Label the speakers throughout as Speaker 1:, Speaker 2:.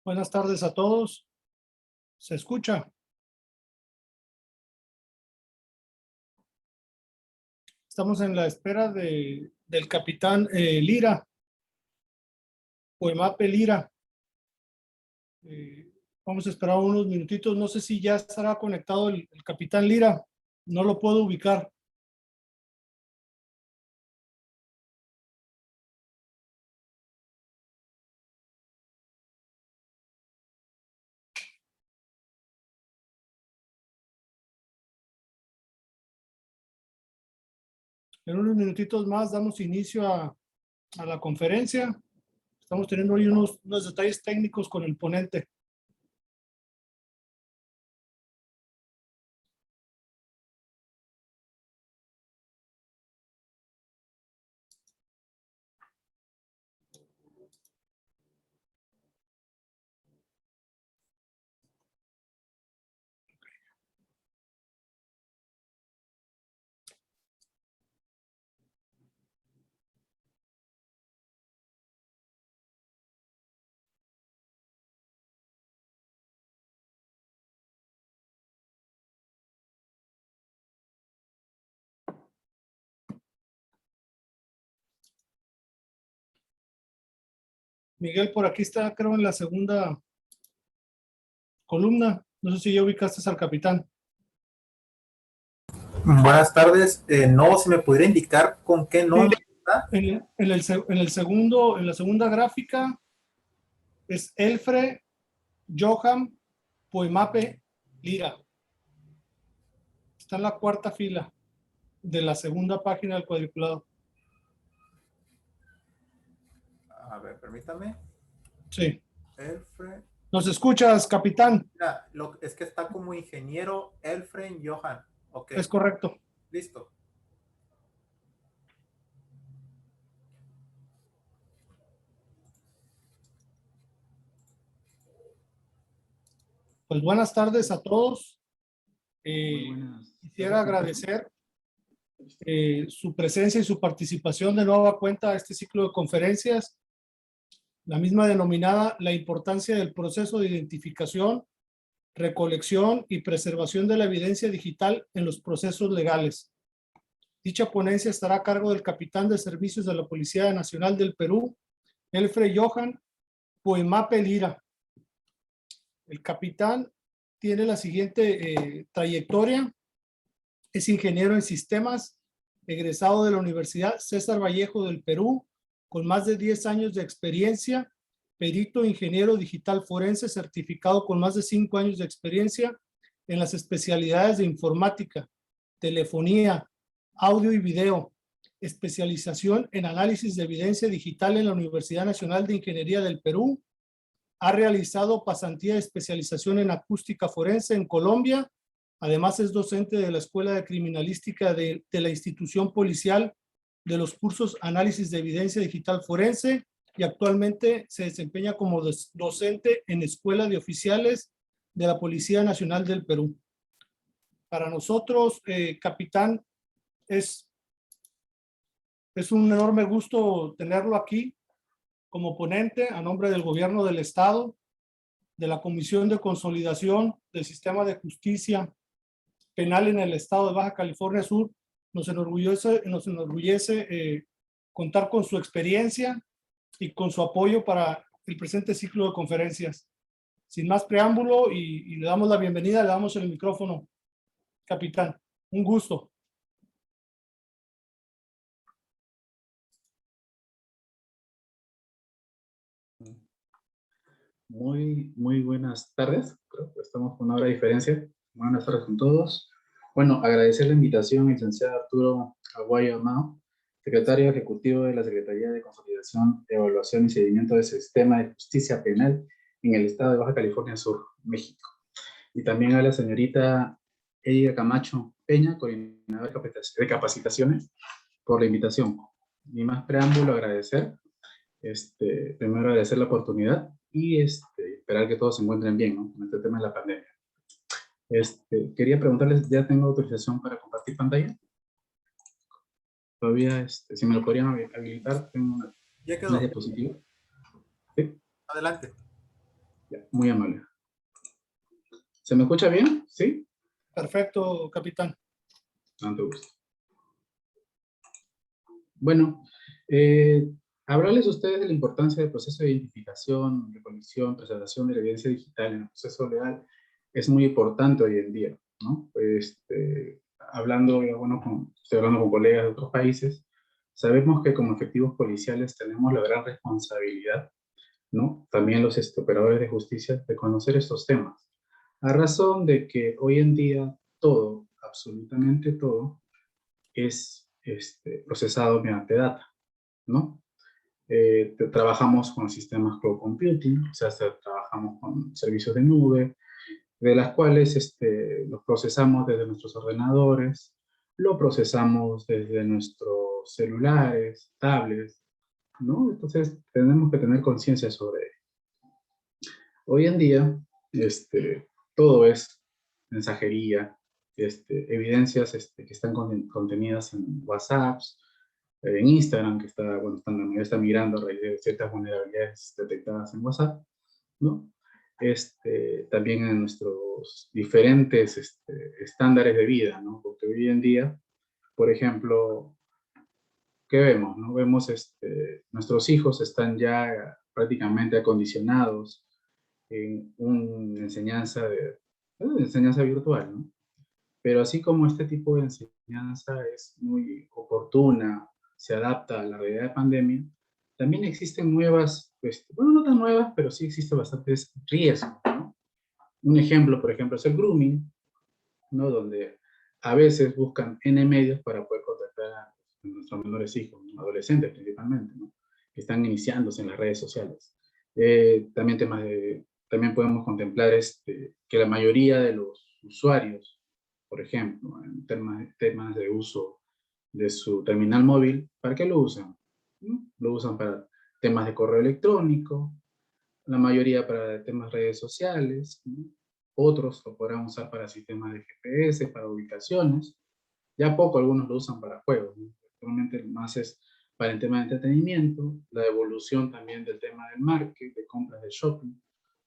Speaker 1: Buenas tardes a todos. ¿Se escucha? Estamos en la espera del capitán Lira, Poemape Lira. Vamos a esperar unos minutitos. No sé si ya estará conectado el capitán Lira. No lo puedo ubicar. En unos minutitos más damos inicio a la conferencia. Estamos teniendo hoy unos detalles técnicos con el ponente. Miguel, por aquí está, creo, en la segunda columna. No sé si ya ubicaste al capitán.
Speaker 2: Buenas tardes. No, si me pudiera indicar con qué nombre está.
Speaker 1: En la segunda gráfica es Elfre Johan Poemape Lira. Está en la cuarta fila de la segunda página del cuadriculado.
Speaker 2: A ver, permítame.
Speaker 1: Sí.
Speaker 2: Elfred.
Speaker 1: ¿Nos escuchas, capitán?
Speaker 2: Mira, es que está como ingeniero Elfred Johan. Ok,
Speaker 1: Es correcto.
Speaker 2: listo.
Speaker 1: Pues buenas tardes a todos.
Speaker 3: Buenas
Speaker 1: Quisiera
Speaker 3: tardes.
Speaker 1: agradecer su presencia y su participación de nueva cuenta a este ciclo de conferencias, la misma denominada La importancia del proceso de identificación, recolección y preservación de la evidencia digital en los procesos legales. Dicha ponencia estará a cargo del capitán de servicios de la Policía Nacional del Perú, Elfre Johan Poemape Lira. El capitán tiene la siguiente trayectoria. Es ingeniero en sistemas, egresado de la Universidad César Vallejo del Perú, con más de 10 años de experiencia, perito ingeniero digital forense, certificado con más de 5 años de experiencia en las especialidades de informática, telefonía, audio y video, especialización en análisis de evidencia digital en la Universidad Nacional de Ingeniería del Perú. Ha realizado pasantía de especialización en acústica forense en Colombia. Además es docente de la Escuela de Criminalística de la institución policial de los cursos Análisis de Evidencia Digital Forense y actualmente se desempeña como docente en Escuela de Oficiales de la Policía Nacional del Perú. Para nosotros, capitán, es un enorme gusto tenerlo aquí como ponente a nombre del Gobierno del Estado, de la Comisión de Consolidación del Sistema de Justicia Penal en el Estado de Baja California Sur. Nos enorgullece contar con su experiencia y con su apoyo para el presente ciclo de conferencias. Sin más preámbulo y le damos la bienvenida, le damos el micrófono, capitán. Un gusto.
Speaker 3: Muy buenas tardes. Creo que estamos con una hora de diferencia. Buenas tardes con todos. Bueno, agradecer la invitación al licenciado Arturo Aguayo Mao, secretario ejecutivo de la Secretaría de Consolidación, Evaluación y Seguimiento del Sistema de Justicia Penal en el Estado de Baja California Sur, México. Y también a la señorita Edgar Camacho Peña, coordinadora de capacitaciones, por la invitación. Ni más preámbulo, agradecer. Primero agradecer la oportunidad y esperar que todos se encuentren bien, ¿no? Con este tema de la pandemia. Quería preguntarles, ¿ya tengo autorización para compartir pantalla? Todavía, si me lo podrían habilitar, tengo una
Speaker 2: Ya quedó.
Speaker 3: diapositiva. ¿Sí?
Speaker 2: Adelante.
Speaker 3: Ya, muy amable. ¿Se me escucha bien? ¿Sí?
Speaker 1: Perfecto, capitán.
Speaker 3: Tanto gusto. Bueno, hablarles a ustedes de la importancia del proceso de identificación, recolección, preservación de la evidencia digital en el proceso legal es muy importante hoy en día, ¿no? Hablando, bueno, estoy hablando con colegas de otros países, sabemos que como efectivos policiales tenemos la gran responsabilidad, ¿no? También los operadores de justicia de conocer estos temas, a razón de que hoy en día todo, absolutamente todo, es procesado mediante data, ¿no? Trabajamos con sistemas cloud computing, o sea, trabajamos con servicios de nube, de las cuales los procesamos desde nuestros ordenadores, lo procesamos desde nuestros celulares, tablets, ¿no? Entonces, tenemos que tener conciencia sobre ello. Hoy en día, todo es mensajería, evidencias que están contenidas en WhatsApp, en Instagram, que está, bueno, está migrando a raíz de ciertas vulnerabilidades detectadas en WhatsApp, ¿no? También en nuestros diferentes estándares de vida, ¿no? Porque hoy en día, por ejemplo, ¿qué vemos? ¿No? Vemos, nuestros hijos están ya prácticamente acondicionados en una enseñanza virtual, ¿no? Pero así como este tipo de enseñanza es muy oportuna, se adapta a la realidad de pandemia, también existen nuevas, bueno, no tan nuevas, pero sí existen bastantes riesgos, ¿no? Un ejemplo, por ejemplo, es el grooming, ¿no? Donde a veces buscan N medios para poder contactar a nuestros menores hijos, ¿no? Adolescentes principalmente, ¿no? Que están iniciándose en las redes sociales. También podemos contemplar que la mayoría de los usuarios, por ejemplo, en temas de uso de su terminal móvil, ¿para qué lo usan? ¿No? Lo usan para temas de correo electrónico, la mayoría para temas de redes sociales, ¿no? Otros lo podrán usar para sistemas de GPS, para ubicaciones. Ya poco algunos lo usan para juegos, ¿no? Actualmente más es para el tema de entretenimiento, la evolución también del tema del marketing, de compras de shopping,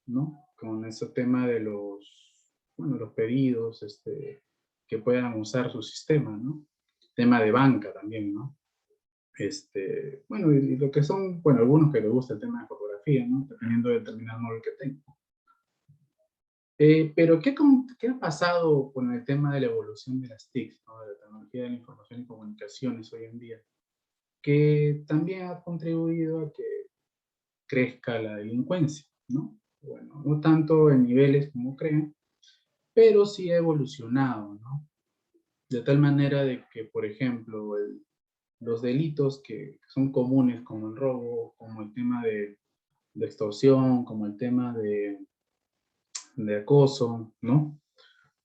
Speaker 3: ¿no? Con ese tema de los pedidos, que puedan usar su sistema, ¿no? Tema de banca también, ¿no? Bueno, y lo que son, bueno, algunos que les gusta el tema de fotografía, ¿no? Dependiendo del terminal móvil que tengan. Pero ¿qué ha pasado con el tema de la evolución de las TICs, ¿no? De la tecnología de la información y comunicaciones hoy en día? Que también ha contribuido a que crezca la delincuencia, ¿no? Bueno, no tanto en niveles como creen, pero sí ha evolucionado, ¿no? De tal manera de que, por ejemplo, los delitos que son comunes, como el robo, como el tema de extorsión, como el tema de acoso, ¿no?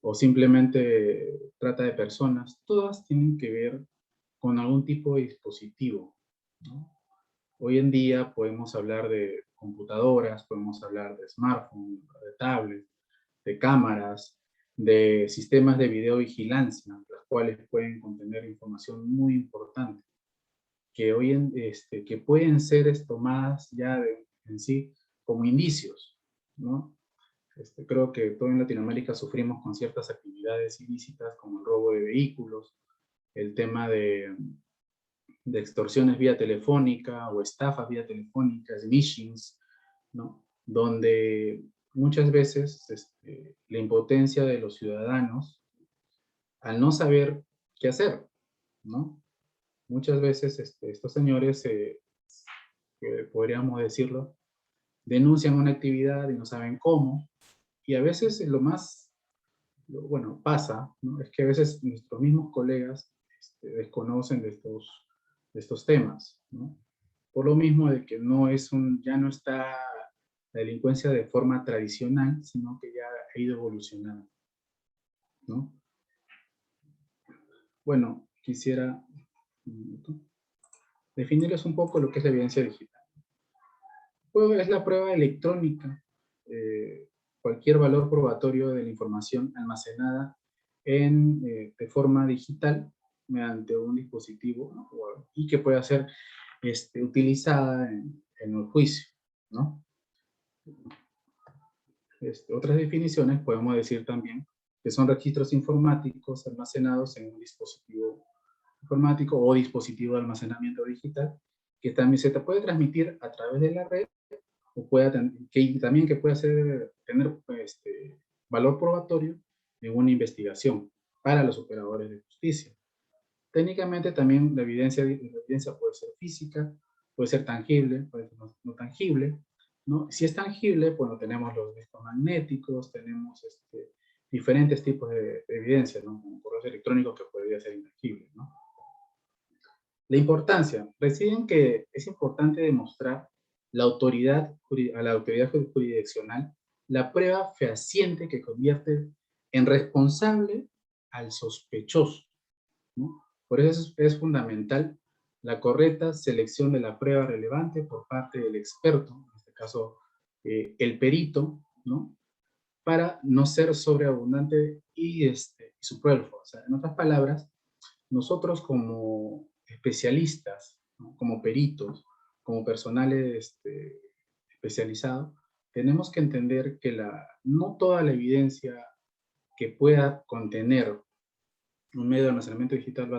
Speaker 3: O simplemente trata de personas, todas tienen que ver con algún tipo de dispositivo, ¿no? Hoy en día podemos hablar de computadoras, podemos hablar de smartphones, de tablets, de cámaras, de sistemas de videovigilancia, las cuales pueden contener información muy importante, que que pueden ser tomadas ya en sí como indicios, ¿no? Creo que todo en Latinoamérica sufrimos con ciertas actividades ilícitas como el robo de vehículos, el tema de extorsiones vía telefónica o estafas vía telefónicas, phishings, ¿no? Donde muchas veces la impotencia de los ciudadanos al no saber qué hacer, ¿no? Muchas veces estos señores, podríamos decirlo, denuncian una actividad y no saben cómo, y a veces bueno, pasa, ¿no? Es que a veces nuestros mismos colegas desconocen de estos temas, ¿no? Por lo mismo de que ya no está la delincuencia de forma tradicional, sino que ya ha ido evolucionando, ¿no? Bueno, quisiera definirles un poco lo que es la evidencia digital. Pues es la prueba electrónica, cualquier valor probatorio de la información almacenada de forma digital mediante un dispositivo, ¿no? Y que pueda ser utilizada en un juicio, ¿no? otras definiciones, podemos decir también que son registros informáticos almacenados en un dispositivo informático o dispositivo de almacenamiento digital, que también se te puede transmitir a través de la red, o que pueda tener valor probatorio en una investigación para los operadores de justicia. Técnicamente también la evidencia puede ser física, puede ser tangible, puede ser no tangible, ¿no? Si es tangible, bueno, tenemos los discos magnéticos, tenemos diferentes tipos de evidencia, ¿no? Como correos electrónicos que podría ser intangible, ¿no? La importancia reside en que es importante demostrar a la autoridad jurisdiccional la prueba fehaciente que convierte en responsable al sospechoso, ¿no? Por eso es fundamental la correcta selección de la prueba relevante por parte del experto, en este caso el perito, ¿no? Para no ser sobreabundante y superfluo. O sea, en otras palabras, nosotros como especialistas, ¿no? Como peritos, como personal especializado, tenemos que entender que no toda la evidencia que pueda contener un medio de almacenamiento digital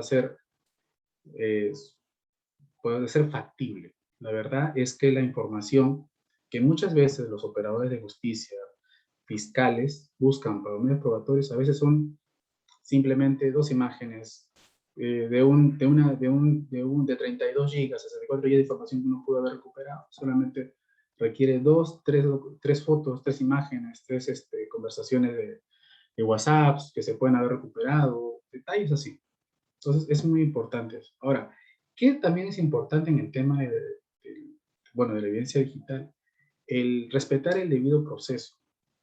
Speaker 3: puede ser factible. La verdad es que la información que muchas veces los operadores de justicia, fiscales, buscan para los medios probatorios, a veces son simplemente dos imágenes de 32 gigas, 64 gigas de información que uno pudo haber recuperado. Solamente requiere tres fotos, tres imágenes, tres conversaciones de WhatsApp que se pueden haber recuperado, detalles así. Entonces, es muy importante eso. Ahora, ¿qué también es importante en el tema de la evidencia digital? El respetar el debido proceso.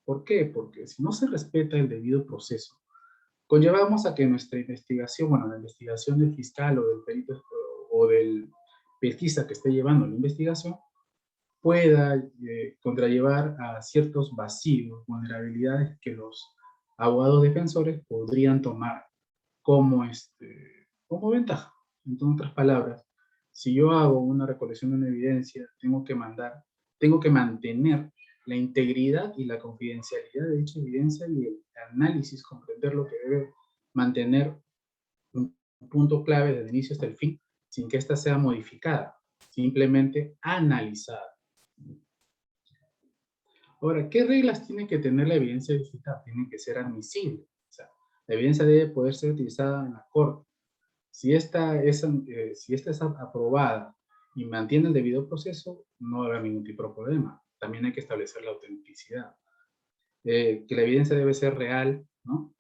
Speaker 3: ¿Por qué? Porque si no se respeta el debido proceso, conllevamos a que nuestra investigación, la investigación del fiscal o del perito o del pesquisa que esté llevando la investigación, pueda contrallevar a ciertos vacíos, vulnerabilidades que los abogados defensores podrían tomar como, como ventaja. En otras palabras, si yo hago una recolección de una evidencia, tengo que mantener la integridad y la confidencialidad de dicha evidencia y el análisis, comprender lo que debe mantener un punto clave desde el inicio hasta el fin, sin que ésta sea modificada, simplemente analizada. Ahora, ¿qué reglas tiene que tener la evidencia digital? Tiene que ser admisible. O sea, la evidencia debe poder ser utilizada en la corte. Si esta es aprobada y mantiene el debido proceso, no habrá ningún tipo de problema. También hay que establecer la autenticidad. Que la evidencia debe ser real, ¿no?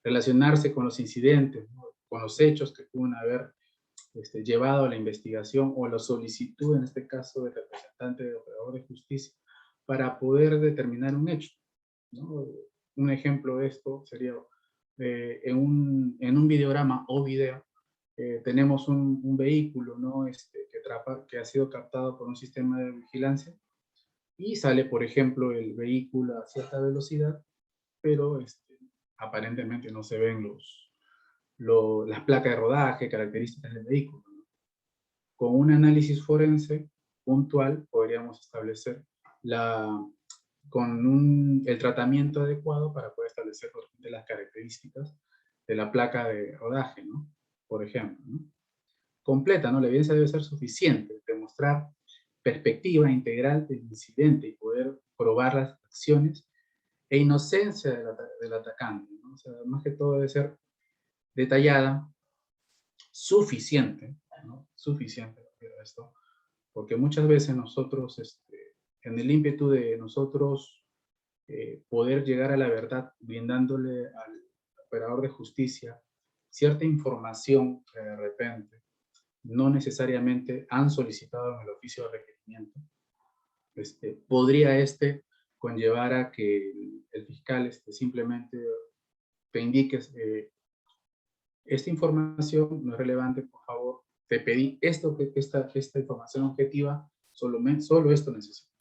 Speaker 3: Relacionarse con los incidentes, ¿no? Con los hechos que pueden haber llevado a la investigación o la solicitud, en este caso, del representante de operador de justicia, para poder determinar un hecho, ¿no? Un ejemplo de esto sería en un videograma o video, tenemos un vehículo, ¿no? Que ha sido captado por un sistema de vigilancia y sale, por ejemplo, el vehículo a cierta velocidad, pero aparentemente no se ven las placas de rodaje, características del vehículo, ¿no? Con un análisis forense puntual podríamos establecer el tratamiento adecuado para poder establecer las características de la placa de rodaje, ¿no? Por ejemplo, ¿no? Completa, ¿no? La evidencia debe ser suficiente, demostrar perspectiva integral del incidente y poder probar las acciones e inocencia del atacante, ¿no? O sea, más que todo debe ser detallada, suficiente, ¿no? Suficiente, esto, porque muchas veces nosotros, en el ímpetu de nosotros poder llegar a la verdad, brindándole al operador de justicia cierta información que de repente no necesariamente han solicitado en el oficio de requerimiento, podría conllevar a que el fiscal simplemente te indique esta información no es relevante, por favor, te pedí esta información objetiva, solo esto necesito.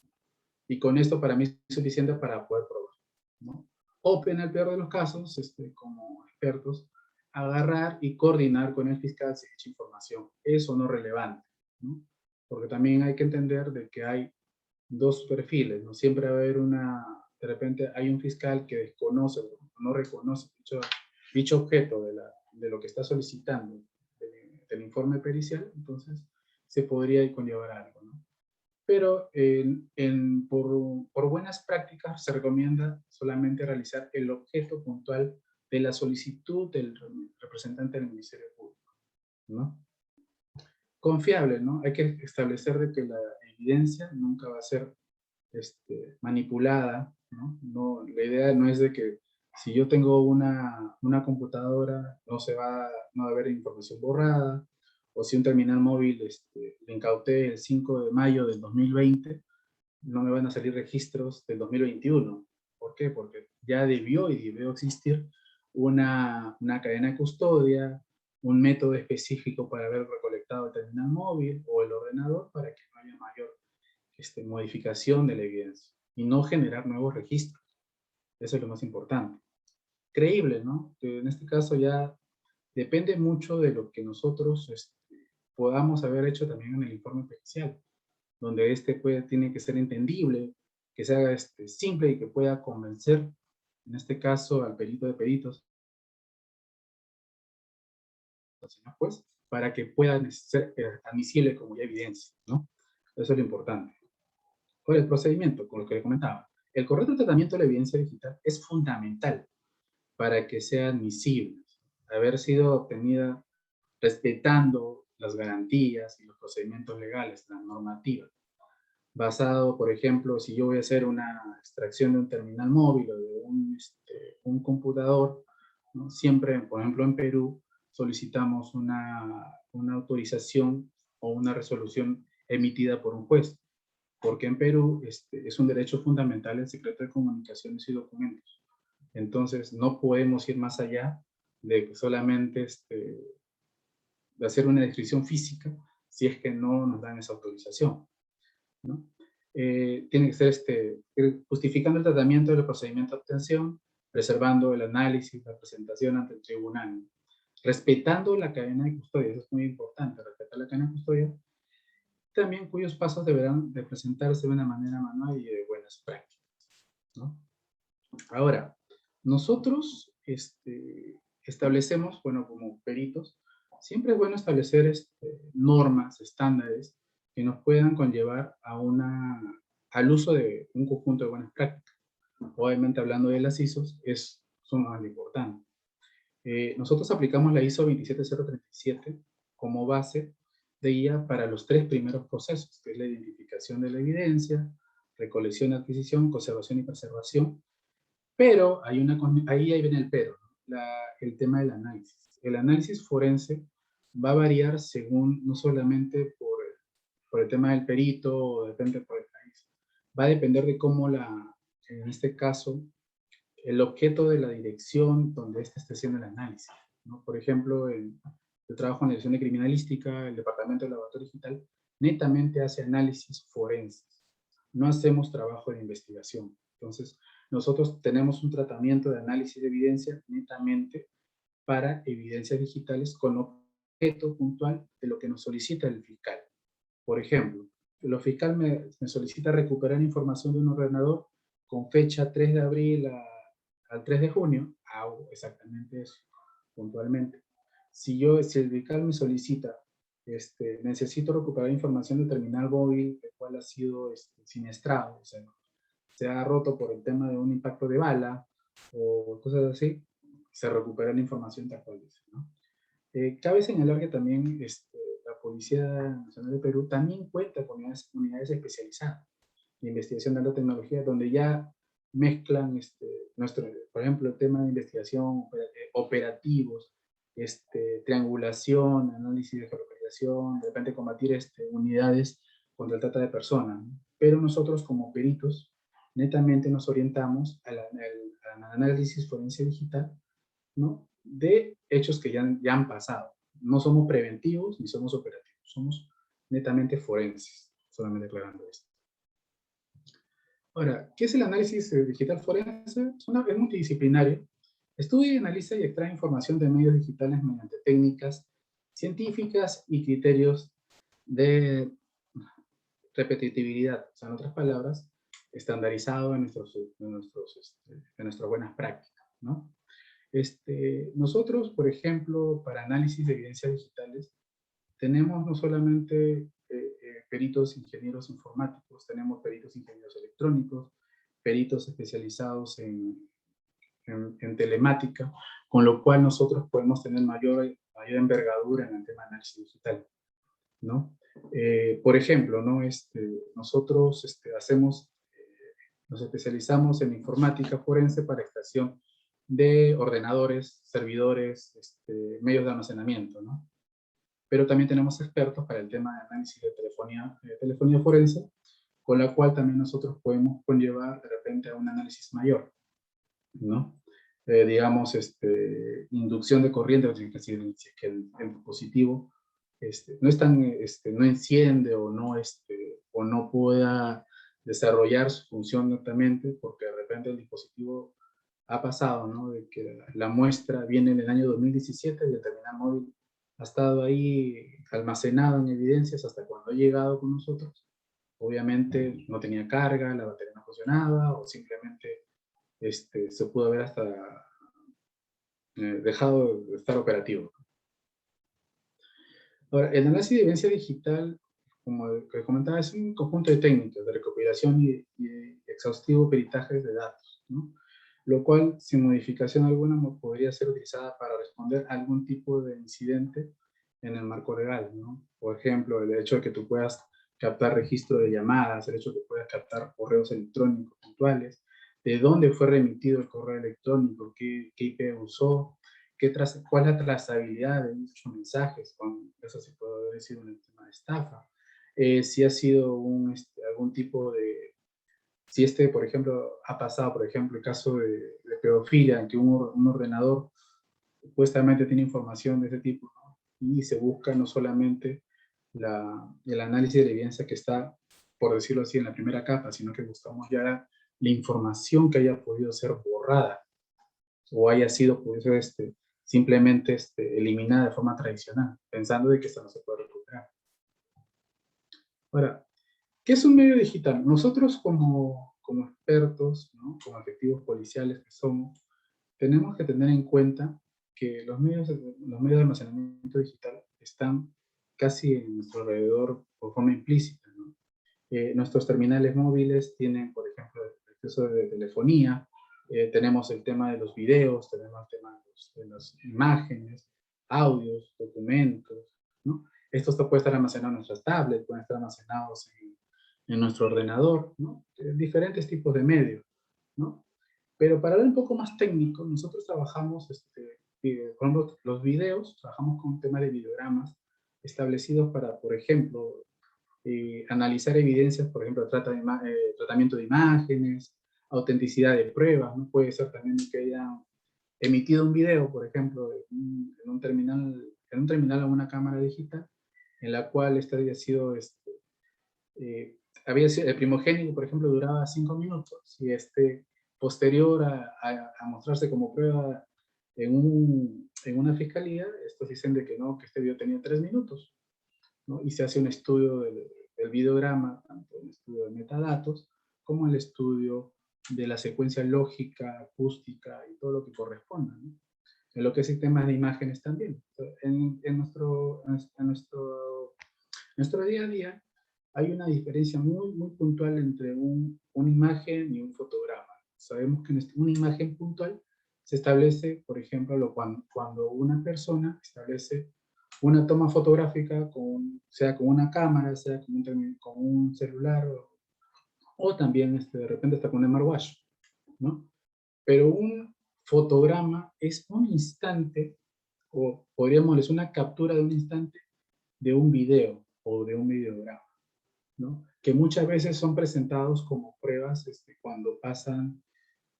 Speaker 3: Y con esto para mí es suficiente para poder probar, ¿no? O en el peor de los casos, como expertos, agarrar y coordinar con el fiscal si dicha información es o no relevante, ¿no? Porque también hay que entender de que hay dos perfiles, ¿no? Siempre va a haber de repente hay un fiscal que desconoce o no reconoce dicho objeto de lo que está solicitando del informe pericial, entonces se podría conllevar algo, ¿no? Pero por buenas prácticas se recomienda solamente realizar el objeto puntual de la solicitud del representante del Ministerio Público, ¿no? Confiable, ¿no? Hay que establecer de que la evidencia nunca va a ser manipulada, ¿no? La idea no es de que si yo tengo una computadora no va a haber información borrada, o si un terminal móvil le incauté el 5 de mayo del 2020, no me van a salir registros del 2021. ¿Por qué? Porque ya debió existir una cadena de custodia, un método específico para haber recolectado el terminal móvil o el ordenador para que no haya mayor modificación de la evidencia y no generar nuevos registros. Eso es lo más importante. Creíble, ¿no? Que en este caso ya depende mucho de lo que nosotros podamos haber hecho también en el informe pericial, donde tiene que ser entendible, que se haga simple y que pueda convencer, en este caso, al perito de peritos, pues, para que puedan ser admisibles como ya evidencia, ¿no? Eso es lo importante. Ahora, el procedimiento, con lo que le comentaba. El correcto tratamiento de la evidencia digital es fundamental para que sea admisible, haber sido obtenida respetando las garantías y los procedimientos legales, la normativa. Basado, por ejemplo, si yo voy a hacer una extracción de un terminal móvil o de un computador, ¿no? Siempre, por ejemplo, en Perú, solicitamos una autorización o una resolución emitida por un juez, porque en Perú es un derecho fundamental el secreto de comunicaciones y documentos. Entonces, no podemos ir más allá de solamente de hacer una descripción física si es que no nos dan esa autorización, ¿no? Tiene que ser justificando el tratamiento del procedimiento de obtención, preservando el análisis, la presentación ante el tribunal, respetando la cadena de custodia. Eso es muy importante, respetar la cadena de custodia, también cuyos pasos deberán de presentarse de una manera manual y de buenas prácticas, ¿no? Ahora, nosotros establecemos, bueno, como peritos, siempre es bueno establecer normas, estándares que nos puedan conllevar al uso de un conjunto de buenas prácticas. Obviamente, hablando de las ISOs, es sumamente importante. Nosotros aplicamos la ISO 27037 como base de guía para los 3 primeros procesos, que es la identificación de la evidencia, recolección, adquisición, conservación y preservación. Pero ahí viene el pero, ¿no? El tema del análisis. El análisis forense va a variar según, no solamente por el tema del perito, o depende por el país. Va a depender de cómo en este caso, el objeto de la dirección donde esté haciendo el análisis, ¿no? Por ejemplo, el trabajo en la dirección de criminalística, el departamento de laboratorio digital, netamente hace análisis forenses. No hacemos trabajo de investigación. Entonces, nosotros tenemos un tratamiento de análisis de evidencia netamente para evidencias digitales con objeto puntual de lo que nos solicita el fiscal. Por ejemplo, el fiscal me solicita recuperar información de un ordenador con fecha 3 de abril al 3 de junio, hago exactamente eso, puntualmente. Si el fiscal me solicita, necesito recuperar información de terminal móvil, el cual ha sido siniestrado, o sea, se ha roto por el tema de un impacto de bala, o cosas así, se recupera la información tal cual dice, ¿no? Cabe señalar que también la Policía Nacional de Perú también cuenta con unidades especializadas de investigación de alta tecnología, donde ya mezclan por ejemplo, el tema de investigación, operativos, triangulación, análisis de geolocalización, de repente combatir unidades contra el trata de personas, ¿no? Pero nosotros como peritos netamente nos orientamos al análisis forense digital, ¿no? De hechos que ya han pasado. No somos preventivos ni somos operativos, somos netamente forenses, solamente aclarando esto. Ahora, ¿qué es el análisis digital forense? Es multidisciplinario. Estudia, analiza y extrae información de medios digitales mediante técnicas científicas y criterios de repetitividad. O sea, en otras palabras, estandarizado en nuestras buenas prácticas, ¿no? Nosotros, por ejemplo, para análisis de evidencias digitales, tenemos no solamente peritos ingenieros informáticos, tenemos peritos ingenieros electrónicos, peritos especializados en telemática, con lo cual nosotros podemos tener mayor envergadura en el tema de análisis digital, ¿no? Por ejemplo, ¿no? Nosotros nos especializamos en informática forense para extracción de ordenadores, servidores, medios de almacenamiento, ¿no? Pero también tenemos expertos para el tema de análisis de telefonía forense, con la cual también nosotros podemos conllevar de repente a un análisis mayor, ¿no? Digamos, inducción de corriente, si es que el dispositivo no enciende o no pueda desarrollar su función netamente, porque de repente el dispositivo ha pasado, ¿no? De que la muestra viene en el año 2017 y el terminal móvil ha estado ahí almacenado en evidencias hasta cuando ha llegado con nosotros. Obviamente no tenía carga, la batería no funcionaba, o simplemente se pudo haber hasta dejado de estar operativo. Ahora, el análisis de evidencia digital, como comentaba, es un conjunto de técnicas de recopilación y exhaustivo peritaje de datos, ¿no? Lo cual, sin modificación alguna, podría ser utilizada para responder a algún tipo de incidente en el marco legal, ¿no? Por ejemplo, el hecho de que tú puedas captar registro de llamadas, el hecho de que puedas captar correos electrónicos puntuales, de dónde fue remitido el correo electrónico, qué IP usó, cuál es la trazabilidad de dichos mensajes, eso se puede haber sido un tema de estafa, si ha sido algún tipo de, si por ejemplo, ha pasado, por ejemplo, el caso de pedofilia, en que un ordenador supuestamente tiene información de ese tipo, ¿no? Y se busca no solamente el análisis de la evidencia que está, por decirlo así, en la primera capa, sino que buscamos ya la información que haya podido ser borrada o haya sido simplemente eliminada de forma tradicional, pensando de que esto no se puede recuperar. Ahora, ¿qué es un medio digital? Nosotros como expertos, ¿no? Como efectivos policiales que somos, tenemos que tener en cuenta que los medios de almacenamiento digital están casi en nuestro alrededor por forma implícita, ¿no? Nuestros terminales móviles tienen, por ejemplo, el acceso de telefonía, tenemos el tema de los videos, tenemos el tema de las imágenes, audios, documentos, ¿no? Esto puede estar almacenado en nuestras tablets, pueden estar almacenados en nuestro ordenador, ¿no? Diferentes tipos de medios, ¿no? Pero para hablar un poco más técnico, nosotros trabajamos, por ejemplo, los videos, trabajamos con un tema de videogramas establecidos para, por ejemplo, analizar evidencias, por ejemplo, tratamiento de imágenes, autenticidad de pruebas, ¿no? Puede ser también que haya emitido un video, por ejemplo, en un terminal o una cámara digital, en la cual había sido, el primogénito, por ejemplo, duraba 5 minutos, y posterior a mostrarse como prueba en una fiscalía, estos dicen de que no, que este video tenía 3 minutos, ¿no? Y se hace un estudio del videograma, tanto un estudio de metadatos, como el estudio de la secuencia lógica, acústica y todo lo que corresponda, ¿no? En lo que es sistemas de imágenes también. En nuestro día a día hay una diferencia muy, muy puntual entre una imagen y un fotograma. Sabemos que una imagen puntual se establece, por ejemplo, cuando una persona establece una toma fotográfica, sea con una cámara, sea con un celular, o también de repente está con un smartwatch, ¿no? Pero un fotograma es un instante, o podríamos decir una captura de un instante de un video o de un videograma, ¿no? Que muchas veces son presentados como pruebas cuando pasan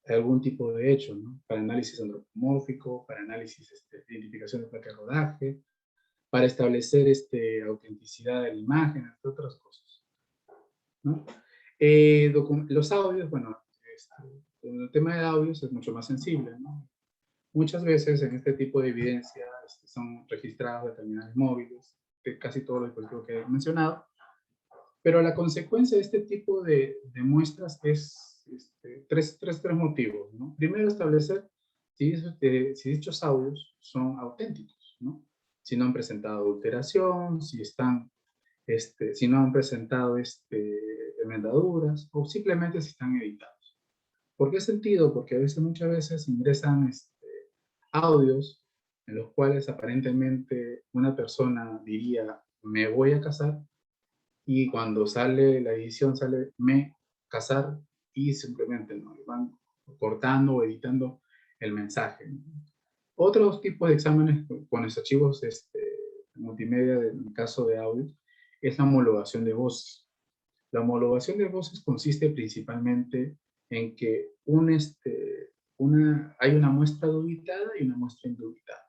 Speaker 3: algún tipo de hecho, ¿no? Para análisis antropomórfico, para análisis de identificación de placa de rodaje, para establecer autenticidad de la imagen, entre otras cosas, ¿no? Los audios, bueno, el tema de audios es mucho más sensible, ¿no? Muchas veces en este tipo de evidencia son registrados de terminales móviles, de casi todos los dispositivos que he mencionado, Pero la consecuencia de este tipo de muestras es tres motivos, ¿no? Primero, establecer si dichos audios son auténticos, ¿no? Si no han presentado adulteración, si no han presentado enmendaduras, o simplemente si están editados. ¿Por qué sentido? Porque muchas veces ingresan audios en los cuales aparentemente una persona diría, me voy a casar, y cuando sale la edición sale me casar, y simplemente no van cortando o editando el mensaje. Otros tipos de exámenes con los archivos multimedia, en el caso de audio, es la homologación de voces. La homologación de voces consiste principalmente en que hay una muestra dubitada y una muestra indubitada.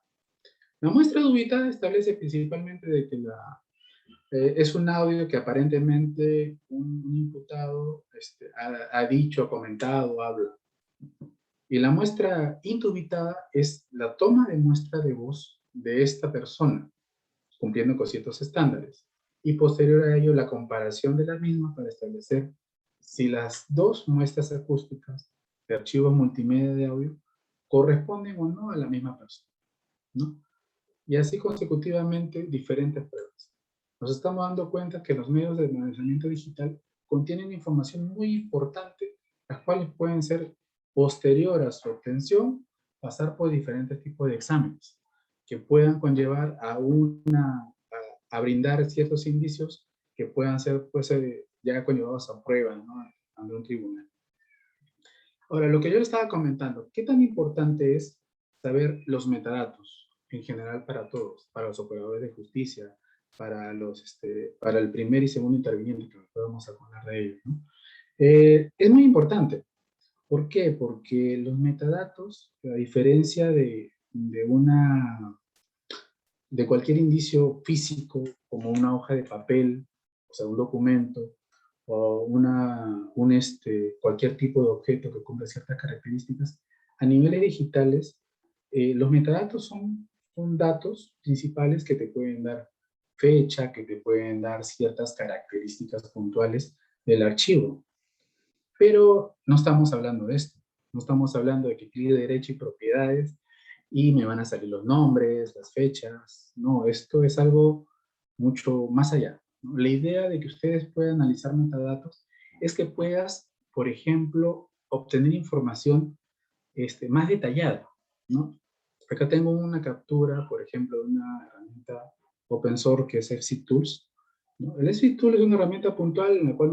Speaker 3: La muestra dubitada establece principalmente de que es un audio que aparentemente un imputado ha dicho, ha comentado, habla. Y la muestra indubitada es la toma de muestra de voz de esta persona, cumpliendo con ciertos estándares. Y posterior a ello, la comparación de la misma para establecer si las dos muestras acústicas de archivos multimedia de audio corresponden o no a la misma persona, ¿no? Y así consecutivamente diferentes pruebas. Nos estamos dando cuenta que los medios de almacenamiento digital contienen información muy importante, las cuales pueden ser posterior a su obtención, pasar por diferentes tipos de exámenes, que puedan conllevar a brindar ciertos indicios que puedan ser ya conllevados a prueba, ¿no? Ante un tribunal. Ahora, lo que yo le estaba comentando, ¿qué tan importante es saber los metadatos en general para todos, para los operadores de justicia, para el primer y segundo interviniente, que vamos a hablar de ellos, ¿no? Es muy importante. ¿Por qué? Porque los metadatos, a diferencia de cualquier indicio físico, como una hoja de papel, o sea, un documento, o cualquier tipo de objeto que cumpla ciertas características, a niveles digitales, los metadatos son datos principales que te pueden dar fecha, que te pueden dar ciertas características puntuales del archivo. Pero no estamos hablando de esto. No estamos hablando de que clic derecho y propiedades y me van a salir los nombres, las fechas. No, esto es algo mucho más allá, ¿no? La idea de que ustedes puedan analizar metadatos es que puedas, por ejemplo, obtener información más detallada, ¿no? Acá tengo una captura, por ejemplo, de una herramienta open source que es FCTools, ¿no? El FCTools es una herramienta puntual en la cual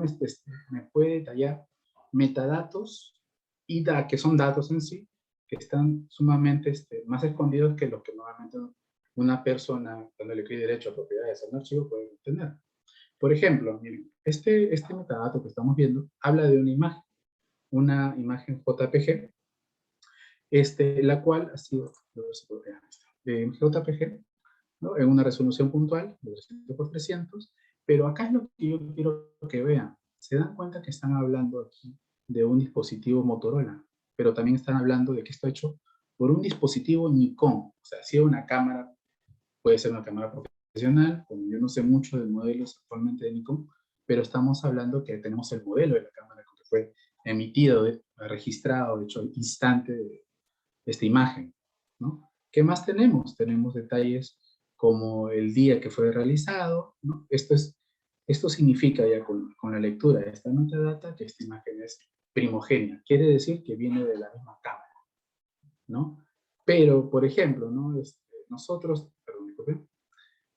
Speaker 3: me puede detallar metadatos que son datos en sí, que están sumamente más escondidos que lo que normalmente una persona, dándole clic derecho a propiedades a un archivo, puede obtener. Por ejemplo, miren, este metadato que estamos viendo habla de una imagen JPG, la cual ha sido de JPG, ¿no? En una resolución puntual de 200x300, pero acá es lo que yo quiero que vean. Se dan cuenta que están hablando aquí de un dispositivo Motorola, pero también están hablando de que está hecho por un dispositivo Nikon. O sea, si es una cámara, puede ser una cámara profesional, como yo no sé mucho de modelos actualmente de Nikon, pero estamos hablando que tenemos el modelo de la cámara que fue emitido, registrado, de hecho, al instante de esta imagen, ¿no? ¿Qué más tenemos? Tenemos detalles como el día que fue realizado, ¿no? Esto significa ya con la lectura de esta metadata que esta imagen es primogénita. Quiere decir que viene de la misma cámara, ¿no? Pero, por ejemplo, ¿no? Perdón, disculpen,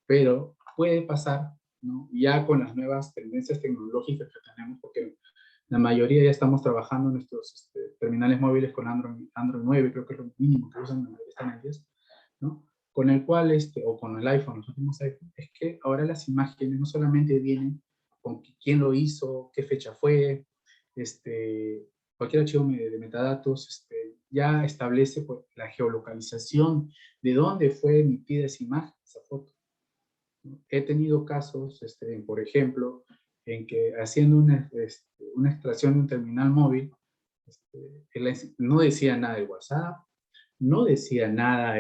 Speaker 3: pero puede pasar, ¿no? Ya con las nuevas tendencias tecnológicas que tenemos, porque la mayoría ya estamos trabajando en nuestros terminales móviles con Android 9, creo que es lo mínimo que usan, están en 10, ¿no? Con el cual, o con el iPhone, los últimos iPhone, es que ahora las imágenes no solamente vienen con quién lo hizo, qué fecha fue, cualquier archivo de metadatos, ya establece pues, la geolocalización de dónde fue emitida esa imagen, esa foto. He tenido casos, por ejemplo, en que haciendo una extracción de un terminal móvil, no decía nada el WhatsApp, no decía nada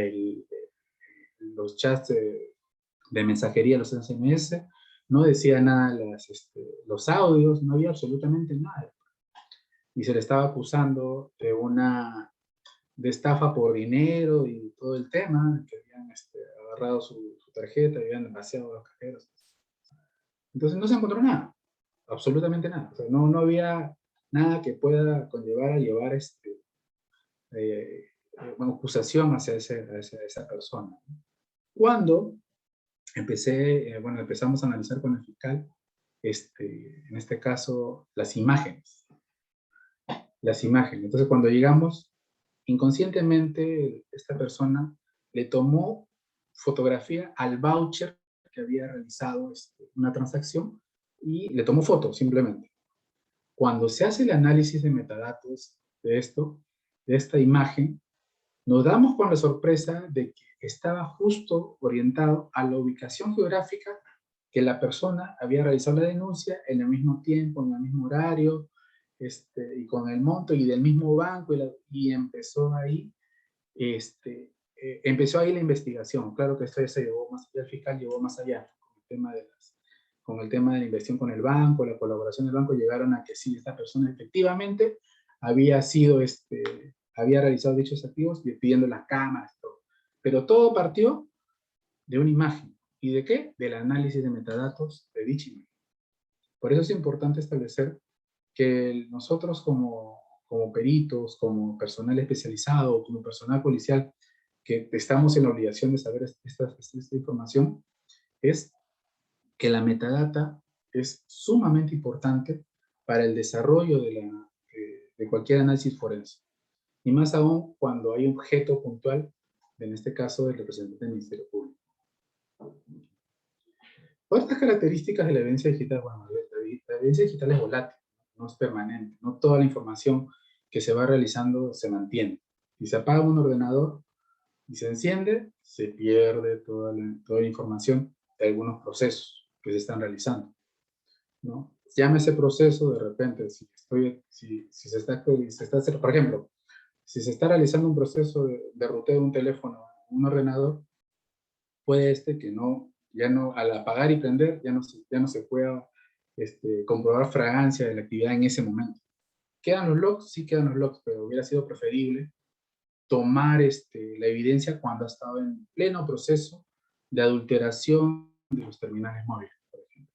Speaker 3: los chats de mensajería, los SMS, no decía nada los audios, no había absolutamente nada. Y se le estaba acusando de estafa por dinero y todo el tema, que habían agarrado su tarjeta, habían vaciado los cajeros. Entonces no se encontró nada, absolutamente nada. O sea, no había nada que pueda conllevar a llevar una acusación hacia esa persona. Cuando empezamos a analizar con el fiscal, en este caso, las imágenes. Entonces, cuando llegamos, inconscientemente, esta persona le tomó fotografía al voucher que había realizado una transacción y le tomó foto, simplemente. Cuando se hace el análisis de metadatos de esta imagen, nos damos con la sorpresa de que estaba justo orientado a la ubicación geográfica que la persona había realizado la denuncia en el mismo tiempo, en el mismo horario, y con el monto y del mismo banco, y empezó ahí la investigación. Claro que esto ya se llevó más allá, el fiscal llevó más allá con el tema de la inversión con el banco, la colaboración del banco, llegaron a que sí, esta persona efectivamente había realizado dichos activos pidiendo las cámaras y todo. Pero todo partió de una imagen. ¿Y de qué? Del análisis de metadatos de dicha imagen. Por eso es importante establecer que nosotros como peritos, como personal especializado, como personal policial, que estamos en la obligación de saber esta información, es que la metadata es sumamente importante para el desarrollo de cualquier análisis forense. Y más aún cuando hay un objeto puntual, en este caso del representante del Ministerio Público. Todas estas características de la evidencia digital, bueno, la evidencia digital es volátil, no es permanente, no toda la información que se va realizando se mantiene. Si se apaga un ordenador y se enciende, se pierde toda la información de algunos procesos que se están realizando, ¿no? Llame ese proceso de repente, por ejemplo, si se está realizando un proceso de ruteo de un teléfono a un ordenador, puede que al apagar y prender, ya no se pueda comprobar fragancia de la actividad en ese momento. ¿Quedan los logs? Sí quedan los logs, pero hubiera sido preferible tomar la evidencia cuando ha estado en pleno proceso de adulteración de los terminales móviles, por ejemplo.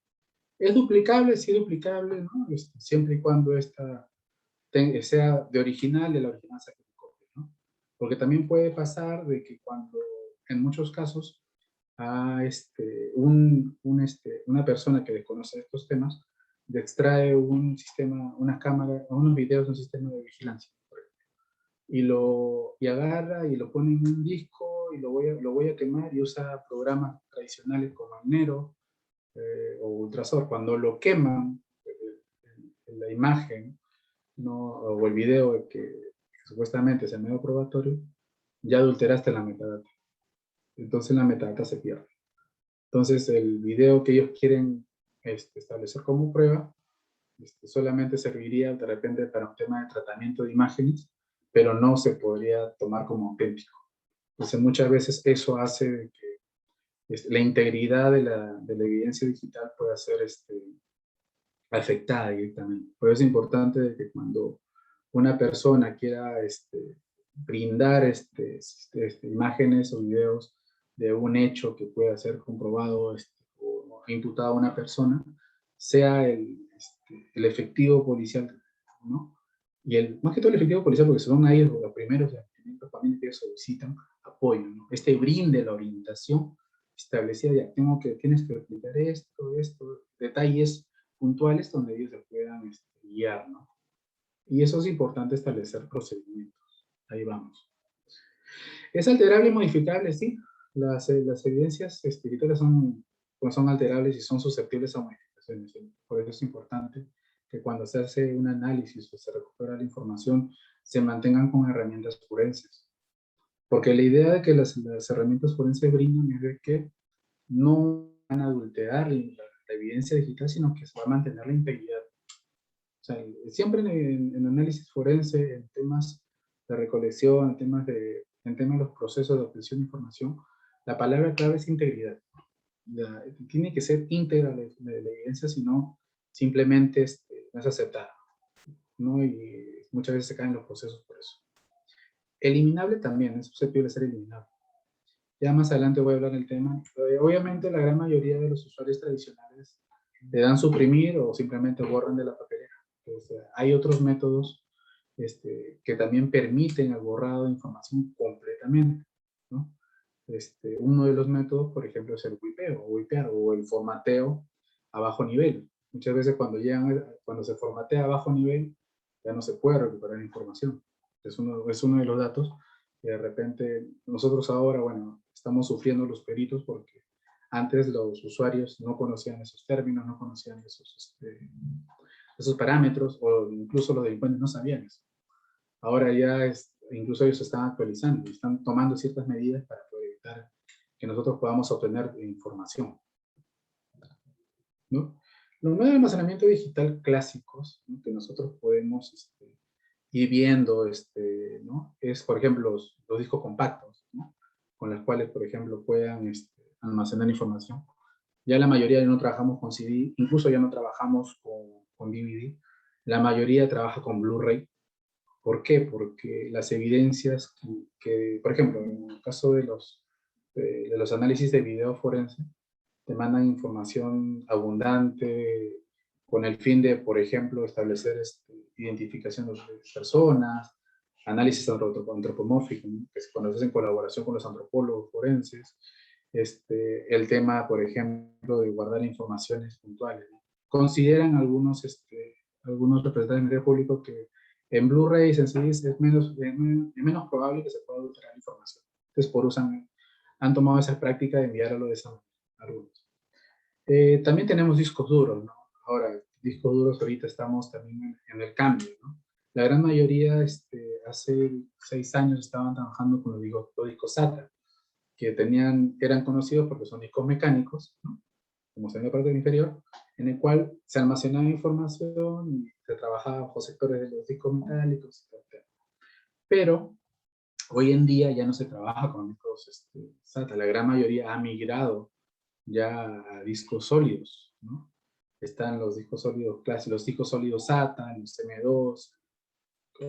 Speaker 3: ¿Es duplicable? Sí, duplicable, ¿no? Siempre y cuando sea de original, de la original saque de copia, ¿no? Porque también puede pasar de que cuando, en muchos casos, una persona que desconoce estos temas, le extrae un sistema, una cámara, unos videos de un sistema de vigilancia, por ejemplo, y agarra y lo pone en un disco y lo voy a quemar y usa programas tradicionales como Agnero o Ultrasor. Cuando lo queman, la imagen, ¿no? O el video que supuestamente es el medio probatorio, ya adulteraste la metadata. Entonces la metadata se pierde. Entonces el video que ellos quieren establecer como prueba solamente serviría de repente para un tema de tratamiento de imágenes, pero no se podría tomar como auténtico. Entonces muchas veces eso hace de que la integridad de la evidencia digital pueda ser afectada directamente. Por eso es importante de que cuando una persona quiera brindar imágenes o videos de un hecho que pueda ser comprobado o imputado a una persona, sea el efectivo policial, ¿no? Y más que todo el efectivo policial, porque son ellos los primeros familias que solicitan apoyo, ¿no? Brinde la orientación establecida, ya tienes que explicar esto, detalles puntuales donde ellos se puedan guiar, ¿no? Y eso es importante establecer procedimientos. Ahí vamos. ¿Es alterable y modificable? Sí. Las evidencias digitales son alterables y son susceptibles a modificaciones. ¿Sí? Por eso es importante que cuando se hace un análisis o se recupera la información, se mantengan con herramientas forenses. Porque la idea de que las herramientas forenses brindan es de que no van a adulterar la evidencia digital, sino que se va a mantener la integridad. O sea, siempre en análisis forense, en temas de recolección, en temas de los procesos de obtención de información, la palabra clave es integridad. tiene que ser íntegra la evidencia, sino simplemente no es aceptada, ¿no? Y muchas veces se caen los procesos por eso. Eliminable también, es susceptible de ser eliminable. Ya más adelante voy a hablar del tema. Obviamente la gran mayoría de los usuarios tradicionales le dan suprimir o simplemente borran de la papelera. Hay otros métodos que también permiten el borrado de información completamente, ¿no? Uno de los métodos, por ejemplo, es el wipear o el formateo a bajo nivel. Muchas veces cuando se formatea a bajo nivel, ya no se puede recuperar información. Es uno de los datos que de repente nosotros ahora, bueno, estamos sufriendo los peritos porque antes los usuarios no conocían esos términos, no conocían esos parámetros, o incluso los delincuentes no sabían eso. Ahora ya incluso ellos se están actualizando y están tomando ciertas medidas para poder evitar que nosotros podamos obtener información, ¿no? Los medios de almacenamiento digital clásicos, ¿no?, que nosotros podemos ir viendo, ¿no?, es, por ejemplo, los discos compactos, ¿no?, con los cuales, por ejemplo, puedan almacenar información. Ya la mayoría ya no trabajamos con CD, incluso ya no trabajamos con DVD. La mayoría trabaja con Blu-ray. ¿Por qué? Porque las evidencias por ejemplo, en el caso de los análisis de video forense, te mandan información abundante con el fin de, por ejemplo, establecer identificación de personas, análisis antropomórfico, ¿no?, que cuando se hace en colaboración con los antropólogos forenses, el tema, por ejemplo, de guardar informaciones puntuales, ¿no? Consideran algunos representantes del Ministerio Público que en Blu-ray y en CDs es menos probable que se pueda adulterar información. Entonces, han tomado esa práctica de enviarlo de esa manera, algunos. También tenemos discos duros, ¿no? Ahora, discos duros ahorita estamos también en el cambio, ¿no? La gran mayoría, hace 6 años estaban trabajando con los discos SATA, que eran conocidos porque son discos mecánicos, ¿no?, como se ve en la parte inferior, en el cual se almacenaba información y se trabajaba bajo sectores de los discos metálicos, etc. Pero hoy en día ya no se trabaja con discos SATA, la gran mayoría ha migrado ya a discos sólidos, ¿no? Están los discos sólidos clásicos, los discos sólidos SATA, los M2,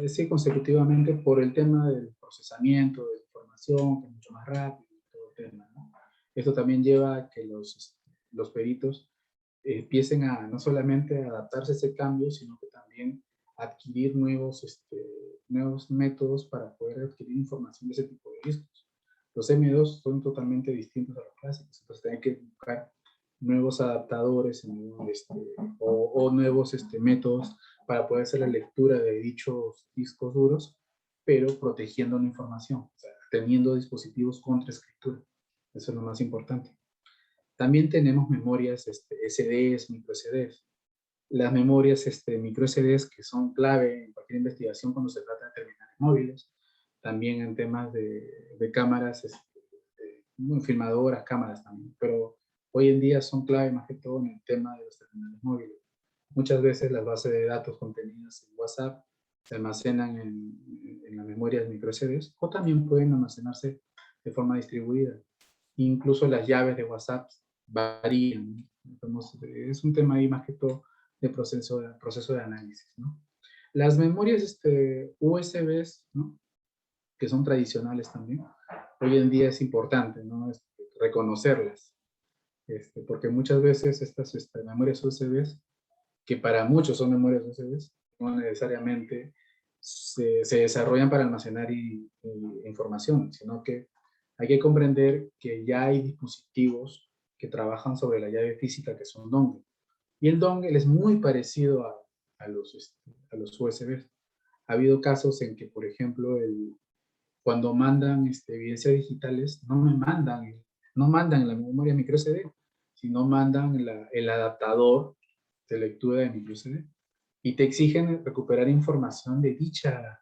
Speaker 3: sí, consecutivamente por el tema del procesamiento de información, que es mucho más rápido, todo el tema, ¿no? Esto también lleva a que los peritos empiecen a no solamente a adaptarse a ese cambio, sino que también adquirir nuevos métodos para poder adquirir información de ese tipo de discos. Los M2 son totalmente distintos a los clásicos, entonces hay que buscar nuevos adaptadores o nuevos métodos para poder hacer la lectura de dichos discos duros, pero protegiendo la información, o sea, teniendo dispositivos contra escritura. Eso es lo más importante. También tenemos memorias SDs, micro SDs. Las memorias micro SDs que son clave en cualquier investigación cuando se trata de terminales móviles, también en temas de cámaras, filmadoras, cámaras también, pero hoy en día son clave más que todo en el tema de los terminales móviles. Muchas veces las bases de datos contenidas en WhatsApp se almacenan en las memorias micro SDs o también pueden almacenarse de forma distribuida. Incluso las llaves de WhatsApp varían. Entonces, es un tema ahí más que todo de proceso de análisis, ¿no? Las memorias USBs, ¿no?, que son tradicionales también, hoy en día es importante, ¿no?, reconocerlas, porque muchas veces estas memorias USBs, que para muchos son memorias USBs, no necesariamente se desarrollan para almacenar información, sino que hay que comprender que ya hay dispositivos que trabajan sobre la llave física, que son dongle. Y el dongle es muy parecido a los USBs. Ha habido casos en que, por ejemplo, cuando mandan evidencias digitales, no mandan la memoria micro SD, sino mandan el adaptador de lectura de micro SD. Y te exigen recuperar información de dicha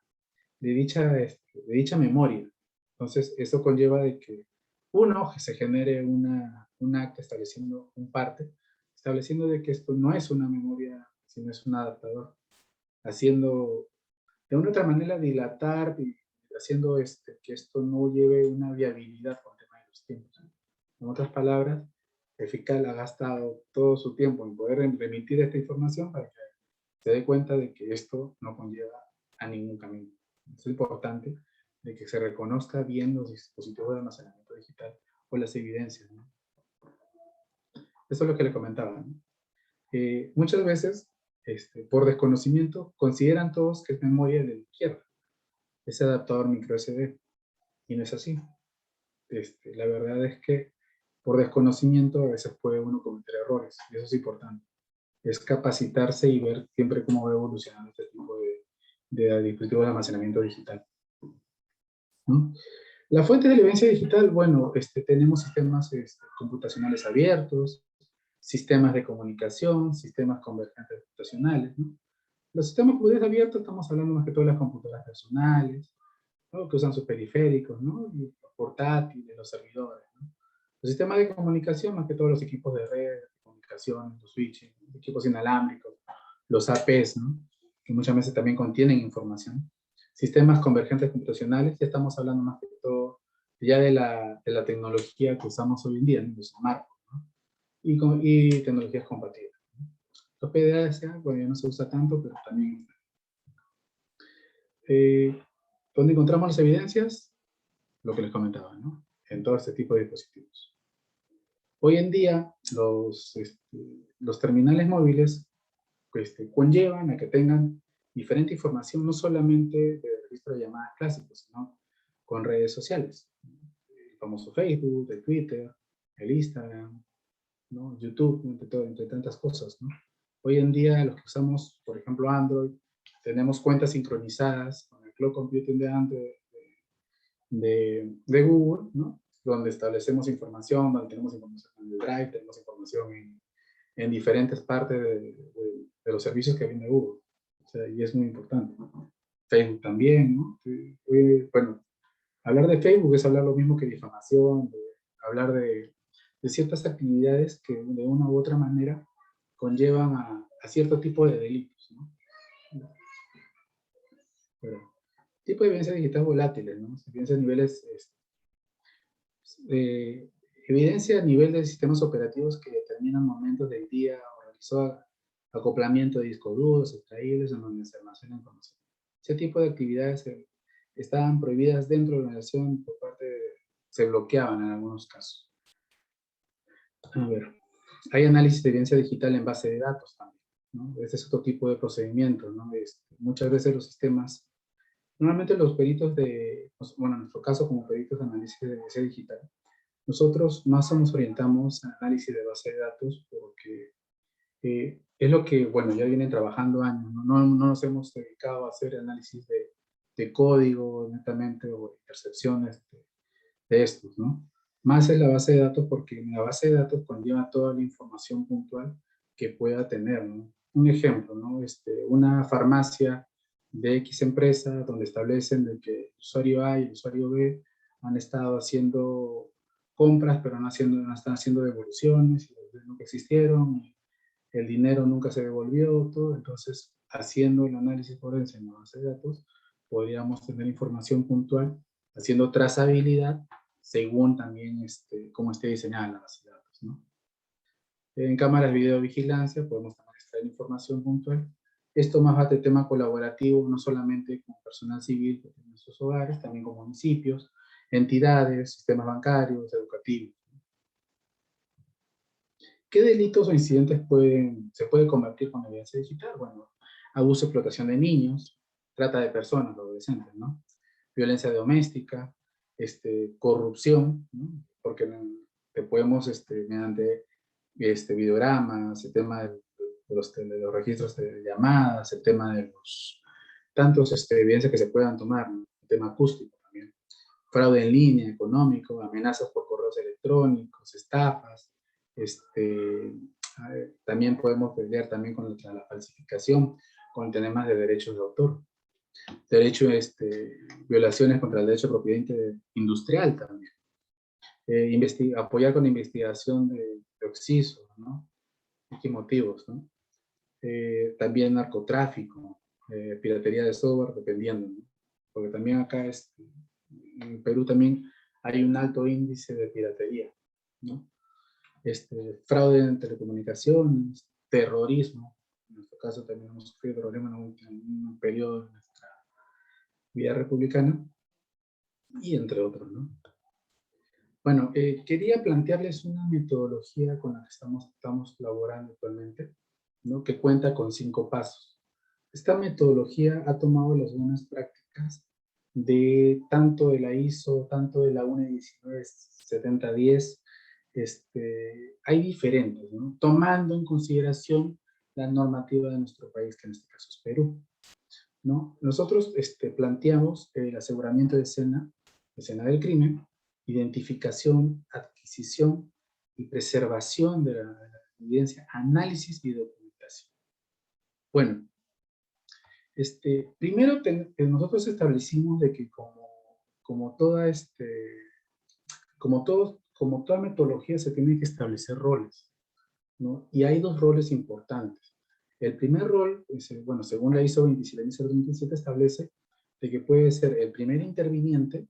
Speaker 3: memoria. Entonces, eso conlleva de que, que se genere un acta estableciendo un parte, estableciendo de que esto no es una memoria, sino es un adaptador, haciendo de una otra manera dilatar y haciendo que esto no lleve una viabilidad con el tema de los tiempos. En otras palabras, el fiscal ha gastado todo su tiempo en poder remitir esta información para que se dé cuenta de que esto no conlleva a ningún camino. Es importante de que se reconozca bien los dispositivos de almacenamiento digital o las evidencias, ¿no? Eso es lo que le comentaba, ¿no? Muchas veces, por desconocimiento, consideran todos que es memoria de la izquierda, ese adaptador micro SD, y no es así. La verdad es que por desconocimiento a veces puede uno cometer errores, y eso es importante. Es capacitarse y ver siempre cómo va evolucionando este tipo de dispositivos de almacenamiento digital, ¿no? La fuente de la evidencia digital, bueno, tenemos sistemas computacionales abiertos, sistemas de comunicación, sistemas convergentes computacionales, ¿no? Los sistemas computacionales abiertos, estamos hablando más que todo de las computadoras personales, ¿no? Que usan sus periféricos, ¿no? Y los portátiles, los servidores, ¿no? Los sistemas de comunicación, más que todos los equipos de red, de comunicación, los switches, los equipos inalámbricos, los APs, ¿no? Que muchas veces también contienen información. Sistemas convergentes computacionales, ya estamos hablando más que todo ya de la tecnología que usamos hoy en día, ¿no? Los smartphones, ¿no? Y tecnologías compatibles, ¿no? Los PDA, bueno, ya no se usa tanto, pero también. ¿Dónde encontramos las evidencias? Lo que les comentaba, ¿no? En todo este tipo de dispositivos. Hoy en día, los terminales móviles conllevan a que tengan diferente información, no solamente de registro de llamadas clásicos, sino con redes sociales. El famoso Facebook, el Twitter, el Instagram, ¿no? YouTube, entre tantas cosas, ¿no? Hoy en día, los que usamos, por ejemplo, Android, tenemos cuentas sincronizadas con el Cloud Computing de Android, de Google, ¿no? Donde establecemos información, donde tenemos información en el Drive, tenemos información en diferentes partes de los servicios que viene Google. O sea, y es muy importante. Facebook también, ¿no? Bueno, hablar de Facebook es hablar lo mismo que difamación, hablar de ciertas actividades que de una u otra manera conllevan a cierto tipo de delitos, ¿no? Pero, tipo de evidencia digital volátiles, ¿no? Evidencia a niveles, evidencia a nivel de sistemas operativos que determinan momentos del día o realizó acoplamiento de discos duros, extraíbles, en donde se almacena información. Ese tipo de actividades estaban prohibidas dentro de la organización por parte se bloqueaban en algunos casos. A ver, hay análisis de evidencia digital en base de datos también, ¿no? Ese es otro tipo de procedimiento, ¿no? Muchas veces los sistemas, normalmente los peritos bueno, en nuestro caso como peritos de análisis de evidencia digital, nosotros más nos orientamos a análisis de base de datos porque es lo que, bueno, ya vienen trabajando años, ¿no? No nos hemos dedicado a hacer análisis de código netamente o intercepciones de estos, ¿no? Más en la base de datos porque en la base de datos conlleva toda la información puntual que pueda tener, ¿no? Un ejemplo, ¿no? Una farmacia de X empresa donde establecen de que el usuario A y el usuario B han estado haciendo compras, pero no están haciendo devoluciones, y nunca existieron, el dinero nunca se devolvió, todo. Entonces, haciendo el análisis forense en la base de datos, podríamos tener información puntual, haciendo trazabilidad, según también cómo esté diseñada la base de datos, ¿no? En cámaras de videovigilancia podemos también extraer información puntual. Esto más va de tema colaborativo, no solamente con personal civil que tiene sus hogares, también con municipios, entidades, sistemas bancarios, educativos. ¿Qué delitos o incidentes se puede convertir con la evidencia digital? Bueno, abuso y explotación de niños, trata de personas, adolescentes, ¿no? Violencia doméstica, corrupción, ¿no? Porque te podemos, mediante videogramas, el tema de los registros de llamadas, el tema de los tantos evidencias que se puedan tomar, ¿no? El tema acústico también. Fraude en línea, económico, amenazas por correos electrónicos, estafas, también podemos pelear también contra la falsificación, con temas de derechos de autor, violaciones contra el derecho de propiedad industrial también, apoyar con investigación de occisos, ¿no? ¿Qué motivos, no? También narcotráfico, piratería de software, dependiendo, ¿no? Porque también acá en Perú también hay un alto índice de piratería, ¿no? fraude en telecomunicaciones, terrorismo. En nuestro caso también hemos sufrido problemas en un periodo de nuestra vida republicana, y entre otros, ¿no? Bueno, quería plantearles una metodología con la que estamos laborando actualmente, ¿no? Que cuenta con 5 pasos. Esta metodología ha tomado las buenas prácticas de tanto de la ISO, tanto de la UNE 197010, hay diferentes, ¿no? Tomando en consideración la normativa de nuestro país, que en este caso es Perú, ¿no? Nosotros planteamos el aseguramiento de escena del crimen, identificación, adquisición y preservación de la evidencia, análisis y documentación. Bueno, primero nosotros establecimos de que como toda metodología se tiene que establecer roles, ¿no? Y hay 2 roles importantes. El primer rol, bueno, según la ISO 27027 establece de que puede ser el primer interviniente,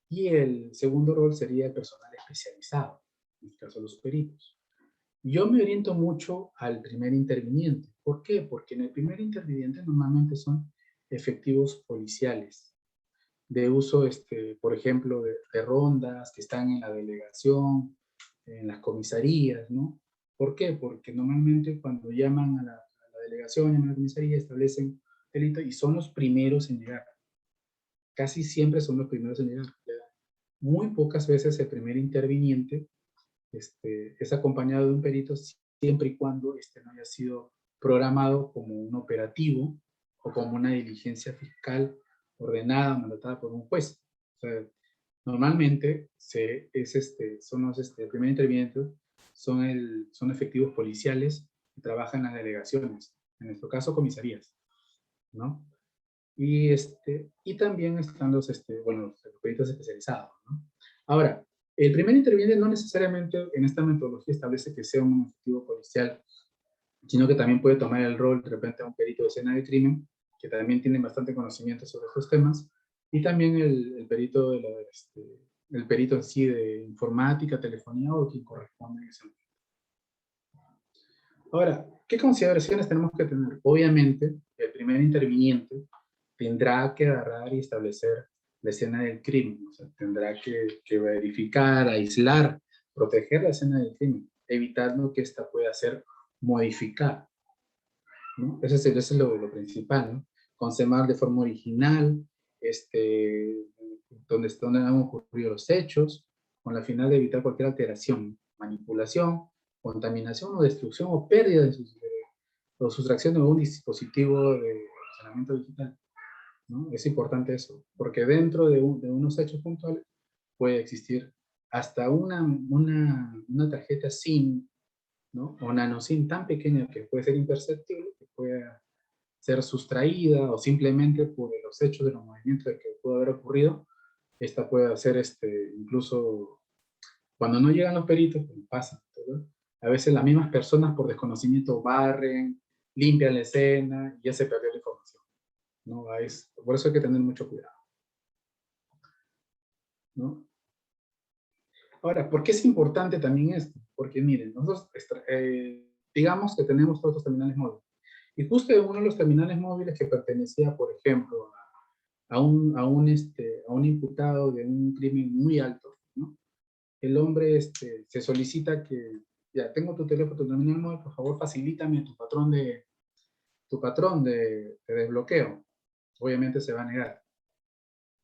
Speaker 3: y el segundo rol sería el personal especializado, en este caso los peritos. Yo me oriento mucho al primer interviniente. ¿Por qué? Porque en el primer interviniente normalmente son efectivos policiales, de uso, por ejemplo, de rondas que están en la delegación, en las comisarías, ¿no? ¿Por qué? Porque normalmente cuando llaman a la delegación, llaman a la comisaría, establecen delito y son los primeros en llegar. Casi siempre son los primeros en llegar. Muy pocas veces el primer interviniente es acompañado de un perito, siempre y cuando no haya sido programado como un operativo o como una diligencia fiscal ordenada, mandatada por un juez. O sea, normalmente el primer interviniente son efectivos policiales que trabajan en las delegaciones, en nuestro caso comisarías, ¿no? Y también están los peritos especializados, ¿no? Ahora, el primer interviniente no necesariamente en esta metodología establece que sea un efectivo policial, sino que también puede tomar el rol de repente a un perito de escena de crimen, que también tiene bastante conocimiento sobre estos temas, y también el perito el perito en sí de informática, telefonía o quien corresponde en ese momento. Ahora, ¿qué consideraciones tenemos que tener? Obviamente, el primer interviniente tendrá que agarrar y establecer la escena del crimen, o sea, tendrá que verificar, aislar, proteger la escena del crimen, evitando que ésta pueda ser modificada, ¿no? Eso es lo principal, ¿no? Conservar de forma original, donde han ocurrido los hechos, con la finalidad de evitar cualquier alteración, manipulación, contaminación o destrucción o pérdida o sustracción de un dispositivo de almacenamiento digital, ¿no? Es importante eso, porque dentro de unos hechos puntuales puede existir hasta una tarjeta SIM, ¿no? O nano SIM tan pequeña que puede ser imperceptible, que puede ser sustraída o simplemente por los hechos de los movimientos de que pudo haber ocurrido. Esta puede hacer incluso cuando no llegan los peritos, pues pasa, ¿verdad? A veces las mismas personas por desconocimiento barren, limpian la escena y ya se perdió la información, ¿no? Por eso hay que tener mucho cuidado, ¿no? Ahora, ¿por qué es importante también esto? Porque miren, nosotros digamos que tenemos todos los terminales móviles. Y justo en uno de los terminales móviles que pertenecía, por ejemplo, a un imputado de un crimen muy alto, ¿no? El hombre se solicita que, ya, tengo tu teléfono, tu terminal móvil, por favor facilítame tu patrón de desbloqueo. Obviamente se va a negar.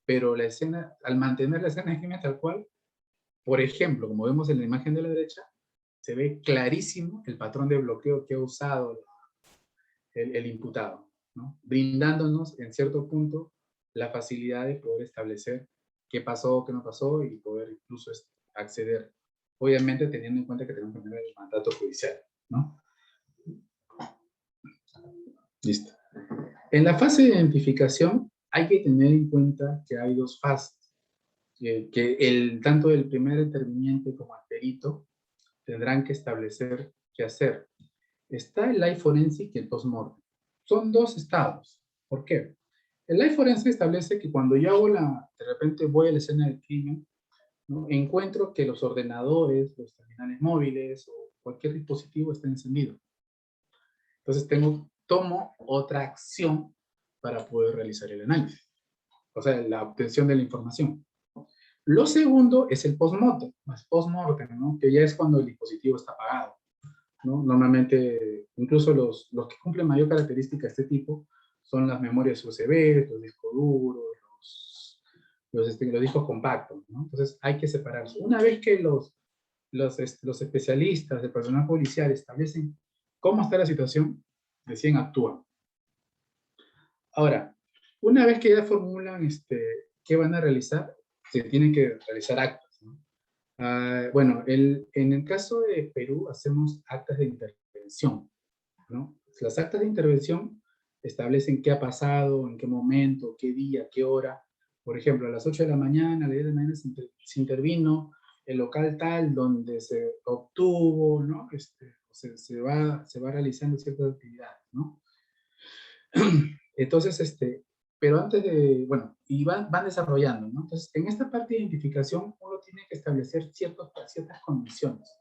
Speaker 3: Pero la escena, al mantener la escena de crimen tal cual, por ejemplo, como vemos en la imagen de la derecha, se ve clarísimo el patrón de bloqueo que ha usado el imputado, ¿no? Brindándonos en cierto punto la facilidad de poder establecer qué pasó, qué no pasó y poder incluso acceder, obviamente teniendo en cuenta que tenemos que tener el mandato judicial, ¿no? Listo. En la fase de identificación hay que tener en cuenta que hay 2 fases, que tanto el primer interviniente como el perito tendrán que establecer qué hacer. Está el live forensic y el post-mortem. Son 2 estados. ¿Por qué? El live forensic establece que cuando yo de repente voy a la escena del crimen, ¿no? Encuentro que los ordenadores, los terminales móviles o cualquier dispositivo está encendido. Entonces tomo otra acción para poder realizar el análisis, o sea, la obtención de la información. Lo segundo es el post-mortem, ¿no? Que ya es cuando el dispositivo está apagado, ¿no? Normalmente, incluso los que cumplen mayor característica de este tipo son las memorias USB, los discos duros, los discos compactos, ¿no? Entonces hay que separarse. Una vez que los especialistas, el personal policial establecen cómo está la situación, recién actúan. Ahora, una vez que ya formulan qué van a realizar, se tienen que realizar actas, ¿no? Bueno, en el caso de Perú hacemos actas de intervención, ¿no? Las actas de intervención establecen qué ha pasado, en qué momento, qué día, qué hora. Por ejemplo, a las 8 de la mañana, a las 10 de la mañana se intervino el local tal donde se obtuvo, ¿no? Se va realizando ciertas actividades, ¿no? Entonces, pero antes de, bueno, y van desarrollando, ¿no? Entonces, en esta parte de identificación, uno tiene que establecer ciertas condiciones.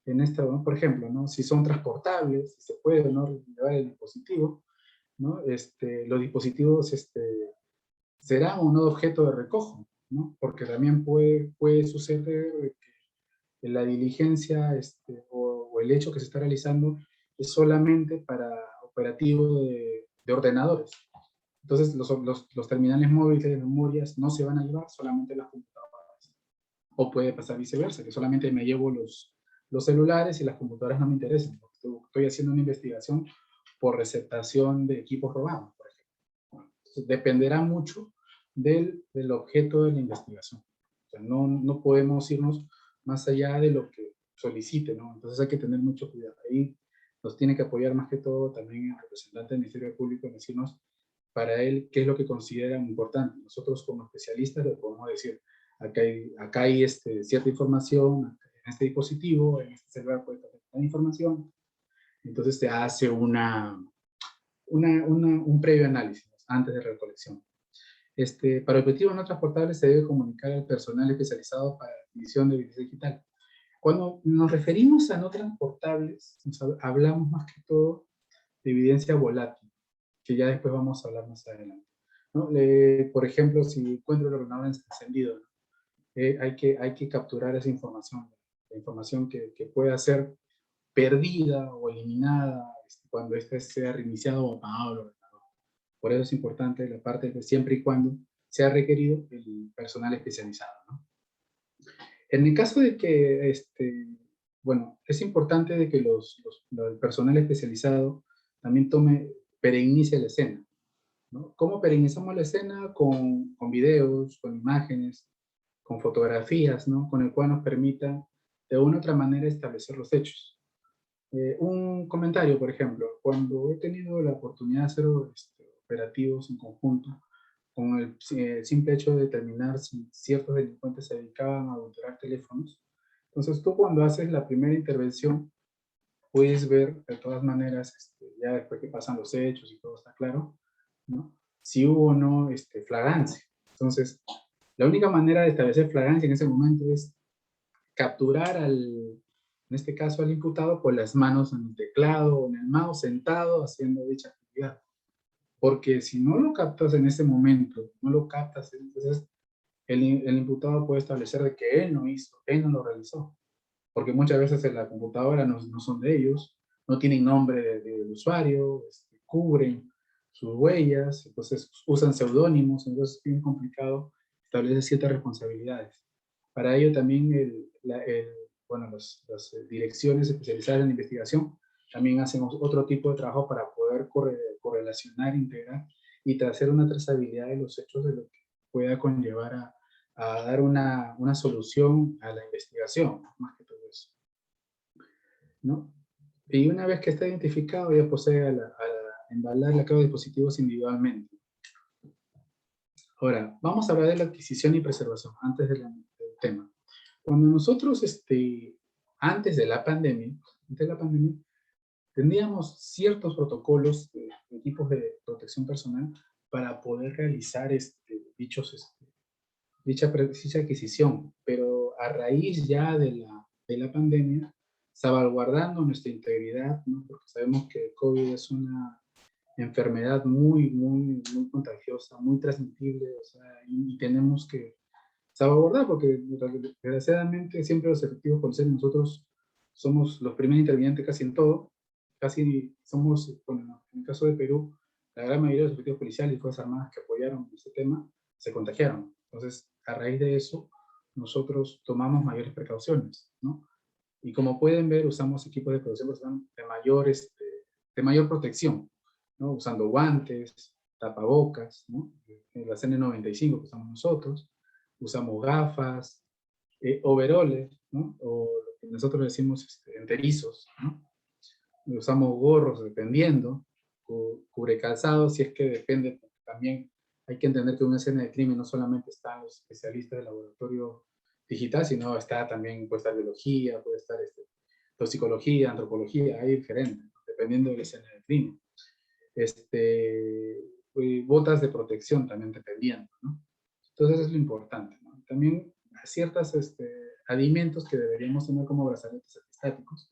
Speaker 3: En esta, ¿no? Por ejemplo, ¿no? Si son transportables, si se puede o no llevar el dispositivo, ¿no? Los dispositivos serán o no objeto de recojo, ¿no? Porque también puede suceder que la diligencia o el hecho que se está realizando es solamente para operativo de ordenadores. Entonces, los terminales móviles de memorias no se van a llevar, solamente las computadoras. O puede pasar viceversa, que solamente me llevo los celulares y las computadoras no me interesan. Estoy haciendo una investigación por receptación de equipos robados, por ejemplo. Entonces, dependerá mucho del objeto de la investigación. O sea, no podemos irnos más allá de lo que solicite, ¿no? Entonces hay que tener mucho cuidado. Ahí nos tiene que apoyar más que todo también el representante del Ministerio Público en decirnos para él qué es lo que consideran importante. Nosotros como especialistas le podemos decir, acá hay cierta información, en este dispositivo, en este celular puede tener esta información. Entonces se hace un previo análisis antes de recolección. Para objetivos no transportables se debe comunicar al personal especializado para la adquisición de evidencia digital. Cuando nos referimos a no transportables, hablamos más que todo de evidencia volátil, que ya después vamos a hablar más adelante, ¿no? Por ejemplo, si encuentro el ordenador encendido, ¿no? Hay que capturar esa información, la información que pueda ser perdida o eliminada cuando sea reiniciado o apagado el ordenador. Por eso es importante la parte de siempre y cuando sea requerido el personal especializado, ¿no? En el caso de que, bueno, es importante de que el personal especializado también perennice la escena, ¿no? ¿Cómo perennizamos la escena? Con videos, con imágenes, con fotografías, ¿no? Con el cual nos permita de una u otra manera establecer los hechos. Un comentario, por ejemplo, cuando he tenido la oportunidad de hacer operativos en conjunto, con el simple hecho de determinar si ciertos delincuentes se dedicaban a adulterar teléfonos. Entonces tú cuando haces la primera intervención, puedes ver de todas maneras, ya después que pasan los hechos y todo está claro, ¿no? Si hubo o no flagrancia. Entonces, la única manera de establecer flagrancia en ese momento es capturar en este caso al imputado con las manos en el teclado o en el mouse sentado haciendo dicha actividad. Porque si no lo captas en ese momento, no lo captas, entonces el imputado puede establecer de que él no hizo, él no lo realizó. Porque muchas veces en la computadora no son de ellos, no tienen nombre del usuario, cubren sus huellas, entonces usan seudónimos, entonces es bien complicado establecer ciertas responsabilidades. Para ello también bueno, las direcciones especializadas en investigación también hacen otro tipo de trabajo para poder correlacionar, integrar y hacer una trazabilidad de los hechos de lo que pueda conllevar a dar una solución a la investigación, más que todo eso, ¿no? Y una vez que está identificado, ya procede a embalar la carga de dispositivos individualmente. Ahora, vamos a hablar de la adquisición y preservación, antes del tema. Cuando nosotros, antes de la pandemia, teníamos ciertos protocolos de equipos de protección personal para poder realizar dichos dicha adquisición, pero a raíz ya de la pandemia, salvaguardando nuestra integridad, ¿no? Porque sabemos que el COVID es una enfermedad muy contagiosa, muy transmitible, o sea, y tenemos que salvaguardar, porque desgraciadamente siempre los efectivos policiales nosotros somos los primeros intervinientes casi en todo, casi somos, bueno, en el caso de Perú, la gran mayoría de los efectivos policiales y fuerzas armadas que apoyaron este tema se contagiaron. Entonces, a raíz de eso, nosotros tomamos mayores precauciones, ¿no? Y como pueden ver, usamos equipos de protección de mayor protección, ¿no? Usando guantes, tapabocas, ¿no? Las N95 que usamos nosotros, usamos gafas, overoles, ¿no? O lo que nosotros decimos enterizos, ¿no? Usamos gorros dependiendo, cubre calzado si es que depende, porque también hay que entender que en una escena de crimen no solamente están los especialistas del laboratorio digital, sino está también, puede estar biología, puede estar toxicología, antropología, hay diferentes, dependiendo de la escena de crimen. Botas de protección también dependiendo, ¿no? Entonces es lo importante, ¿no? También ciertos alimentos que deberíamos tener como brazaletes estáticos,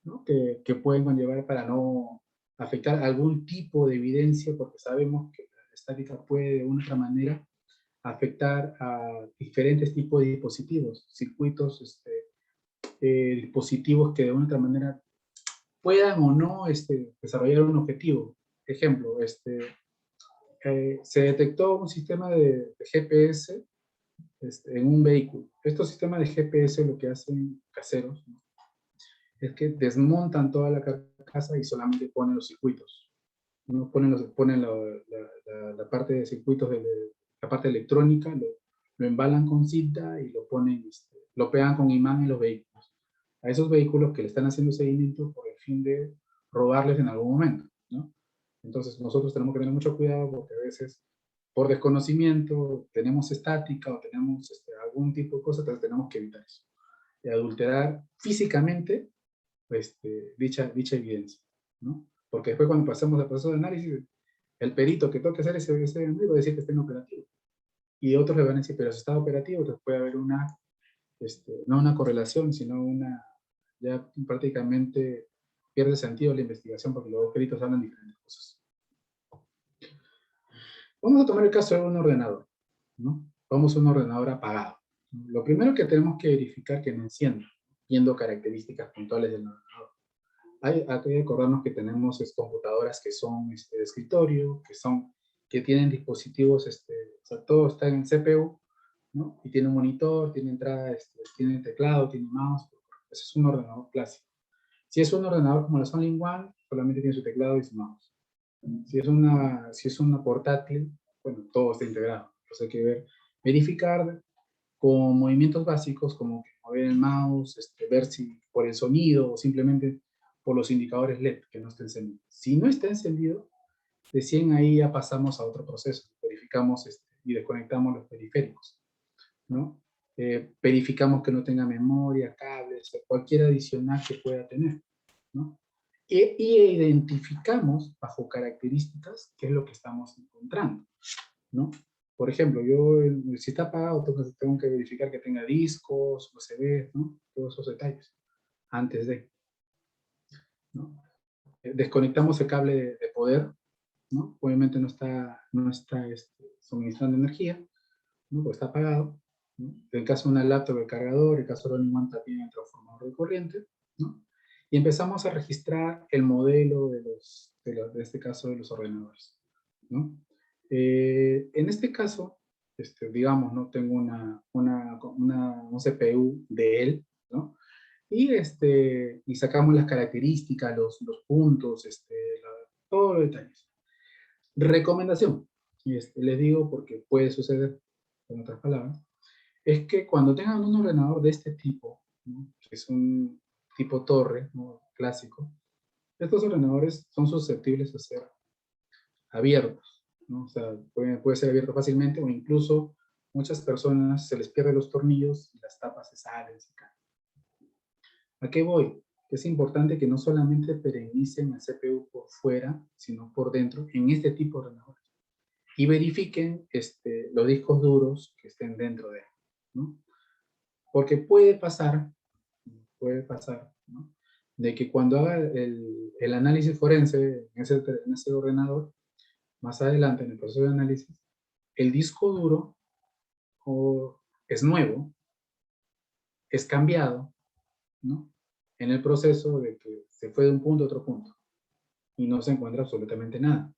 Speaker 3: ¿no? Que pueden conllevar para no afectar algún tipo de evidencia, porque sabemos que la estática puede de una otra manera afectar a diferentes tipos de dispositivos, circuitos, dispositivos que de una otra manera puedan o no desarrollar un objetivo. Ejemplo, se detectó un sistema de GPS en un vehículo. Estos sistemas de GPS lo que hacen caseros, ¿no? Es que desmontan toda la carcasa y solamente ponen los circuitos, ¿no? Ponen la parte de circuitos, la parte electrónica, lo embalan con cinta y lo ponen, lo pegan con imán en los vehículos. A esos vehículos que le están haciendo seguimiento por el fin de robarles en algún momento, ¿no? Entonces nosotros tenemos que tener mucho cuidado porque a veces por desconocimiento tenemos estática o tenemos algún tipo de cosa, entonces tenemos que evitar eso. Y adulterar físicamente dicha evidencia, ¿no? Porque después cuando pasamos al proceso de análisis, el perito que toque hacer ese análisis va a decir que está inoperativo. Y otros le van a decir, pero si está operativo, entonces puede haber no una correlación, sino ya prácticamente pierde sentido la investigación porque los peritos hablan diferentes cosas. Vamos a tomar el caso de un ordenador, ¿no? Vamos a un ordenador apagado. Lo primero que tenemos que verificar que no encienda, viendo características puntuales del ordenador. Hay que acordarnos que tenemos computadoras que son de escritorio, que tienen dispositivos, o sea, todo está en CPU, ¿no? Y tiene un monitor, tiene entrada, tiene teclado, tiene mouse. Ese es un ordenador clásico. Si es un ordenador como la Sony One, solamente tiene su teclado y su mouse. Si es una portátil, bueno, todo está integrado. Entonces hay que verificar con movimientos básicos como que mover el mouse, ver si por el sonido o simplemente por los indicadores LED que no esté encendido. Si no está encendido, recién ahí ya pasamos a otro proceso. Verificamos y desconectamos los periféricos, ¿no? Verificamos que no tenga memoria, cables, cualquier adicional que pueda tener, ¿no? Y identificamos bajo características qué es lo que estamos encontrando, ¿no? Por ejemplo, si está apagado, tengo que verificar que tenga discos, USB, ¿no? Todos esos detalles, antes de, ¿no? Desconectamos el cable de poder, ¿no? Obviamente no está suministrando energía, ¿no? Porque está apagado, ¿no? En el caso de una laptop, el cargador, en el caso de un imán también el transformador de corriente, ¿no? Y empezamos a registrar el modelo de este caso de los ordenadores, ¿no? En este caso, digamos, ¿no? Tengo un CPU de él, ¿no? Y sacamos las características, los puntos, todos los detalles. Recomendación, y les digo porque puede suceder, en otras palabras, es que cuando tengan un ordenador de este tipo, ¿no? Que es un tipo torre, ¿no? Clásico, estos ordenadores son susceptibles a ser abiertos, ¿no? O sea, puede ser abierto fácilmente o incluso muchas personas se les pierden los tornillos y las tapas se salen, se caen. ¿A qué voy? Es importante que no solamente perennicen el CPU por fuera, sino por dentro en este tipo de ordenadores. y verifiquen los discos duros que estén dentro de él, ¿no? Porque puede pasar, ¿no? De que cuando haga el análisis forense en ese ordenador, más adelante en el proceso de análisis, el disco duro es nuevo, es cambiado, ¿no? En el proceso de que se fue de un punto a otro punto y no se encuentra absolutamente nada.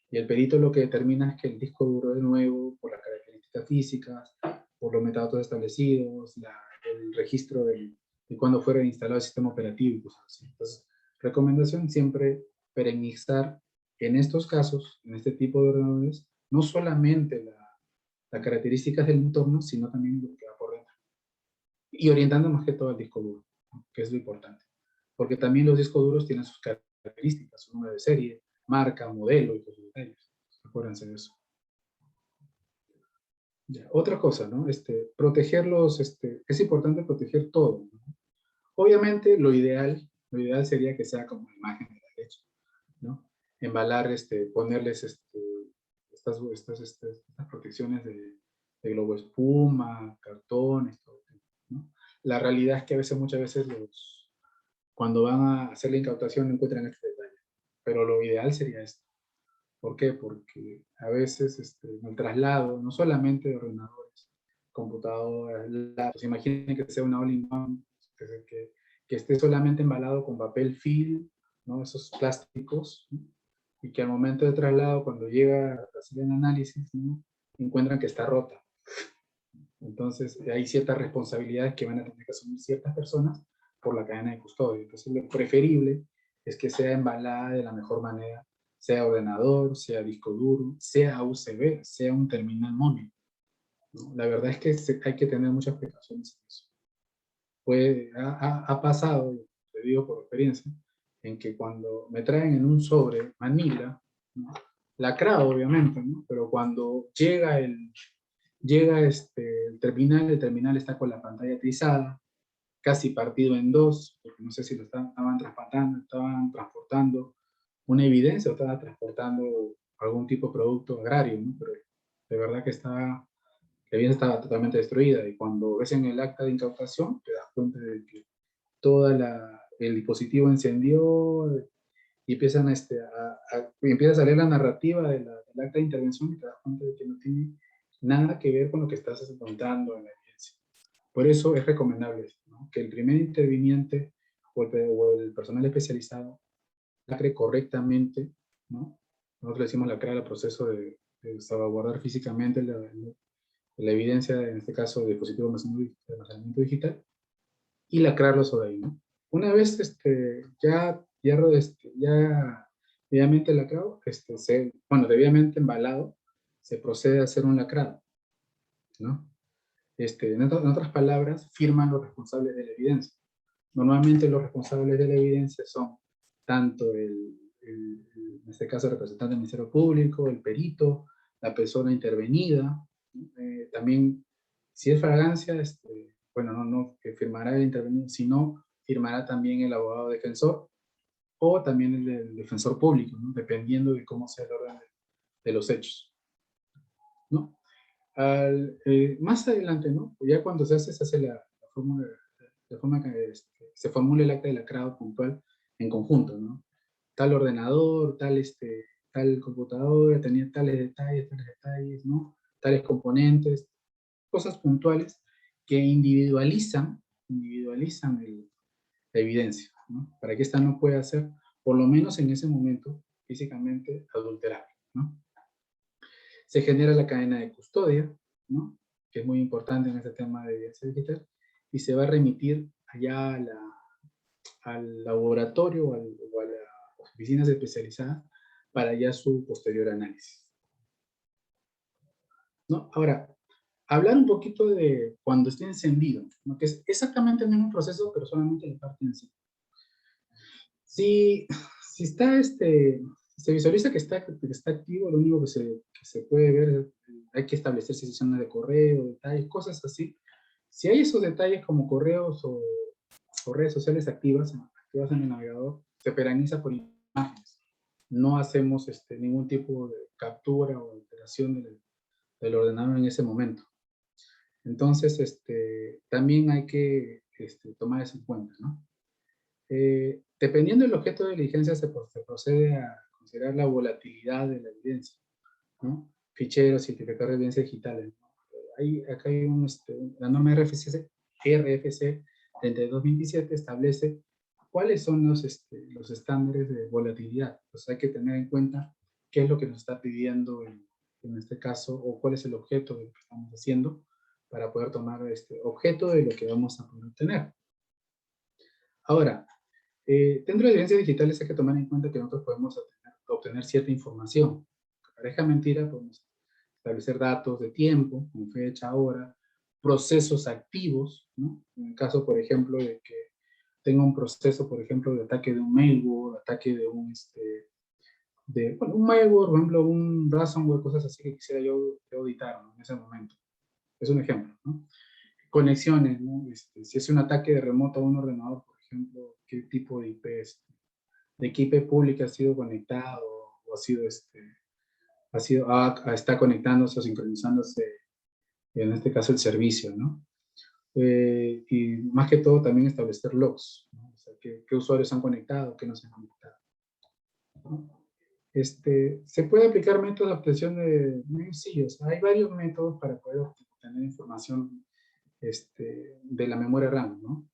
Speaker 3: Y el perito lo que determina es que el disco duro es nuevo por las características físicas, por los metadatos establecidos, el registro de cuándo fuera instalado el sistema operativo y cosas así. Entonces, recomendación siempre perennizar en estos casos, en este tipo de ordenadores, no solamente las características del entorno, sino también lo que va por dentro. Y orientando más que todo al disco duro, ¿no? Que es lo importante. Porque también los discos duros tienen sus características, su número de serie, marca, modelo y cosas detalles. Acuérdense de eso. Ya, otra cosa, ¿no? Protegerlos, es importante proteger todo, ¿no? Obviamente lo ideal sería que sea como la imagen de la leche, ¿no? Embalar, ponerles estas protecciones de globo espuma, cartones, todo, ¿no? La realidad es que muchas veces cuando van a hacer la incautación no encuentran este detalle, pero lo ideal sería esto. ¿Por qué? Porque a veces en el traslado, no solamente de ordenadores, computadoras, laptops, imaginen que sea una all-in-one, que esté solamente embalado con papel film, ¿no? Esos plásticos, ¿no? Y que al momento de traslado, cuando llega a hacer el análisis, ¿no? Encuentran que está rota. Entonces, hay ciertas responsabilidades que van a tener que asumir ciertas personas por la cadena de custodia. Entonces, lo preferible es que sea embalada de la mejor manera, sea ordenador, sea disco duro, sea USB, sea un terminal móvil, ¿no? La verdad es que hay que tener muchas precauciones en eso. Ha pasado, te digo por experiencia, en que cuando me traen en un sobre Manila, ¿no? Lacrado obviamente, ¿no? Pero cuando llega el el terminal está con la pantalla trizada, casi partido en dos, porque no sé si estaban transportando una evidencia o estaban transportando algún tipo de producto agrario, ¿no? Pero de verdad que la evidencia estaba totalmente destruida, y cuando ves en el acta de incautación te das cuenta de que el dispositivo encendió, y empiezan y empieza a salir la narrativa del acta de intervención, y te das cuenta de que no tiene nada que ver con lo que estás contando en la evidencia. Por eso es recomendable, ¿no? Que el primer interviniente o el personal especializado lacre correctamente, ¿no? Nosotros le decimos lacrar al proceso de salvaguardar físicamente la evidencia, en este caso de dispositivo de almacenamiento digital, y lacrarlo sobre ahí, ¿no? Una vez ya debidamente lacrado, debidamente embalado, se procede a hacer un lacrado, ¿no? En otras palabras, firman los responsables de la evidencia. Normalmente los responsables de la evidencia son tanto en este caso el representante del Ministerio Público, el perito, la persona intervenida, también si es fragancia, no que firmará el intervenido, sino firmará también el abogado defensor o también el defensor público, ¿no? Dependiendo de cómo sea el orden de los hechos, ¿no? Más adelante, ¿no? Ya cuando se hace la fórmula, de forma que se formule el acta de lacrado puntual en conjunto, ¿no? Tal ordenador, tal computadora tenía tales detalles, ¿no? Tales componentes, cosas puntuales que individualizan la evidencia, ¿no? Para que esta no pueda ser, por lo menos en ese momento, físicamente adulterable, ¿no? Se genera la cadena de custodia, ¿no? Que es muy importante en este tema de evidencia digital, y se va a remitir allá al laboratorio o a las oficinas especializadas para ya su posterior análisis, ¿no? Ahora, hablar un poquito de cuando esté encendido, ¿no? Que es exactamente el mismo proceso, pero solamente la parte encima. Si está se visualiza que está activo, lo único que se puede ver, hay que establecer sesiones de correo, detalles, cosas así. Si hay esos detalles como correos o redes sociales activas en el navegador, se pereniza por imágenes. no hacemos ningún tipo de captura o alteración del ordenador en ese momento. Entonces, también hay que tomar eso en cuenta, ¿no? Dependiendo del objeto de diligencia, se procede a considerar la volatilidad de la evidencia, ¿no? Ficheros, identificadores de evidencia digitales, ¿no? Acá hay la norma RFC 3227 establece cuáles son los estándares de volatilidad. Pues hay que tener en cuenta qué es lo que nos está pidiendo en este caso, o cuál es el objeto de lo que estamos haciendo, para poder tomar este objeto de lo que vamos a poder tener. Ahora, dentro de evidencias digitales hay que tomar en cuenta que nosotros podemos obtener cierta información. Que parezca mentira, podemos establecer datos de tiempo, con fecha, hora, procesos activos, ¿no? En el caso, por ejemplo, de que tenga un proceso, por ejemplo, de ataque de un malware, ataque de un malware, por ejemplo, un ransomware, cosas así que quisiera yo auditar, ¿no? En ese momento. Es un ejemplo, ¿no? Conexiones, ¿no? Si es un ataque de remoto a un ordenador, por ejemplo, qué tipo de IP, de qué IP pública ha sido conectado, o ha sido, está conectándose o sincronizándose, en este caso el servicio, ¿no? Y más que todo también establecer logs, ¿no? O sea, qué usuarios han conectado, qué no se han conectado, ¿no? Se puede aplicar métodos de obtención muy sencillos. Hay varios métodos para poder obtener información de la memoria RAM, ¿no?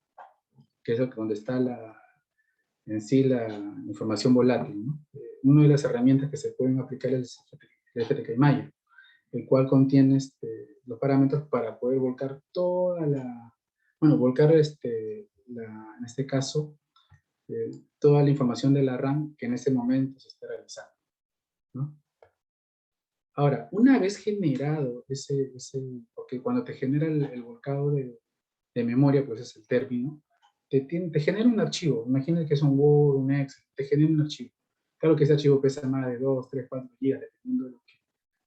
Speaker 3: Que es donde está en sí la información volátil, ¿no? Una de las herramientas que se pueden aplicar es el FTK-Maya, el cual contiene los parámetros para poder volcar volcar en este caso, toda la información de la RAM que en ese momento se está realizando, ¿no? Ahora, una vez generado porque cuando te genera el volcado de memoria, pues es el término, te genera un archivo. Imagina que es un Word, un Excel, te genera un archivo. Claro que ese archivo pesa más de 2, 3, 4 gigas, dependiendo de lo que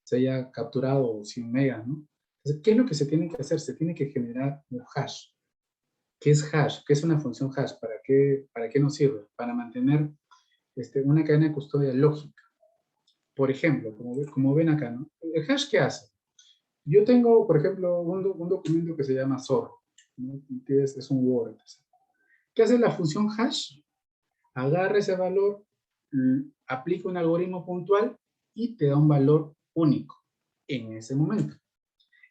Speaker 3: se haya capturado, o 100 megas, ¿no? Entonces, ¿qué es lo que se tiene que hacer? Se tiene que generar un hash. ¿Qué es hash? ¿Qué es una función hash? ¿Para qué nos sirve? Para mantener una cadena de custodia lógica. Por ejemplo, como ven acá, ¿no? ¿El hash qué hace? Yo tengo, por ejemplo, un documento que se llama Zorro, ¿no? Que es un Word. ¿Qué hace la función hash? Agarra ese valor, aplica un algoritmo puntual y te da un valor único en ese momento.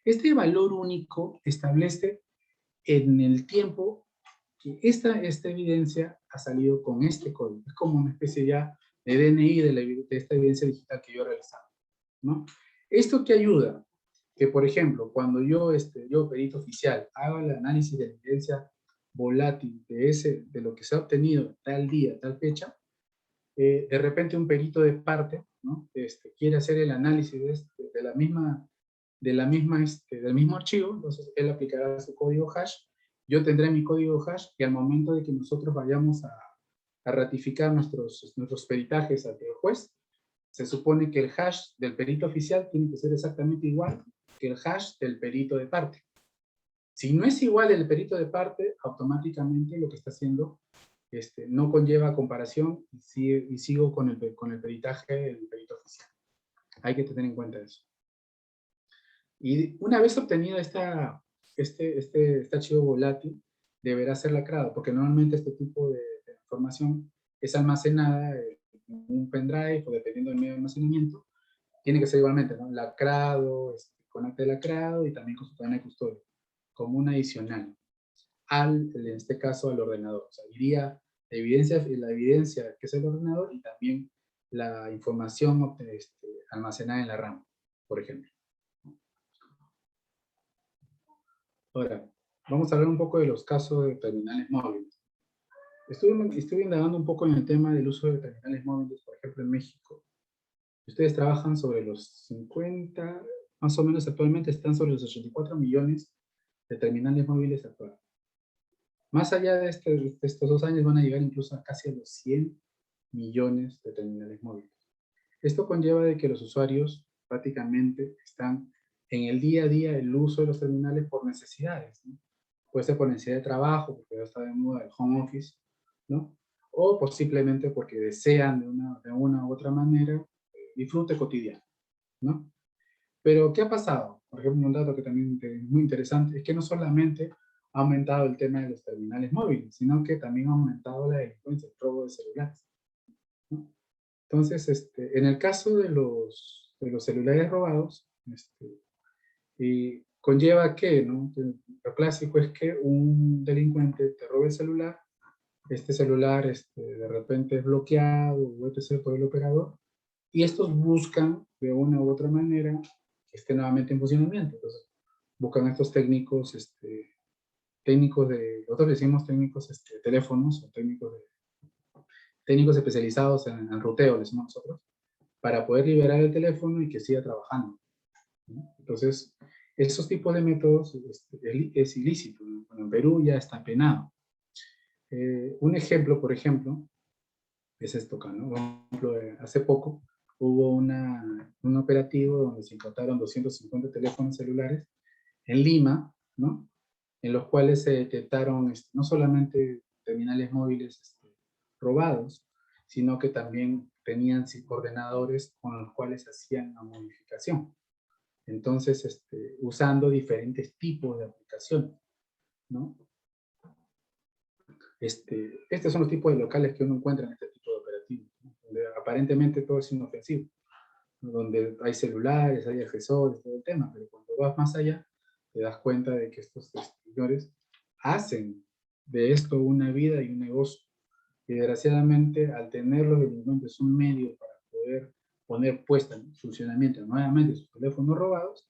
Speaker 3: Este valor único establece en el tiempo que esta evidencia ha salido con este código. Es como una especie ya de DNI de esta evidencia digital que yo he realizado, ¿no? ¿Esto qué ayuda? Que, por ejemplo, cuando yo, perito oficial, hago el análisis de la evidencia volátil de lo que se ha obtenido tal día, tal fecha, de repente un perito de parte, ¿no? Quiere hacer el análisis del mismo archivo, entonces él aplicará su código hash, yo tendré mi código hash, y al momento de que nosotros vayamos a ratificar nuestros peritajes ante el juez, se supone que el hash del perito oficial tiene que ser exactamente igual que el hash del perito de parte. Si no es igual el perito de parte, automáticamente lo que está haciendo no conlleva comparación, y sigo con el peritaje del perito oficial. Hay que tener en cuenta eso. Y una vez obtenido este archivo volátil, deberá ser lacrado, porque normalmente este tipo de información es almacenada en un pendrive, o dependiendo del medio de almacenamiento, tiene que ser igualmente, ¿no? Lacrado, con acta de lacrado, y también con su cadena de custodia, como un adicional en este caso, al ordenador. O sea, iría la evidencia que es el ordenador, y también la información almacenada en la RAM, por ejemplo. Ahora, vamos a hablar un poco de los casos de terminales móviles. Estuve indagando un poco en el tema del uso de terminales móviles, por ejemplo, en México. Ustedes trabajan sobre los 50, más o menos actualmente están sobre los 84 millones de terminales móviles actuales. Más allá de estos 2 años van a llegar incluso a casi a los 100 millones de terminales móviles. Esto conlleva de que los usuarios prácticamente están en el día a día el uso de los terminales por necesidades, ¿no? Puede ser por necesidad de trabajo, porque ya está de moda el home office, ¿no? o posiblemente porque desean de una u otra manera disfrute cotidiano, ¿no? Pero, ¿qué ha pasado? Por ejemplo, un dato que también es muy interesante es que no solamente ha aumentado el tema de los terminales móviles, sino que también ha aumentado la delincuencia, el robo de celulares, ¿no? Entonces, en el caso de los celulares robados, y conlleva que, ¿no? Lo clásico es que un delincuente te robe el celular, este celular de repente es bloqueado o etc. por el operador, y estos buscan de una u otra manera que esté nuevamente en funcionamiento. Entonces, buscan a estos técnicos, nosotros decimos técnicos de teléfonos o técnicos especializados en ruteo, decimos nosotros, para poder liberar el teléfono y que siga trabajando, ¿no? Entonces, esos tipos de métodos es ilícito, ¿no? Bueno, en Perú ya está penado. Un ejemplo, por ejemplo, es esto acá, ¿no? Por ejemplo, hace poco hubo un operativo donde se incautaron 250 teléfonos celulares en Lima, ¿no? En los cuales se detectaron no solamente terminales móviles robados, sino que también tenían ordenadores con los cuales hacían la modificación. Entonces, usando diferentes tipos de aplicaciones, ¿no? Estos son los tipos de locales que uno encuentra en este tipo de operativos, ¿no? Donde aparentemente todo es inofensivo, ¿no? Donde hay celulares, hay accesorios, todo el tema, pero cuando vas más allá, te das cuenta de que estos señores hacen de esto una vida y un negocio. Y desgraciadamente, al tener los delincuentes un medio para poder poner puesta en funcionamiento nuevamente sus teléfonos robados,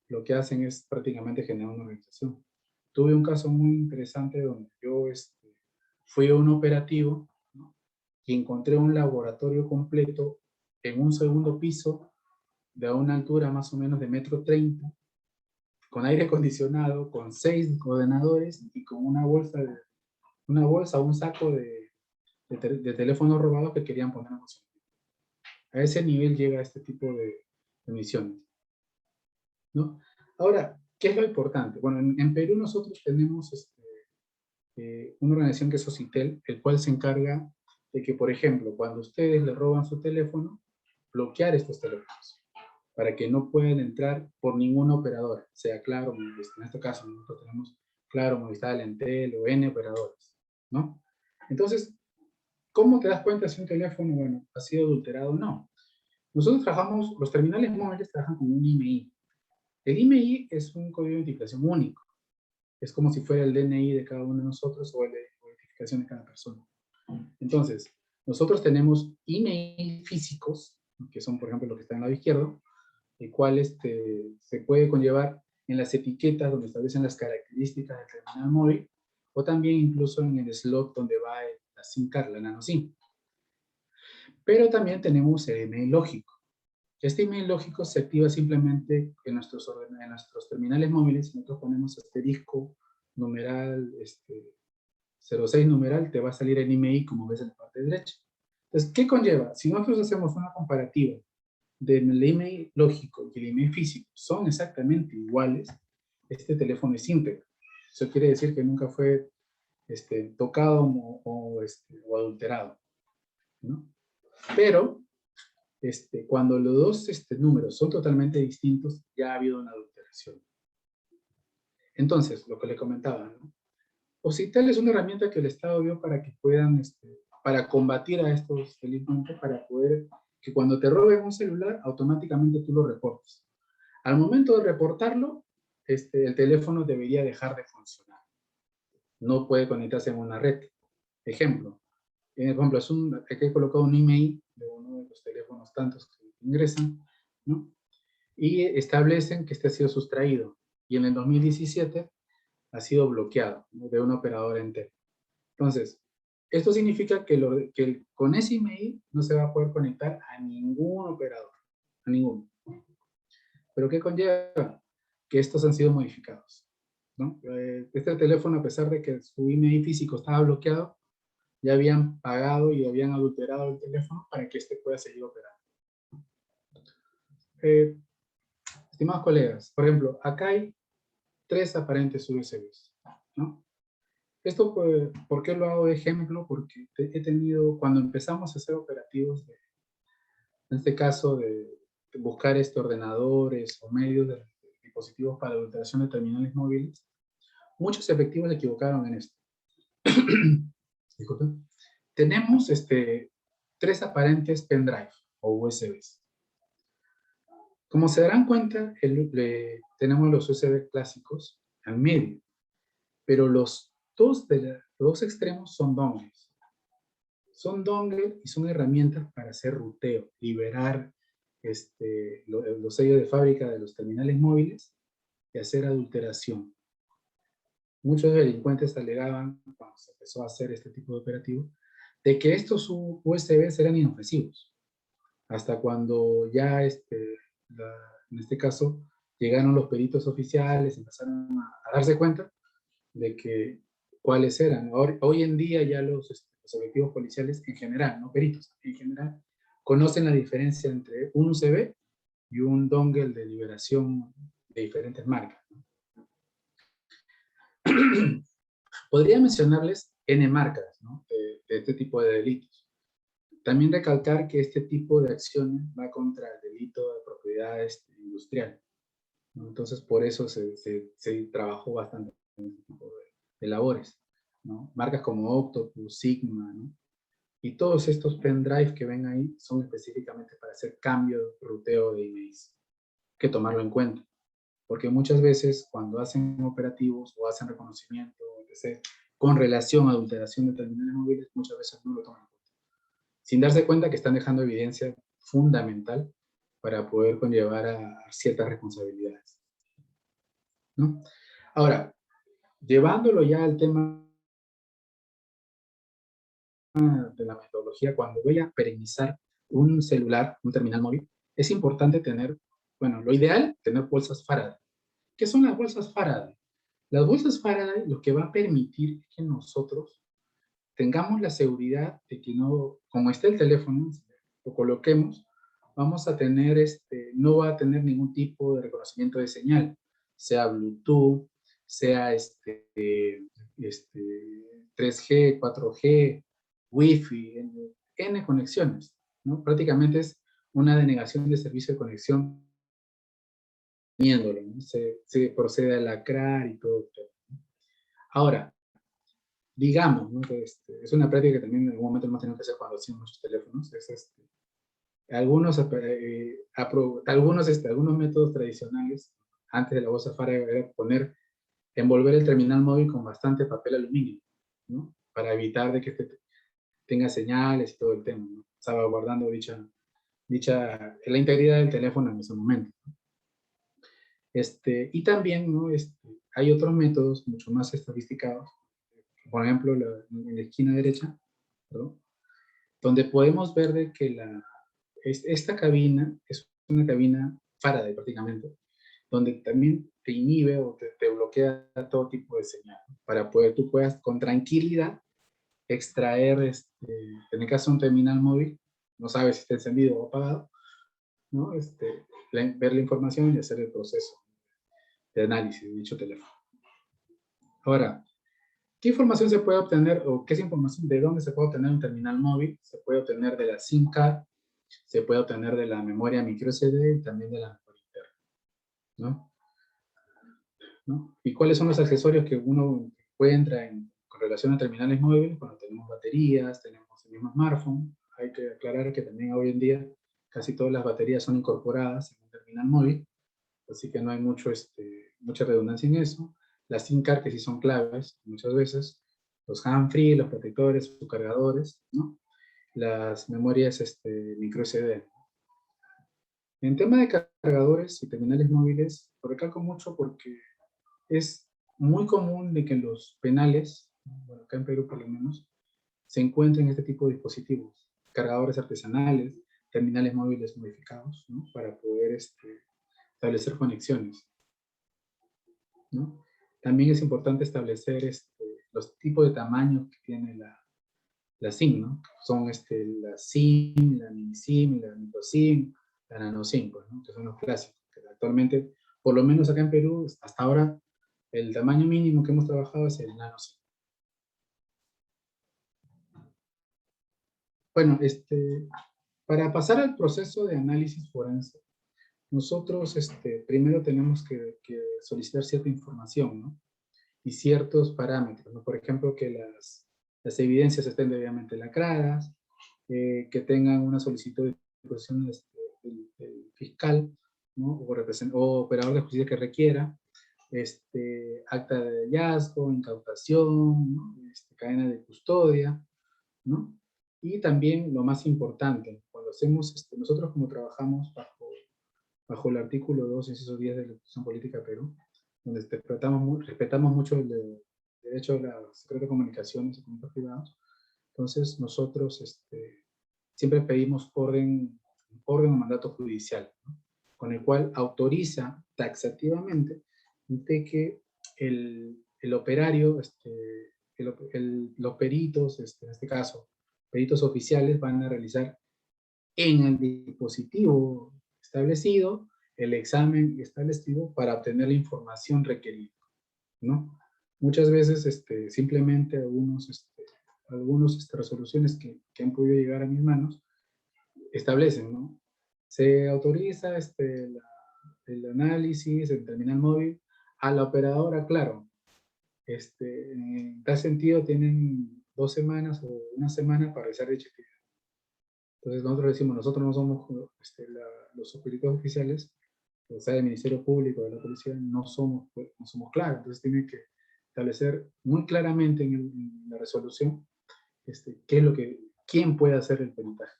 Speaker 3: lo que hacen es prácticamente generar una organización. Tuve un caso muy interesante donde yo fui a un operativo, ¿no? Y encontré un laboratorio completo en un segundo piso de una altura más o menos de 1,30 m, con aire acondicionado, con 6 ordenadores y con una bolsa o un saco de teléfonos robados que querían poner en funcionamiento. A ese nivel llega este tipo de misiones, ¿no? Ahora, ¿qué es lo importante? Bueno, en Perú nosotros tenemos una organización que es Ocitel, el cual se encarga de que, por ejemplo, cuando ustedes le roban su teléfono, bloquear estos teléfonos para que no puedan entrar por ninguna operadora, sea Claro, en este caso nosotros tenemos Claro, Movistar, Entel o N operadores, ¿no? Entonces, ¿cómo te das cuenta si un teléfono, bueno, ha sido adulterado o no? Nosotros trabajamos, los terminales móviles trabajan con un IMEI. El IMEI es un código de identificación único. Es como si fuera el DNI de cada uno de nosotros o el de identificación de cada persona. Entonces, nosotros tenemos email físicos, que son, por ejemplo, los que están al lado izquierdo, el cual se puede conllevar en las etiquetas donde establecen las características del terminal móvil, o también incluso en el slot donde va la SIM card, la nano SIM. Pero también tenemos el email lógico. Este email lógico se activa simplemente en nuestros terminales móviles. Nosotros ponemos asterisco, numeral, 06 numeral, te va a salir el email como ves en la parte derecha. Entonces, ¿qué conlleva? Si nosotros hacemos una comparativa del email lógico y el email físico son exactamente iguales, este teléfono es íntegro. Eso quiere decir que nunca fue tocado o adulterado, ¿no? Pero cuando los dos números son totalmente distintos, ya ha habido una adulteración. Entonces, lo que le comentaba, ¿no? Ocitel es una herramienta que el Estado dio para que puedan, para combatir a estos delincuentes, para poder que cuando te roben un celular, automáticamente tú lo reportes. Al momento de reportarlo, el teléfono debería dejar de funcionar. No puede conectarse en una red. Ejemplo, por ejemplo, aquí he colocado un email de uno de los teléfonos tantos que ingresan, ¿no? Y establecen que este ha sido sustraído. Y en el 2017 ha sido bloqueado, ¿no? De una operadora entera. Entonces, esto significa que con ese email no se va a poder conectar a ningún operador, a ninguno. ¿Pero qué conlleva? Que estos han sido modificados, ¿no? Este teléfono, a pesar de que su email físico estaba bloqueado, ya habían pagado y habían adulterado el teléfono para que pueda seguir operando. Estimados colegas, por ejemplo, acá hay 3 aparentes USBs, ¿no? Esto, pues, ¿por qué lo hago de ejemplo? Porque he tenido, cuando empezamos a hacer operativos, en este caso de buscar ordenadores o medios de dispositivos para adulteración de terminales móviles, muchos efectivos se equivocaron en esto. Disculpen. Tenemos 3 aparentes pendrive o USBs. Como se darán cuenta, tenemos los USB clásicos al medio, pero los dos extremos son dongles. Son dongles y son herramientas para hacer ruteo, liberar los sellos de fábrica de los terminales móviles y hacer adulteración. Muchos delincuentes alegaban, cuando se empezó a hacer este tipo de operativo, de que estos USBs eran inofensivos. Hasta cuando ya, en este caso, llegaron los peritos oficiales, empezaron a darse cuenta de que cuáles eran. Hoy en día ya los efectivos policiales en general, no peritos, en general, conocen la diferencia entre un USB y un dongle de liberación de diferentes marcas. Podría mencionarles N marcas, ¿no?, de este tipo de delitos. También recalcar que este tipo de acciones va contra el delito de propiedad industrial, ¿no? Entonces, por eso se trabajó bastante en este tipo de labores, ¿no? Marcas como Octopus, Sigma, ¿no? Y todos estos pendrive que ven ahí son específicamente para hacer cambio, ruteo de emails. Hay que tomarlo en cuenta, porque muchas veces cuando hacen operativos o hacen reconocimiento, etc., con relación a adulteración de terminales móviles, muchas veces no lo toman en cuenta, sin darse cuenta que están dejando evidencia fundamental para poder conllevar a ciertas responsabilidades, ¿no? Ahora, llevándolo ya al tema de la metodología, cuando voy a perennizar un celular, un terminal móvil, es importante tener, bueno, lo ideal, tener bolsas Faraday. ¿Qué son las bolsas Faraday? Las bolsas Faraday lo que va a permitir es que nosotros tengamos la seguridad de que no, como esté el teléfono, lo coloquemos, vamos a tener, no va a tener ningún tipo de reconocimiento de señal, sea Bluetooth, sea 3G, 4G, Wi-Fi, N conexiones, ¿no? Prácticamente es una denegación de servicio de conexión teniéndolo, ¿no? Se procede a lacrar y todo. Ahora, digamos, ¿no?, que es una práctica que también en algún momento hemos tenido que hacer cuando hacemos nuestros teléfonos, es algunos métodos tradicionales antes de la bolsa Faraday era envolver el terminal móvil con bastante papel aluminio, ¿no?, para evitar de que tenga señales y todo el tema, ¿no?, salvaguardando la integridad del teléfono en ese momento. Y también, ¿no?, hay otros métodos mucho más sofisticados, por ejemplo, en la esquina derecha, ¿perdón?, donde podemos ver de que esta cabina es una cabina Faraday prácticamente, donde también te inhibe o te bloquea todo tipo de señal, para tú puedas con tranquilidad extraer, en el caso de un terminal móvil, no sabes si está encendido o apagado, ¿no?, ver la información y hacer el proceso de análisis de dicho teléfono. Ahora, ¿qué información se puede obtener o qué es información de dónde se puede obtener un terminal móvil? Se puede obtener de la SIM card, se puede obtener de la memoria micro SD y también de la memoria interna, ¿no? ¿Y cuáles son los accesorios que uno encuentra con relación a terminales móviles? Bueno, tenemos baterías, tenemos el mismo smartphone. Hay que aclarar que también hoy en día casi todas las baterías son incorporadas en un terminal móvil, así que no hay mucha redundancia en eso. Las SIM card que sí son claves muchas veces, los hand-free, los protectores, sus cargadores, ¿no? Las memorias micro SD. En tema de cargadores y terminales móviles, lo recalco mucho porque es muy común de que en los penales, bueno, acá en Perú por lo menos, se encuentren este tipo de dispositivos, cargadores artesanales, terminales móviles modificados, ¿no?, para poder establecer conexiones, ¿no? También es importante establecer los tipos de tamaños que tiene la SIM, ¿no? Son la SIM, la mini SIM, la micro SIM, la nano SIM, pues, ¿no?, que son los clásicos, que actualmente, por lo menos acá en Perú, hasta ahora, el tamaño mínimo que hemos trabajado es el nano SIM. Bueno, para pasar al proceso de análisis forense, nosotros primero tenemos que solicitar cierta información, ¿no? Y ciertos parámetros, ¿no? Por ejemplo, que las evidencias estén debidamente lacradas, que tengan una solicitud de disposición del fiscal, ¿no? O operador de justicia que requiera, acta de hallazgo, incautación, ¿no? Cadena de custodia, ¿no? Y también lo más importante, cuando hacemos, nosotros como trabajamos bajo el artículo 2, inciso 10 de la Constitución Política de Perú, donde respetamos mucho el derecho a la secreto de comunicaciones y comunicados privados. Entonces, nosotros siempre pedimos orden o mandato judicial, ¿no? Con el cual autoriza taxativamente de que el operario, los peritos, en este caso, peritos oficiales, van a realizar en el dispositivo establecido el examen establecido para obtener la información requerida, ¿no? Muchas veces simplemente algunas resoluciones que han podido llegar a mis manos establecen, ¿no? Se autoriza el análisis, el terminal móvil a la operadora, claro. En tal sentido tienen 2 semanas o 1 semana para realizar dicha actividad. Entonces nosotros decimos, nosotros no somos los peritos oficiales, o sea, del Ministerio Público, de la Policía, no somos claros. Entonces tienen que establecer muy claramente en la resolución qué es quién puede hacer el peritaje.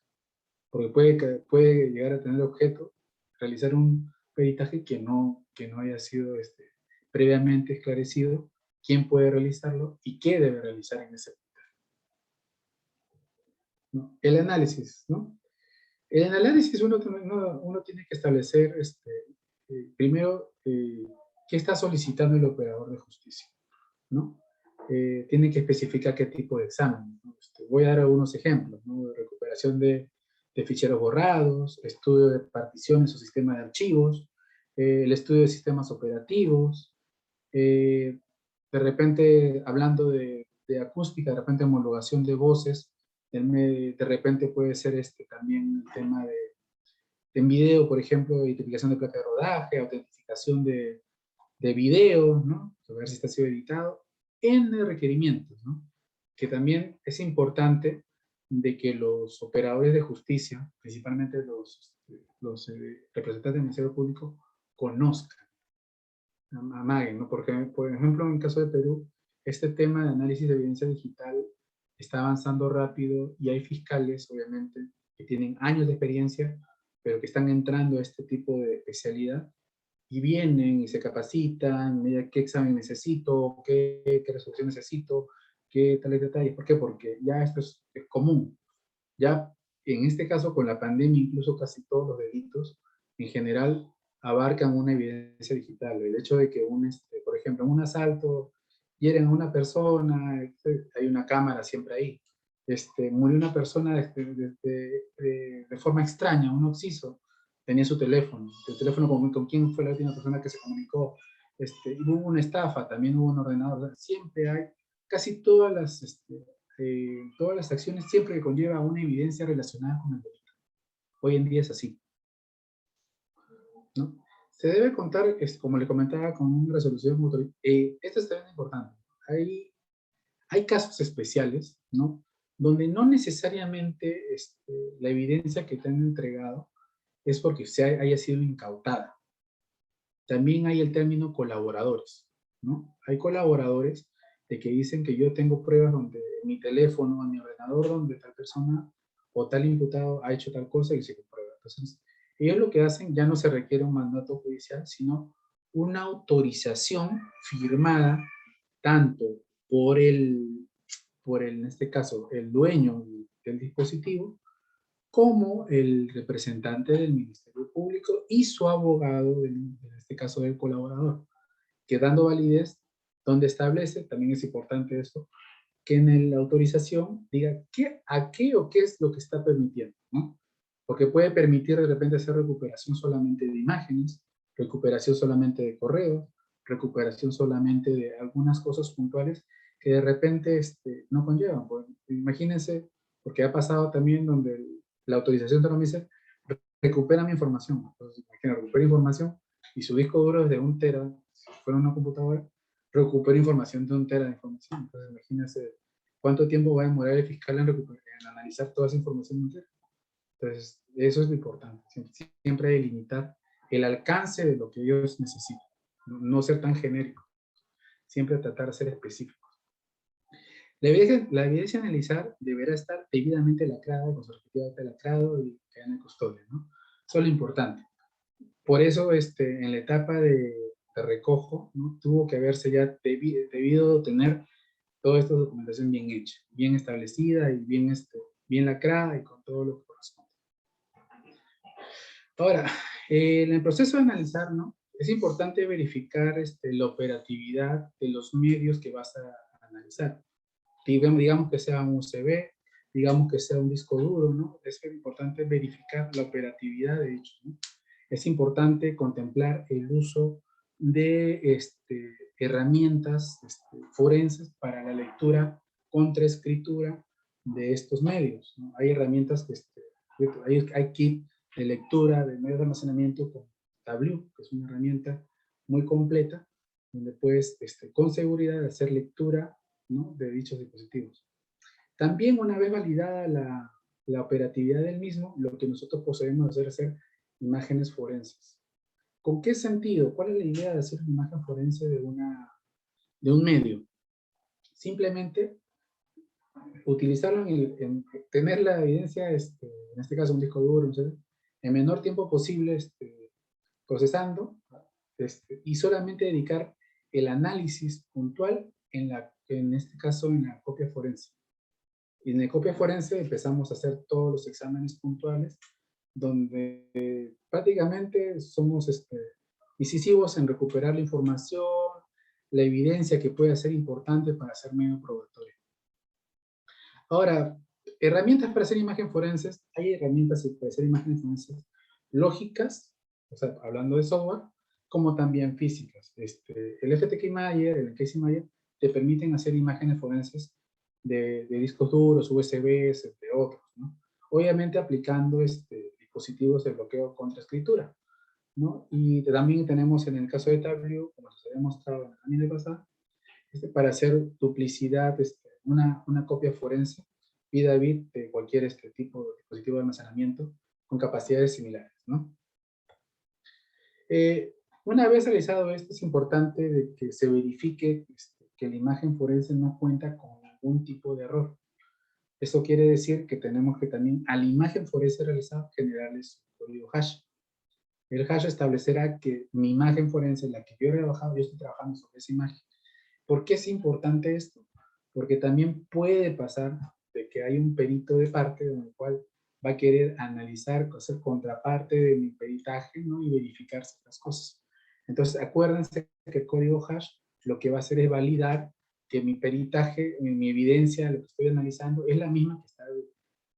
Speaker 3: Porque puede llegar a tener objeto realizar un peritaje que no haya sido previamente esclarecido quién puede realizarlo y qué debe realizar en ese peritaje, ¿no? El análisis, ¿no? En el análisis uno tiene que establecer primero qué está solicitando el operador de justicia, ¿no? Tiene que especificar qué tipo de examen, ¿no? Voy a dar algunos ejemplos, ¿no? De recuperación de ficheros borrados, estudio de particiones o sistemas de archivos, el estudio de sistemas operativos, de repente hablando de acústica, de repente homologación de voces, de repente puede ser también el tema en video, por ejemplo, identificación de placa de rodaje, autentificación de video, ¿no? A ver si está sido editado, en requerimientos, ¿no? Que también es importante de que los operadores de justicia, principalmente los representantes del Ministerio Público, conozcan, amaguen, ¿no? Porque, por ejemplo, en el caso de Perú, este tema de análisis de evidencia digital está avanzando rápido y hay fiscales, obviamente, que tienen años de experiencia, pero que están entrando a este tipo de especialidad y vienen y se capacitan, mira qué examen necesito, qué resolución necesito, qué tales detalles. ¿Por qué? Porque ya esto es común. Ya en este caso con la pandemia, incluso casi todos los delitos en general abarcan una evidencia digital. El hecho de que por ejemplo, en un asalto hieren a una persona, hay una cámara siempre ahí. Murió una persona de forma extraña, un occiso, tenía su teléfono, el teléfono con quién fue la última persona que se comunicó, hubo una estafa, también hubo un ordenador, o sea, siempre hay, casi todas las acciones siempre que conlleva una evidencia relacionada con el delito. Hoy en día es así, ¿no? Se debe contar, como le comentaba, con una resolución motor. Esto es también importante. Hay casos especiales, ¿no? Donde no necesariamente la evidencia que te han entregado es porque haya sido incautada. También hay el término colaboradores, ¿no? Hay colaboradores de que dicen que yo tengo pruebas donde mi teléfono, en mi ordenador, donde tal persona o tal imputado ha hecho tal cosa y se comprueba. Entonces, ellos lo que hacen ya no se requiere un mandato judicial, sino una autorización firmada tanto en este caso, el dueño del dispositivo, como el representante del Ministerio Público y su abogado, en este caso del colaborador, que dando validez, donde establece, también es importante esto, que en la autorización diga a qué o qué es lo que está permitiendo, ¿no? Porque puede permitir de repente hacer recuperación solamente de imágenes, recuperación solamente de correos, recuperación solamente de algunas cosas puntuales que de repente no conllevan. Pues, imagínense porque ha pasado también donde la autorización te lo dice, recupera mi información. Entonces, imagina, recupera información y su disco duro es de 1 tera, si fuera una computadora, recupera información de 1 tera de información. Entonces, imagínense cuánto tiempo va a demorar el fiscal en analizar toda esa información de 1 tera. Entonces, eso es lo importante, siempre delimitar el alcance de lo que ellos necesitan, no ser tan genérico, siempre tratar de ser específico. La evidencia a analizar deberá estar debidamente lacrada, con su respectiva acta de lacrado y cadena de custodia, ¿no? Eso es lo importante. Por eso, en la etapa de recojo, ¿no? Tuvo que haberse ya debido tener toda esta documentación bien hecha, bien establecida y bien lacrada y con todo lo que corresponde. Ahora, en el proceso de analizar, ¿no? Es importante verificar la operatividad de los medios que vas a analizar. Digamos que sea un USB, digamos que sea un disco duro, ¿no? Es importante verificar la operatividad de ellos, ¿no? Es importante contemplar el uso de herramientas forenses para la lectura contra escritura de estos medios, ¿no? Hay herramientas hay kit de lectura de medios de almacenamiento con Tableau, que es una herramienta muy completa, donde puedes con seguridad hacer lectura, ¿no? De dichos dispositivos. También, una vez validada la operatividad del mismo, lo que nosotros procedemos a hacer imágenes forenses. ¿Con qué sentido? ¿Cuál es la idea de hacer una imagen forense de un medio? Simplemente utilizarlo tener la evidencia, en este caso un disco duro, en menor tiempo posible procesando, y solamente dedicar el análisis puntual en este caso en la copia forense. Y en la copia forense empezamos a hacer todos los exámenes puntuales, donde prácticamente somos incisivos en recuperar la información, la evidencia que puede ser importante para hacer medio probatorio. Ahora, herramientas para hacer imágenes forenses, hay herramientas para hacer imágenes forenses lógicas, o sea, hablando de software, como también físicas. El FTK Mayer, el Casey Mayer, te permiten hacer imágenes forenses de discos duros, USBs, entre otros, ¿no? Obviamente aplicando dispositivos de bloqueo contra escritura, ¿no? Y también tenemos en el caso de Tableau, como les había mostrado en la lámina pasada, para hacer duplicidad, una copia forense bit a bit de cualquier tipo de dispositivo de almacenamiento con capacidades similares, ¿no? Una vez realizado esto, es importante de que se verifique que la imagen forense no cuenta con ningún tipo de error. Eso quiere decir que tenemos que también a la imagen forense realizada generarles un código hash. El hash establecerá que mi imagen forense, la que yo he trabajado, yo estoy trabajando sobre esa imagen. ¿Por qué es importante esto? Porque también puede pasar de que hay un perito de parte en el cual va a querer analizar, hacer contraparte de mi peritaje, ¿no? Y verificar ciertas cosas. Entonces, acuérdense que el código hash lo que va a hacer es validar que mi peritaje, mi evidencia, lo que estoy analizando, es la misma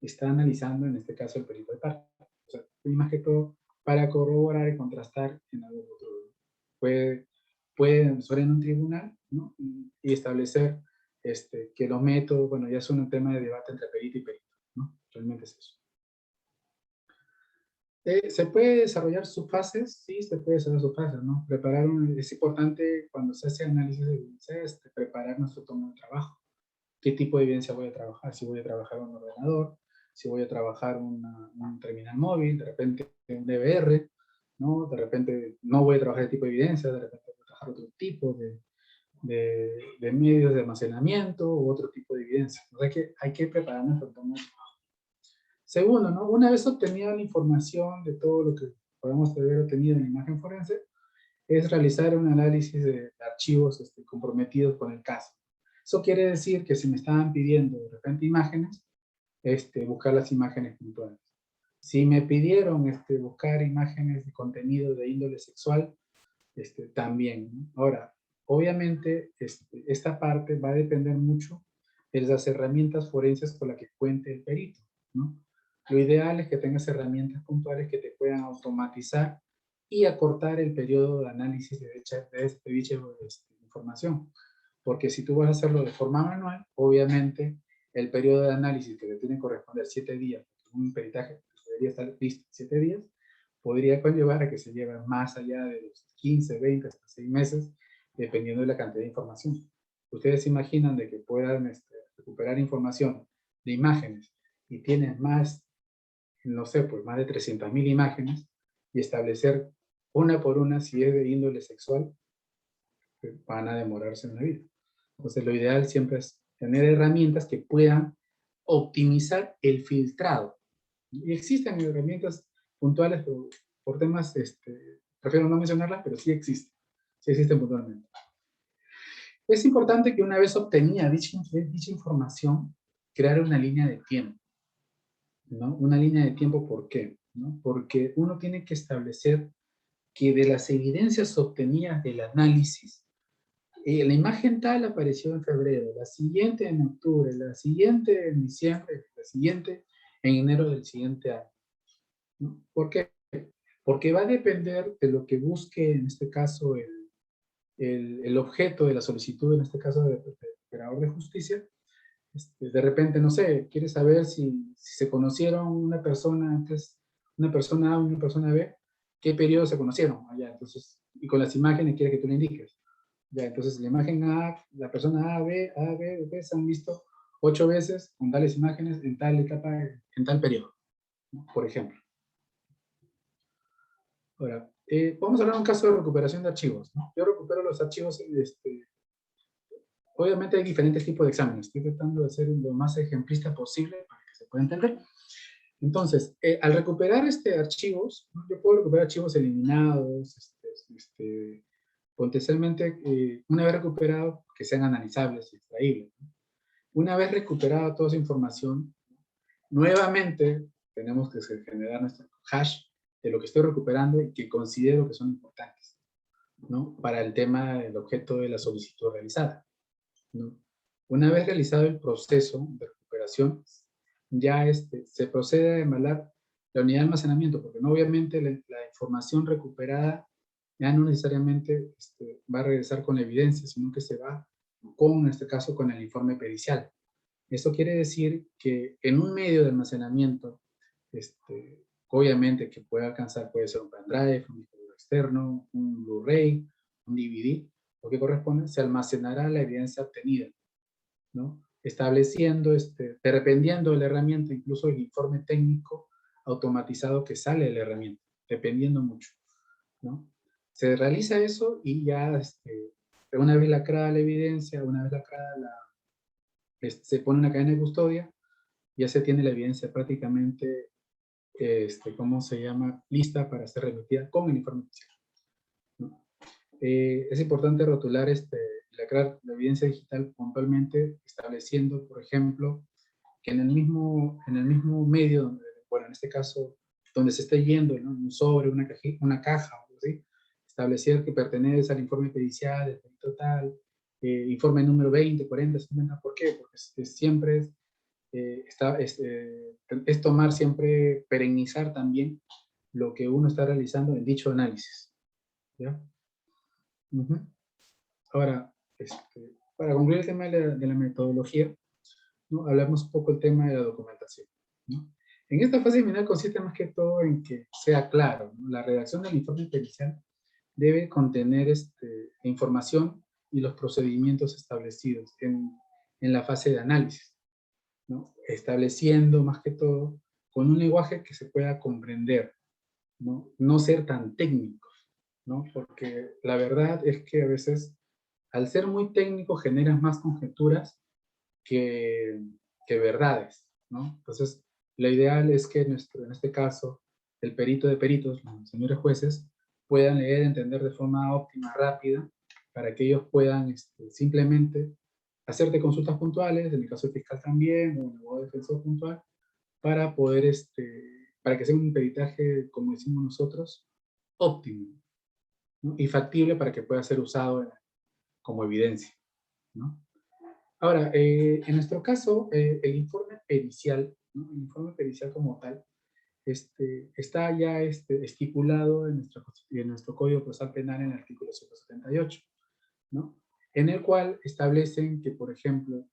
Speaker 3: que está analizando en este caso el perito de parte. O sea, más que todo para corroborar y contrastar en algún otro. Pueden ser en un tribunal, ¿no? Y establecer que los métodos, bueno, ya son un tema de debate entre perito y perito, ¿no? Realmente es eso. ¿Se puede desarrollar subfases? Sí, se puede desarrollar subfases, ¿no? Es importante cuando se hace análisis de evidencia, preparar nuestro tomo de trabajo. ¿Qué tipo de evidencia voy a trabajar? Si voy a trabajar un ordenador, si voy a trabajar un terminal móvil, de repente un DVR, ¿no? De repente no voy a trabajar ese tipo de evidencia, de repente voy a trabajar otro tipo de medios de almacenamiento u otro tipo de evidencia. O sea que hay que preparar nuestro tomo de trabajo. Segundo, ¿no? Una vez obtenida la información de todo lo que podemos haber obtenido en la imagen forense, es realizar un análisis de archivos comprometidos con el caso. Eso quiere decir que si me estaban pidiendo de repente imágenes, buscar las imágenes puntuales. Si me pidieron buscar imágenes de contenido de índole sexual, también, ¿no? Ahora, obviamente, esta parte va a depender mucho de las herramientas forenses con las que cuente el perito, ¿no? Lo ideal es que tengas herramientas puntuales que te puedan automatizar y acortar el periodo de análisis de dicha información. Porque si tú vas a hacerlo de forma manual, obviamente el periodo de análisis que le tiene que corresponder 7 días, un peritaje que debería estar listo en 7 días, podría conllevar a que se lleve más allá de los 15, 20, hasta 6 meses, dependiendo de la cantidad de información. Ustedes se imaginan de que puedan recuperar información de imágenes y tienen más, no sé, pues más de 300.000 imágenes y establecer una por una si es de índole sexual, van a demorarse una vida. Entonces lo ideal siempre es tener herramientas que puedan optimizar el filtrado. Y existen herramientas puntuales, pero por temas, prefiero no mencionarlas, pero sí existen puntualmente. Es importante que una vez obtenida dicha información, crear una línea de tiempo, ¿no? Una línea de tiempo, ¿por qué? ¿No? Porque uno tiene que establecer que de las evidencias obtenidas del análisis, la imagen tal apareció en febrero, la siguiente en octubre, la siguiente en diciembre, la siguiente en enero del siguiente año, ¿no? ¿Por qué? Porque va a depender de lo que busque, en este caso, el objeto de la solicitud, en este caso, del operador de justicia. De repente, no sé, quiere saber si se conocieron una persona antes, una persona A y una persona B, qué periodo se conocieron allá. Entonces, y con las imágenes quiere que tú le indiques. Ya, entonces la imagen A, la persona A, B, se han visto 8 veces con tales imágenes en tal etapa, en tal periodo, ¿no? Por ejemplo. Ahora, vamos a hablar de un caso de recuperación de archivos, ¿no? Yo recupero los archivos, obviamente hay diferentes tipos de exámenes. Estoy tratando de ser lo más ejemplista posible para que se pueda entender. Entonces, al recuperar archivos, ¿no? Yo puedo recuperar archivos eliminados, potencialmente, una vez recuperado, que sean analizables y extraíbles, ¿no? Una vez recuperada toda esa información, nuevamente tenemos que generar nuestro hash de lo que estoy recuperando y que considero que son importantes, ¿no? Para el tema del objeto de la solicitud realizada, ¿no? Una vez realizado el proceso de recuperación, ya se procede a embalar la unidad de almacenamiento, porque no, obviamente la información recuperada ya no necesariamente va a regresar con la evidencia, sino que se va con, en este caso, con el informe pericial. Esto quiere decir que en un medio de almacenamiento, obviamente que puede alcanzar, puede ser un pendrive, un disco duro externo, un Blu-ray, un DVD, lo que corresponde, se almacenará la evidencia obtenida, ¿no? Estableciendo, dependiendo de la herramienta, incluso el informe técnico automatizado que sale de la herramienta, dependiendo mucho, ¿no? Se realiza eso y ya, una vez lacrada la evidencia, una vez lacrada se pone una cadena de custodia, ya se tiene la evidencia prácticamente, ¿cómo se llama? Lista para ser remitida con el informe oficial, ¿no? Es importante rotular, lacrar la evidencia digital puntualmente, estableciendo, por ejemplo, que en el mismo medio, donde, bueno, en este caso, donde se esté yendo, ¿no? Un sobre, una caja, o algo así, establecer que pertenece al informe pericial, el perito tal, informe número 20, 40, 50, ¿por qué? Porque siempre es tomar siempre, perennizar también lo que uno está realizando en dicho análisis, ¿ya? Ahora, para concluir el tema de la metodología, ¿no? Hablamos un poco del tema de la documentación, ¿no? En esta fase final consiste más que todo en que sea claro, ¿no? La redacción del informe pericial debe contener información y los procedimientos establecidos en la fase de análisis, ¿no? Estableciendo más que todo con un lenguaje que se pueda comprender, ¿no? No ser tan técnicos, ¿no? Porque la verdad es que a veces, al ser muy técnico, generas más conjeturas que verdades, ¿no? Entonces, lo ideal es que en este caso, el perito de peritos, los señores jueces, puedan leer y entender de forma óptima, rápida, para que ellos puedan simplemente hacerte consultas puntuales, en el caso del fiscal también, o un abogado defensor puntual, para poder, para que sea un peritaje, como decimos nosotros, óptimo, ¿no? Y factible para que pueda ser usado como evidencia, ¿no? Ahora, en nuestro caso, el informe pericial, ¿no? El informe pericial como tal, está ya estipulado en nuestro Código Procesal Penal en el artículo 178, ¿no? En el cual establecen que, por ejemplo,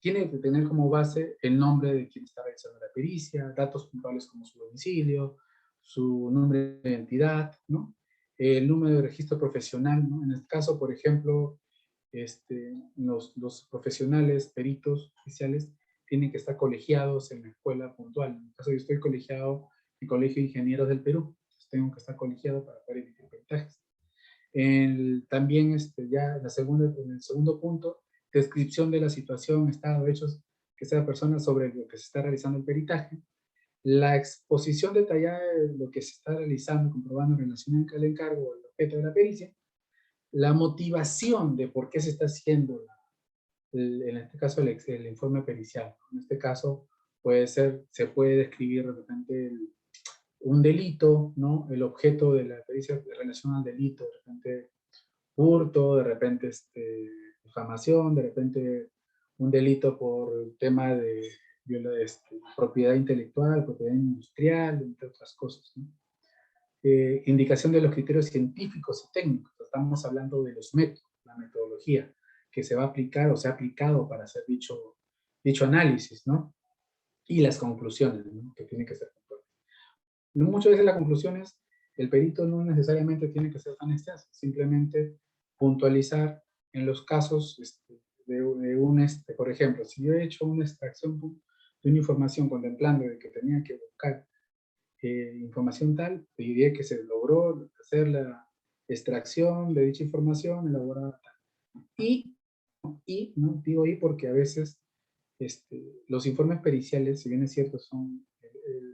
Speaker 3: tiene que tener como base el nombre de quien está realizando la pericia, datos puntuales como su domicilio, su nombre de identidad, ¿no? El número de registro profesional, ¿no? En este caso, por ejemplo, los profesionales, peritos, oficiales, tienen que estar colegiados en la escuela puntual. En el caso yo estoy colegiado en el Colegio de Ingenieros del Perú, entonces tengo que estar colegiado para poder emitir peritajes. También ya en el segundo punto, descripción de la situación, estado, hechos que sea persona sobre lo que se está realizando el peritaje, la exposición detallada de lo que se está realizando, comprobando en relación al encargo o el objeto de la pericia, la motivación de por qué se está haciendo, en este caso, el informe pericial. En este caso, se puede describir de repente un delito, ¿no? El objeto de la pericia en relación al delito, de repente hurto, de repente difamación, de repente un delito por tema de propiedad intelectual, propiedad industrial, entre otras cosas, ¿no? Indicación de los criterios científicos y técnicos. Estamos hablando de los métodos, la metodología que se va a aplicar o se ha aplicado para hacer dicho análisis, ¿no? Y las conclusiones, ¿no? Que tienen que ser conformes. Muchas veces las conclusiones, el perito no necesariamente tiene que ser tan extenso, simplemente puntualizar en los casos por ejemplo, si yo he hecho una extracción de una información contemplando de que tenía que buscar información tal, diría que se logró hacer la extracción de dicha información elaborada tal. ¿No? Digo porque a veces los informes periciales, si bien es cierto, son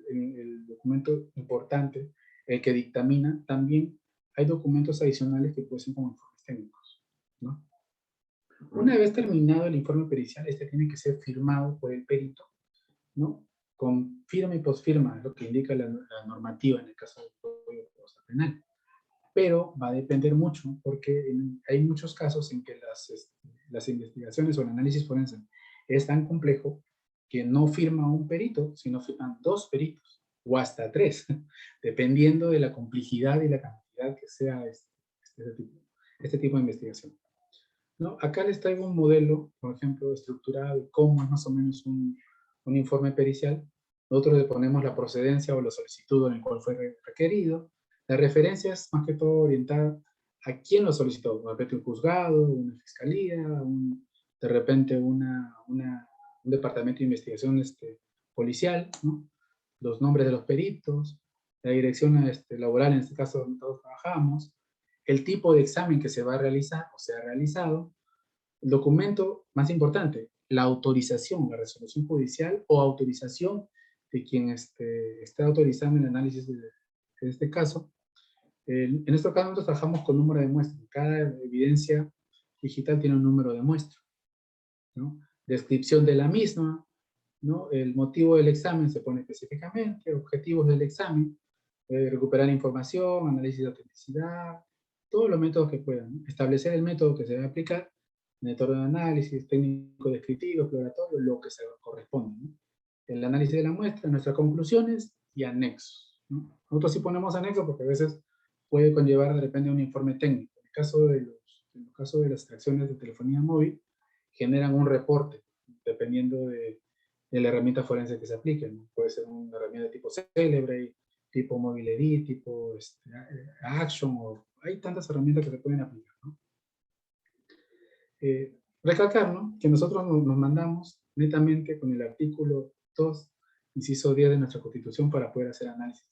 Speaker 3: el documento importante, el que dictamina, también hay documentos adicionales que pueden ser como informes técnicos, ¿no? Una vez terminado el informe pericial, tiene que ser firmado por el perito, ¿no? Con firma y posfirma, lo que indica la normativa en el caso del Código Procesal Penal. Pero va a depender mucho, porque hay muchos casos en que las investigaciones o el análisis forense es tan complejo que no firma un perito, sino firman 2 peritos, o hasta 3, dependiendo de la complejidad y la cantidad que sea este tipo de investigación, ¿no? Acá les traigo un modelo, por ejemplo, estructurado de cómo es más o menos un informe pericial. Nosotros le ponemos la procedencia o la solicitud en el cual fue requerido. La referencia es más que todo orientada a quién lo solicitó. De repente un juzgado, una fiscalía, de repente un departamento de investigación policial, ¿no? Los nombres de los peritos, la dirección laboral, en este caso donde todos trabajamos, el tipo de examen que se va a realizar o se ha realizado, el documento más importante, la autorización, la resolución judicial o autorización de quien esté autorizando el análisis de este caso. En este caso nosotros trabajamos con número de muestra. Cada evidencia digital tiene un número de muestra, ¿no? Descripción de la misma, ¿no? El motivo del examen se pone específicamente, objetivos del examen, recuperar información, análisis de autenticidad, todos los métodos que puedan, ¿no? Establecer el método que se va a aplicar, método de análisis, técnico descriptivo, exploratorio, lo que se corresponde, ¿no? El análisis de la muestra, nuestras conclusiones y anexos, ¿no? Nosotros sí ponemos anexos porque a veces puede conllevar de repente un informe técnico. En el caso de las extracciones de telefonía móvil, generan un reporte, dependiendo de la herramienta forense que se aplique, ¿no? Puede ser una herramienta tipo Celebrate, tipo Mobile Edit, tipo Action, o hay tantas herramientas que se pueden aplicar, ¿no? Recalcar, ¿no?, que nosotros nos mandamos netamente con el artículo 2, inciso 10 de nuestra Constitución para poder hacer análisis,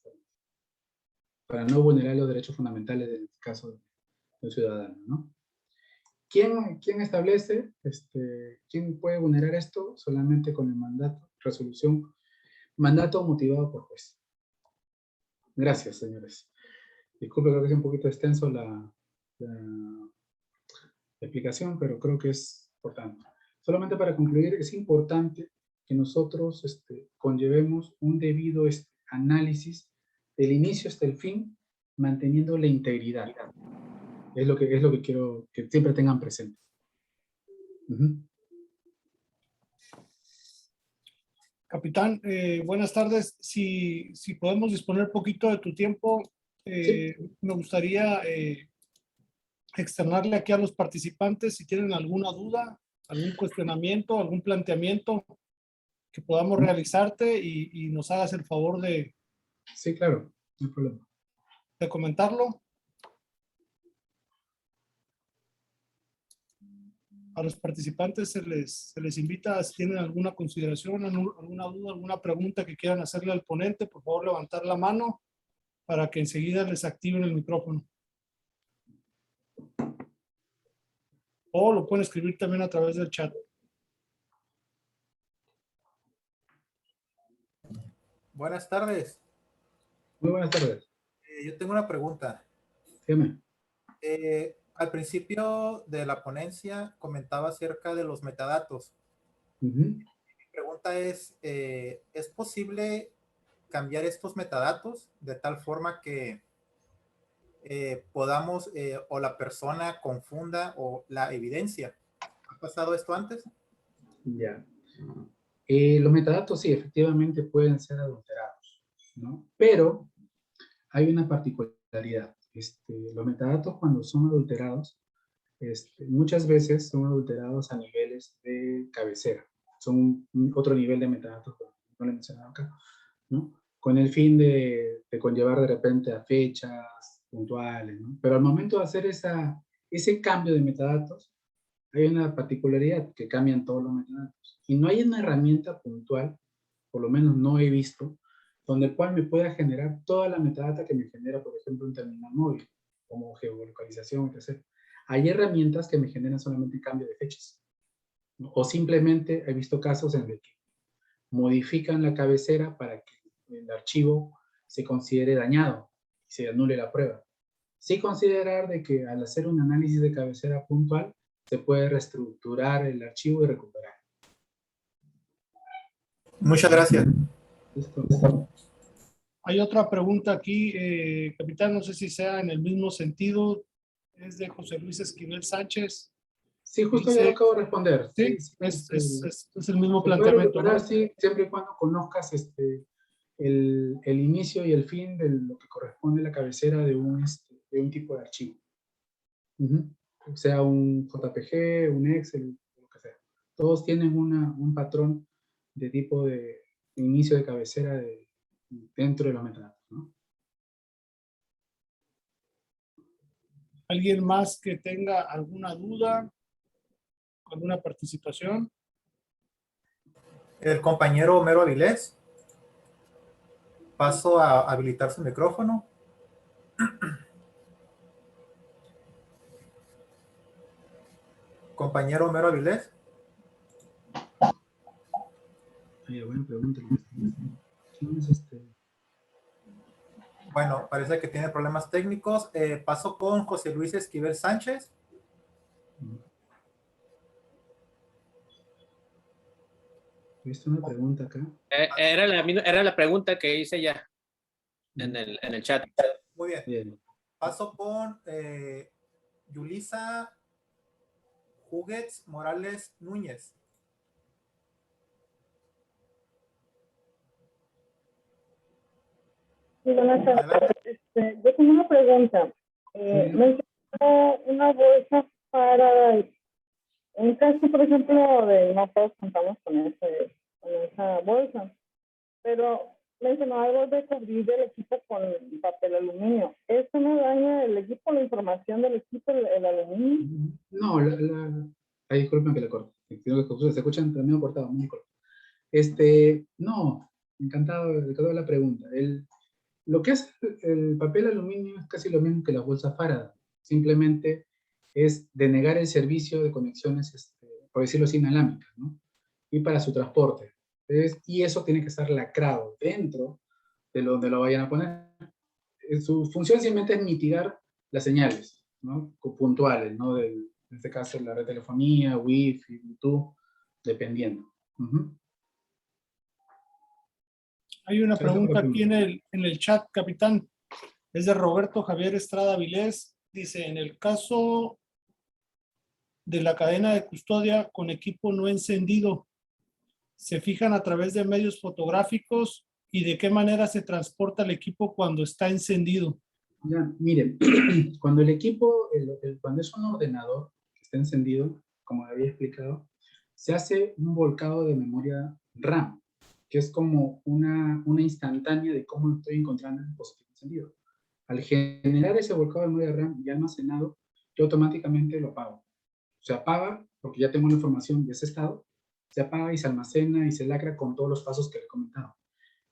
Speaker 3: para no vulnerar los derechos fundamentales del caso del ciudadano, ¿no? ¿Quién establece, quién puede vulnerar esto? Solamente con el mandato, resolución, mandato motivado por juez. Gracias, señores. Disculpe, creo que es un poquito extenso la explicación, pero creo que es importante. Solamente para concluir, es importante que nosotros conllevemos un debido análisis del inicio hasta el fin, manteniendo la integridad. Es lo que quiero que siempre tengan presente.
Speaker 1: Capitán, buenas tardes. Si podemos disponer un poquito de tu tiempo,
Speaker 3: Sí.
Speaker 1: me gustaría externarle aquí a los participantes si tienen alguna duda algún cuestionamiento, algún planteamiento que podamos realizarte y nos hagas el favor
Speaker 3: Sí, claro, no hay problema.
Speaker 1: de comentarlo. A los participantes se les invita, si tienen alguna consideración, alguna duda, alguna pregunta que quieran hacerle al ponente, por favor levantar la mano para que enseguida les activen el micrófono. O lo pueden escribir también a través del chat.
Speaker 2: Buenas tardes.
Speaker 3: Muy buenas tardes.
Speaker 2: Yo tengo una pregunta.
Speaker 3: Dígame.
Speaker 2: Al principio de la ponencia comentaba acerca de los metadatos.
Speaker 3: Ujú.
Speaker 2: Mi pregunta ¿es posible cambiar estos metadatos de tal forma que podamos o la persona confunda o la evidencia? ¿Ha pasado esto antes?
Speaker 3: Ya. Los metadatos sí, efectivamente pueden ser adulterados, ¿no? Pero hay una particularidad. Los metadatos cuando son adulterados, muchas veces son adulterados a niveles de cabecera. Son otro nivel de metadatos, no lo he mencionado acá, ¿no? Con el fin de conllevar de repente a fechas puntuales, ¿no? Pero al momento de hacer ese cambio de metadatos, hay una particularidad que cambian todos los metadatos. Y no hay una herramienta puntual, por lo menos no he visto, donde el cual me pueda generar toda la metadata que me genera, por ejemplo, un terminal móvil, como geolocalización, etc. Hay herramientas que me generan solamente cambio de fechas, ¿no? O simplemente he visto casos en los que modifican la cabecera para que el archivo se considere dañado y se anule la prueba. Sí considerar de que al hacer un análisis de cabecera puntual, se puede reestructurar el archivo y recuperar.
Speaker 2: Muchas gracias.
Speaker 3: ¿Listo?
Speaker 1: Hay otra pregunta aquí, capitán, no sé si sea en el mismo sentido, es de José Luis Esquivel Sánchez.
Speaker 3: Sí, justo
Speaker 1: Dice,
Speaker 3: ya lo acabo de responder.
Speaker 1: sí,
Speaker 3: Sí,
Speaker 1: es el mismo
Speaker 3: se puede
Speaker 1: planteamiento,
Speaker 3: recuperar,
Speaker 1: ¿no?
Speaker 3: sí, siempre y cuando conozcas el inicio y el fin de lo que corresponde a la cabecera de un tipo de archivo. Ujú. Sea un JPG, un Excel, lo que sea. Todos tienen un patrón de tipo de inicio de cabecera dentro de los metadatos, ¿no?
Speaker 1: ¿Alguien más que tenga alguna duda, alguna participación?
Speaker 2: El compañero Homero Avilés. Paso a habilitar su micrófono. Compañero Homero Avilés.
Speaker 3: Buena pregunta. ¿Quién es
Speaker 2: Bueno, parece que tiene problemas técnicos. Paso con José Luis Esquivel Sánchez.
Speaker 3: ¿Viste una pregunta acá?
Speaker 4: Era la pregunta que hice ya en el chat.
Speaker 2: Muy bien.
Speaker 3: Bien.
Speaker 2: Paso con Yulisa Juguets Morales Núñez.
Speaker 5: Sí, buenas tardes. Yo tengo una pregunta. Mencionó una bolsa para un caso, por ejemplo, de no todos contamos con esa bolsa, pero mencionó algo de cubrir el equipo con papel aluminio. ¿Esto no daña el equipo, la información del equipo, el aluminio?
Speaker 3: No, ay, disculpen que le corto. Se escuchan también cortado, muy corto. No, encantado de la pregunta. Lo que es el papel aluminio es casi lo mismo que las bolsas Faraday. Simplemente es denegar el servicio de conexiones, por decirlo así, inalámbricas, ¿no? Y para su transporte. Y eso tiene que estar lacrado dentro de donde lo vayan a poner. Su función simplemente es mitigar las señales, ¿no? Puntuales, ¿no? En este caso, la red de telefonía, Wi-Fi, Bluetooth, dependiendo.
Speaker 1: Hay una
Speaker 3: Esa fue la
Speaker 1: pregunta aquí
Speaker 3: pregunta.
Speaker 1: en el chat, capitán. Es de Roberto Javier Estrada Vilés. Dice, en el caso de la cadena de custodia con equipo no encendido, ¿se fijan a través de medios fotográficos y de qué manera se transporta el equipo cuando está encendido?
Speaker 3: Ya, miren, cuando el equipo, cuando es un ordenador que está encendido, como había explicado, se hace un volcado de memoria RAM, que es como una instantánea de cómo lo estoy encontrando en el dispositivo encendido. Al generar ese volcado de memoria RAM ya almacenado, yo automáticamente lo apago. Se apaga, porque ya tengo la información de ese estado, se apaga y se almacena y se lacra con todos los pasos que le he comentado.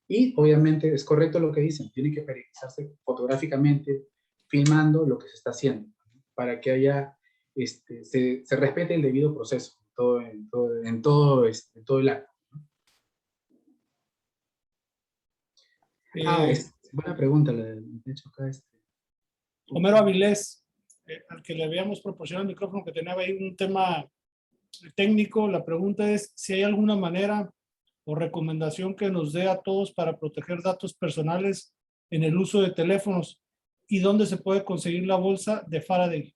Speaker 3: Y obviamente es correcto lo que dicen, tiene que periodizarse fotográficamente, filmando lo que se está haciendo, para que haya, se respete el debido proceso en todo el acto. Es buena pregunta, de hecho acá
Speaker 1: Homero Avilés, al que le habíamos proporcionado el micrófono, que tenía ahí un tema técnico, la pregunta es si hay alguna manera o recomendación que nos dé a todos para proteger datos personales en el uso de teléfonos y dónde se puede conseguir la bolsa de Faraday.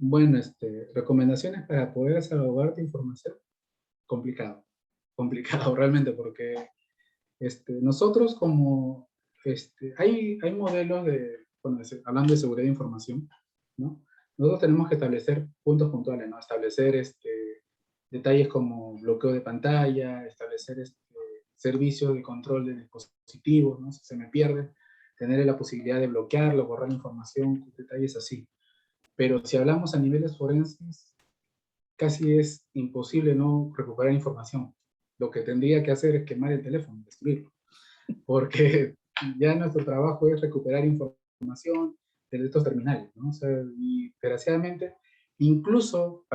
Speaker 3: Bueno, recomendaciones para poder salvaguardar tu información. Complicado realmente, porque nosotros como, hay modelos bueno, hablando de seguridad de información, ¿no? Nosotros tenemos que establecer puntos puntuales, ¿no? Establecer detalles como bloqueo de pantalla, establecer servicios de control de dispositivos, ¿no? Si se me pierde, tener la posibilidad de bloquearlo, borrar información, detalles así. Pero si hablamos a niveles forenses, casi es imposible no recuperar información. Lo que tendría que hacer es quemar el teléfono, destruirlo. Porque ya nuestro trabajo es recuperar información de estos terminales, ¿no? O sea, y desgraciadamente, incluso,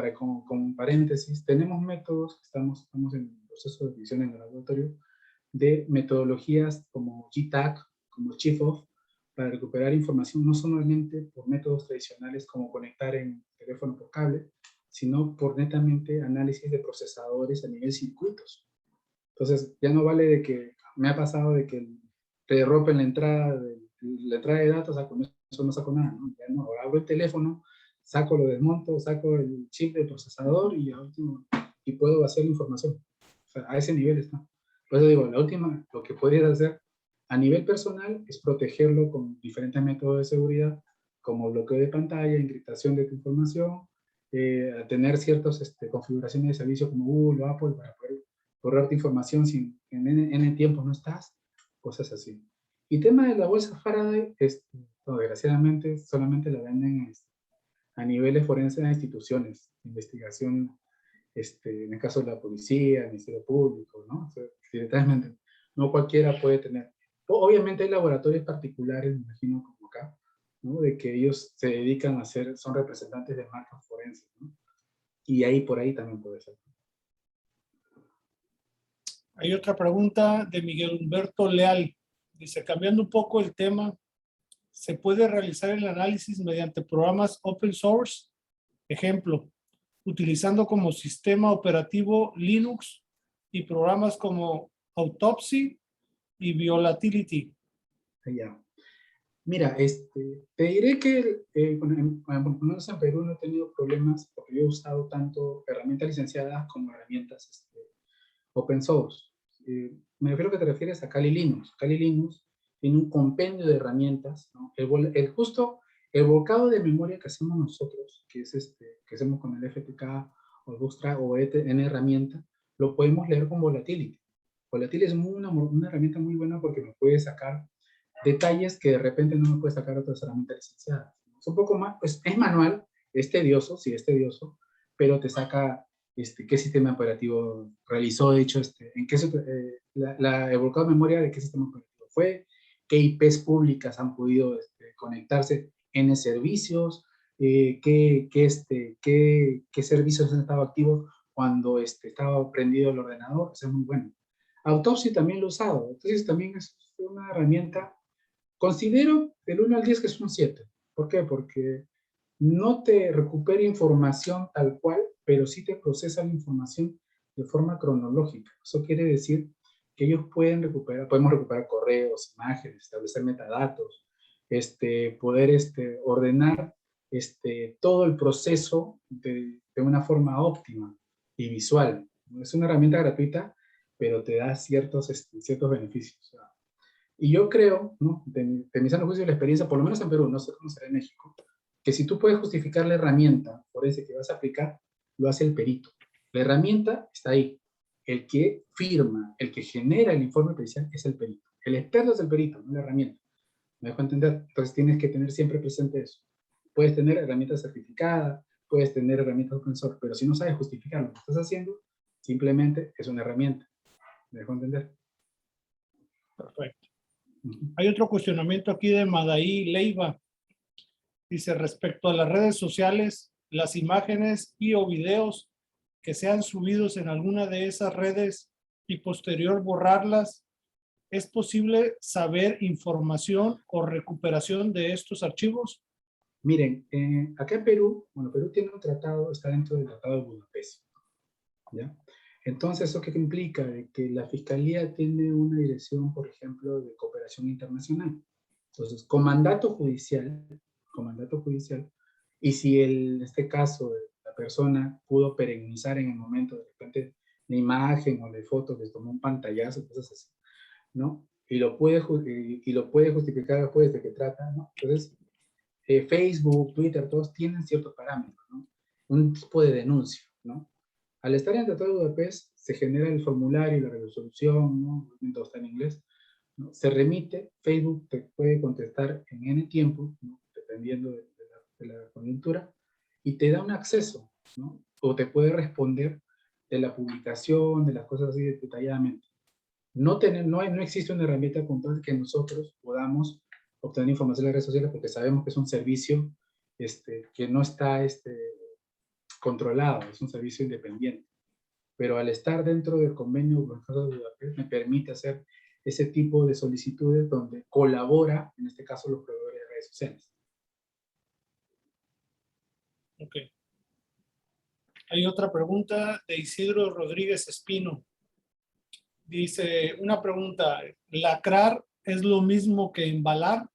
Speaker 3: con paréntesis, tenemos métodos, estamos en el proceso de edición en el laboratorio, de metodologías como GTAC, como CHIFOF, para recuperar información no solamente por métodos tradicionales como conectar en teléfono por cable, sino por netamente análisis de procesadores a nivel circuitos. Entonces, ya no vale de que, me ha pasado de que te rompen la entrada de datos, con eso no saco nada, ¿no? Ya no, ahora abro el teléfono, lo desmonto, saco el chip del procesador y puedo hacer información. O sea, a ese nivel está. Por eso digo, lo que podrías hacer a nivel personal es protegerlo con diferentes métodos de seguridad, como bloqueo de pantalla, encriptación de tu información, tener ciertas configuraciones de servicio como Google o Apple para poder borrar tu información si en N tiempo no estás, cosas así. Y tema de la bolsa Faraday, no, desgraciadamente solamente la venden a niveles forenses de instituciones, investigación, en el caso de la policía, el Ministerio Público, ¿no? O sea, directamente, no cualquiera puede tener. Obviamente hay laboratorios particulares, me imagino como acá, ¿no? De que ellos se dedican a son representantes de marcas forenses, ¿no? Y por ahí también puede ser.
Speaker 1: Hay otra pregunta de Miguel Humberto Leal. Dice, cambiando un poco el tema, ¿se puede realizar el análisis mediante programas open source? Ejemplo, utilizando como sistema operativo Linux y programas como Autopsy y Volatility.
Speaker 3: Ya. Mira, te diré que por lo menos en Perú no he tenido problemas porque yo he usado tanto herramientas licenciadas como herramientas open source. Me refiero que te refieres a Kali Linux. Kali Linux tiene un compendio de herramientas, ¿no? Justo el volcado de memoria que hacemos nosotros, que es que hacemos con el FTK o el Bootstrap o N herramienta, lo podemos leer con Volatility. Volatility es una herramienta muy buena porque me puede sacar detalles que de repente no me puede sacar otras herramientas licenciadas. Es un poco más, pues es manual, es tedioso, sí es tedioso, pero te saca qué sistema operativo realizó, de hecho, en qué el volcado de memoria de qué sistema operativo fue, qué IPs públicas han podido conectarse en servicios, qué servicios han estado activos cuando estaba prendido el ordenador. Eso es muy bueno. Autopsy también lo he usado, entonces también es una herramienta. Considero del 1 al 10 que es un 7. ¿Por qué? Porque no te recupera información tal cual, pero sí te procesa la información de forma cronológica. Eso quiere decir que ellos podemos recuperar correos, imágenes, establecer metadatos, poder ordenar todo el proceso de una forma óptima y visual. Es una herramienta gratuita, pero te da ciertos beneficios. Y yo creo, ¿no? de mi sano juicio y la experiencia, por lo menos en Perú, no sé cómo será en México, que si tú puedes justificar la herramienta forense que vas a aplicar, lo hace el perito. La herramienta está ahí. El que firma, el que genera el informe pericial es el perito. El experto es el perito, no la herramienta. ¿Me dejo entender? Entonces tienes que tener siempre presente eso. Puedes tener herramientas certificadas, puedes tener herramientas open source, pero si no sabes justificar lo que estás haciendo, simplemente es una herramienta. ¿Me dejo entender?
Speaker 1: Perfecto.
Speaker 3: Ujú.
Speaker 1: Hay otro cuestionamiento aquí de Madaí Leiva. Dice, respecto a las redes sociales, las imágenes y o videos que sean subidos en alguna de esas redes y posterior borrarlas, ¿es posible saber información o recuperación de estos archivos?
Speaker 3: Miren, acá en Perú, bueno, Perú tiene un tratado, está dentro del Tratado de Budapest, ¿ya? Entonces, ¿eso qué implica? De que la Fiscalía tiene una dirección, por ejemplo, de cooperación internacional. Entonces, comandato judicial, y si en este caso la persona pudo perennizar en el momento de repente la imagen o la foto, les tomó un pantallazo, cosas así, ¿no? Y lo puede justificar al juez de que trata, ¿no? Entonces, Facebook, Twitter, todos tienen ciertos parámetros, ¿no? Un tipo de denuncia, ¿no? Al estar en el Tratado de Budapest, se genera el formulario, la resolución, ¿no? Todo está en inglés, ¿no? Se remite, Facebook te puede contestar en N tiempo, ¿no? Dependiendo de la coyuntura, y te da un acceso, ¿no? O te puede responder de la publicación, de las cosas así detalladamente. No existe una herramienta puntual que nosotros podamos obtener información en las redes sociales porque sabemos que es un servicio que no está controlado, es un servicio independiente. Pero al estar dentro del convenio de Budapest me permite hacer ese tipo de solicitudes donde colabora, en este caso, los proveedores de redes sociales.
Speaker 1: Ok. Hay otra pregunta de Isidro Rodríguez Espino. Dice, una pregunta, ¿lacrar es lo mismo que embalar?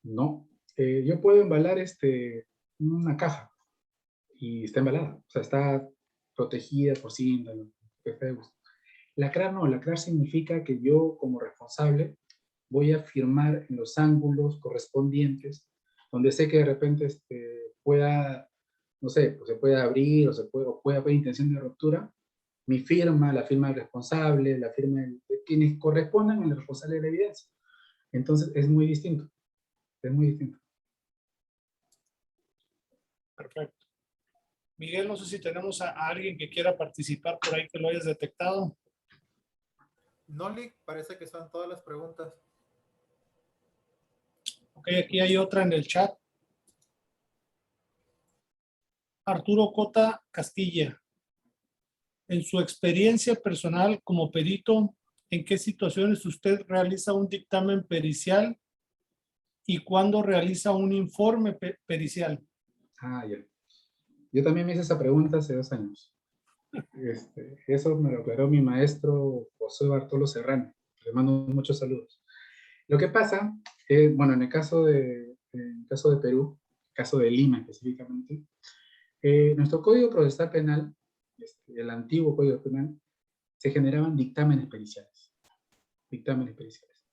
Speaker 3: No, yo puedo embalar una caja y está embalada, o sea, está protegida por cinta, lo que te guste. Lacrar no, lacrar significa que yo como responsable voy a firmar en los ángulos correspondientes, donde sé que de repente pueda, no sé, pues se puede abrir o puede haber intención de ruptura, mi firma, la firma del responsable, la firma de quienes correspondan al responsable de la evidencia. Entonces es muy distinto, es muy distinto.
Speaker 1: Perfecto. Miguel, no sé si tenemos a alguien que quiera participar por ahí que lo hayas detectado.
Speaker 2: Noli, parece que son todas las preguntas.
Speaker 1: Ok, aquí hay otra en el chat. Arturo Cota Castilla. En su experiencia personal como perito, ¿en qué situaciones usted realiza un dictamen pericial y cuándo realiza un informe pericial?
Speaker 3: Ah, ya. Yo también me hice esa pregunta hace 2 años. Eso me lo aclaró mi maestro José Bartolo Serrano. Le mando muchos saludos. Lo que pasa, bueno, en el caso de Perú, caso de Lima específicamente, nuestro Código Procesal Penal, el antiguo Código Penal, se generaban dictámenes periciales. Dictámenes periciales.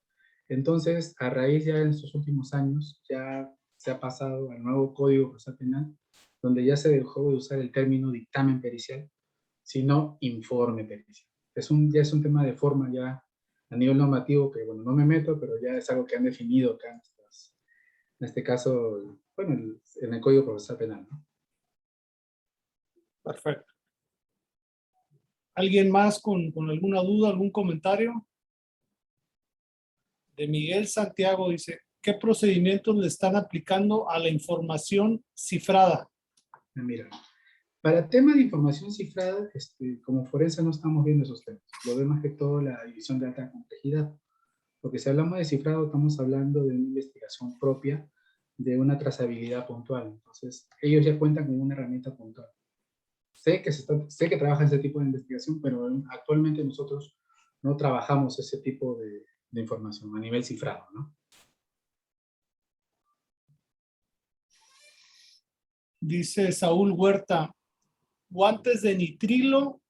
Speaker 3: Entonces, a raíz ya en estos últimos años, ya se ha pasado al nuevo Código Procesal Penal, donde ya se dejó de usar el término dictamen pericial, sino informe pericial. Ya es un tema de forma ya a nivel normativo que, bueno, no me meto, pero ya es algo que han definido acá en este caso, bueno, en el Código Procesal Penal, ¿no?
Speaker 1: Perfecto. ¿Alguien más con alguna duda, algún comentario? De Miguel Santiago dice, ¿qué procedimientos le están aplicando a la información cifrada?
Speaker 3: Mira, para temas de información cifrada, como forense no estamos viendo esos temas. Lo vemos que todo la división de alta complejidad. Porque si hablamos de cifrado, estamos hablando de una investigación propia, de una trazabilidad puntual. Entonces, ellos ya cuentan con una herramienta puntual. Sé que trabajan ese tipo de investigación, pero actualmente nosotros no trabajamos ese tipo de información a nivel cifrado, ¿no?
Speaker 1: Dice Saúl Huerta, guantes de nitrilo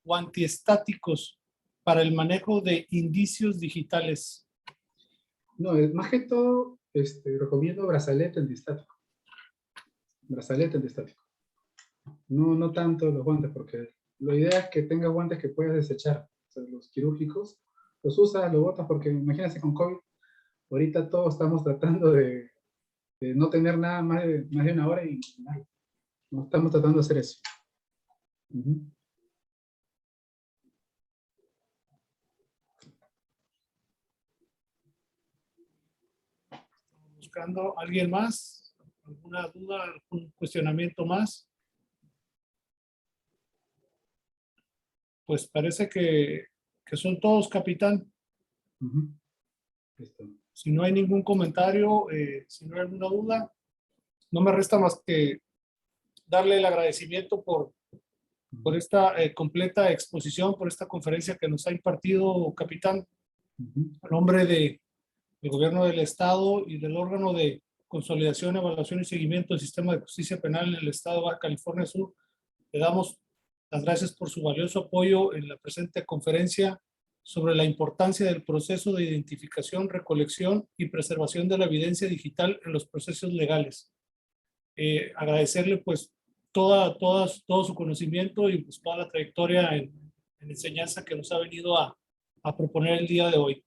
Speaker 1: o antiestáticos para el manejo de indicios digitales.
Speaker 3: No, más que todo, recomiendo brazalete antiestático. Brazalete antiestático. No tanto los guantes, porque la idea es que tengas guantes que puedas desechar. O sea, los quirúrgicos, los usas, los botas, porque imagínense con COVID, ahorita todos estamos tratando de no tener nada más de una hora y nada. No estamos tratando de hacer eso. Ujú.
Speaker 1: Buscando a alguien más, alguna duda, algún cuestionamiento más. Pues parece que son todos, capitán.
Speaker 3: Ujú. Listo.
Speaker 1: Si no hay ningún comentario, si no hay alguna duda, no me resta más que darle el agradecimiento por esta completa exposición, por esta conferencia que nos ha impartido, capitán,
Speaker 3: Ujú.
Speaker 1: a nombre del Gobierno del Estado y del órgano de consolidación, evaluación y seguimiento del sistema de justicia penal en el Estado de Baja California Sur. Le damos las gracias por su valioso apoyo en la presente conferencia sobre la importancia del proceso de identificación, recolección y preservación de la evidencia digital en los procesos legales. Agradecerle pues todo su conocimiento y pues toda la trayectoria en enseñanza que nos ha venido a proponer el día de hoy.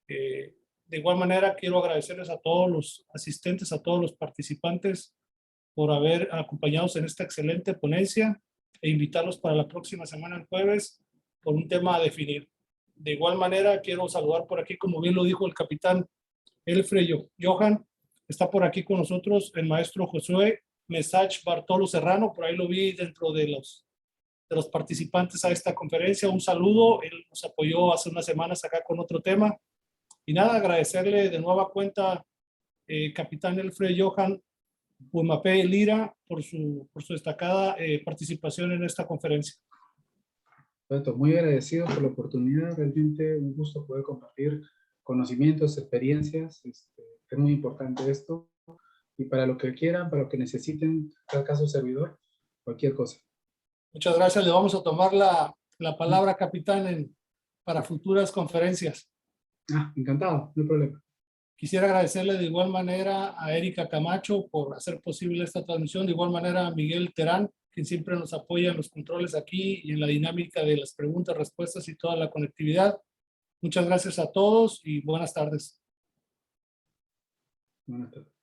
Speaker 1: De igual manera, quiero agradecerles a todos los asistentes, a todos los participantes por haber acompañados en esta excelente ponencia e invitarlos para la próxima semana, el jueves, por un tema a definir. De igual manera, quiero saludar por aquí, como bien lo dijo el capitán Elfred Johan, está por aquí con nosotros el maestro Josué Mesach Bartolo Serrano, por ahí lo vi dentro de los participantes a esta conferencia. Un saludo, él nos apoyó hace unas semanas acá con otro tema. Y nada, agradecerle de nueva cuenta, capitán Elfred Johan Humape Lira, por su destacada participación en esta conferencia.
Speaker 3: Perfecto, muy agradecido por la oportunidad, realmente un gusto poder compartir conocimientos, experiencias, es muy importante esto, y para lo que quieran, para lo que necesiten, cada caso servidor, cualquier cosa.
Speaker 1: Muchas gracias, le vamos a tomar la palabra, capitán, para futuras conferencias.
Speaker 3: Encantado, no hay problema.
Speaker 1: Quisiera agradecerle de igual manera a Erika Camacho por hacer posible esta transmisión, de igual manera a Miguel Terán, quien siempre nos apoya en los controles aquí y en la dinámica de las preguntas, respuestas y toda la conectividad. Muchas gracias a todos y buenas tardes.
Speaker 3: Buenas tardes.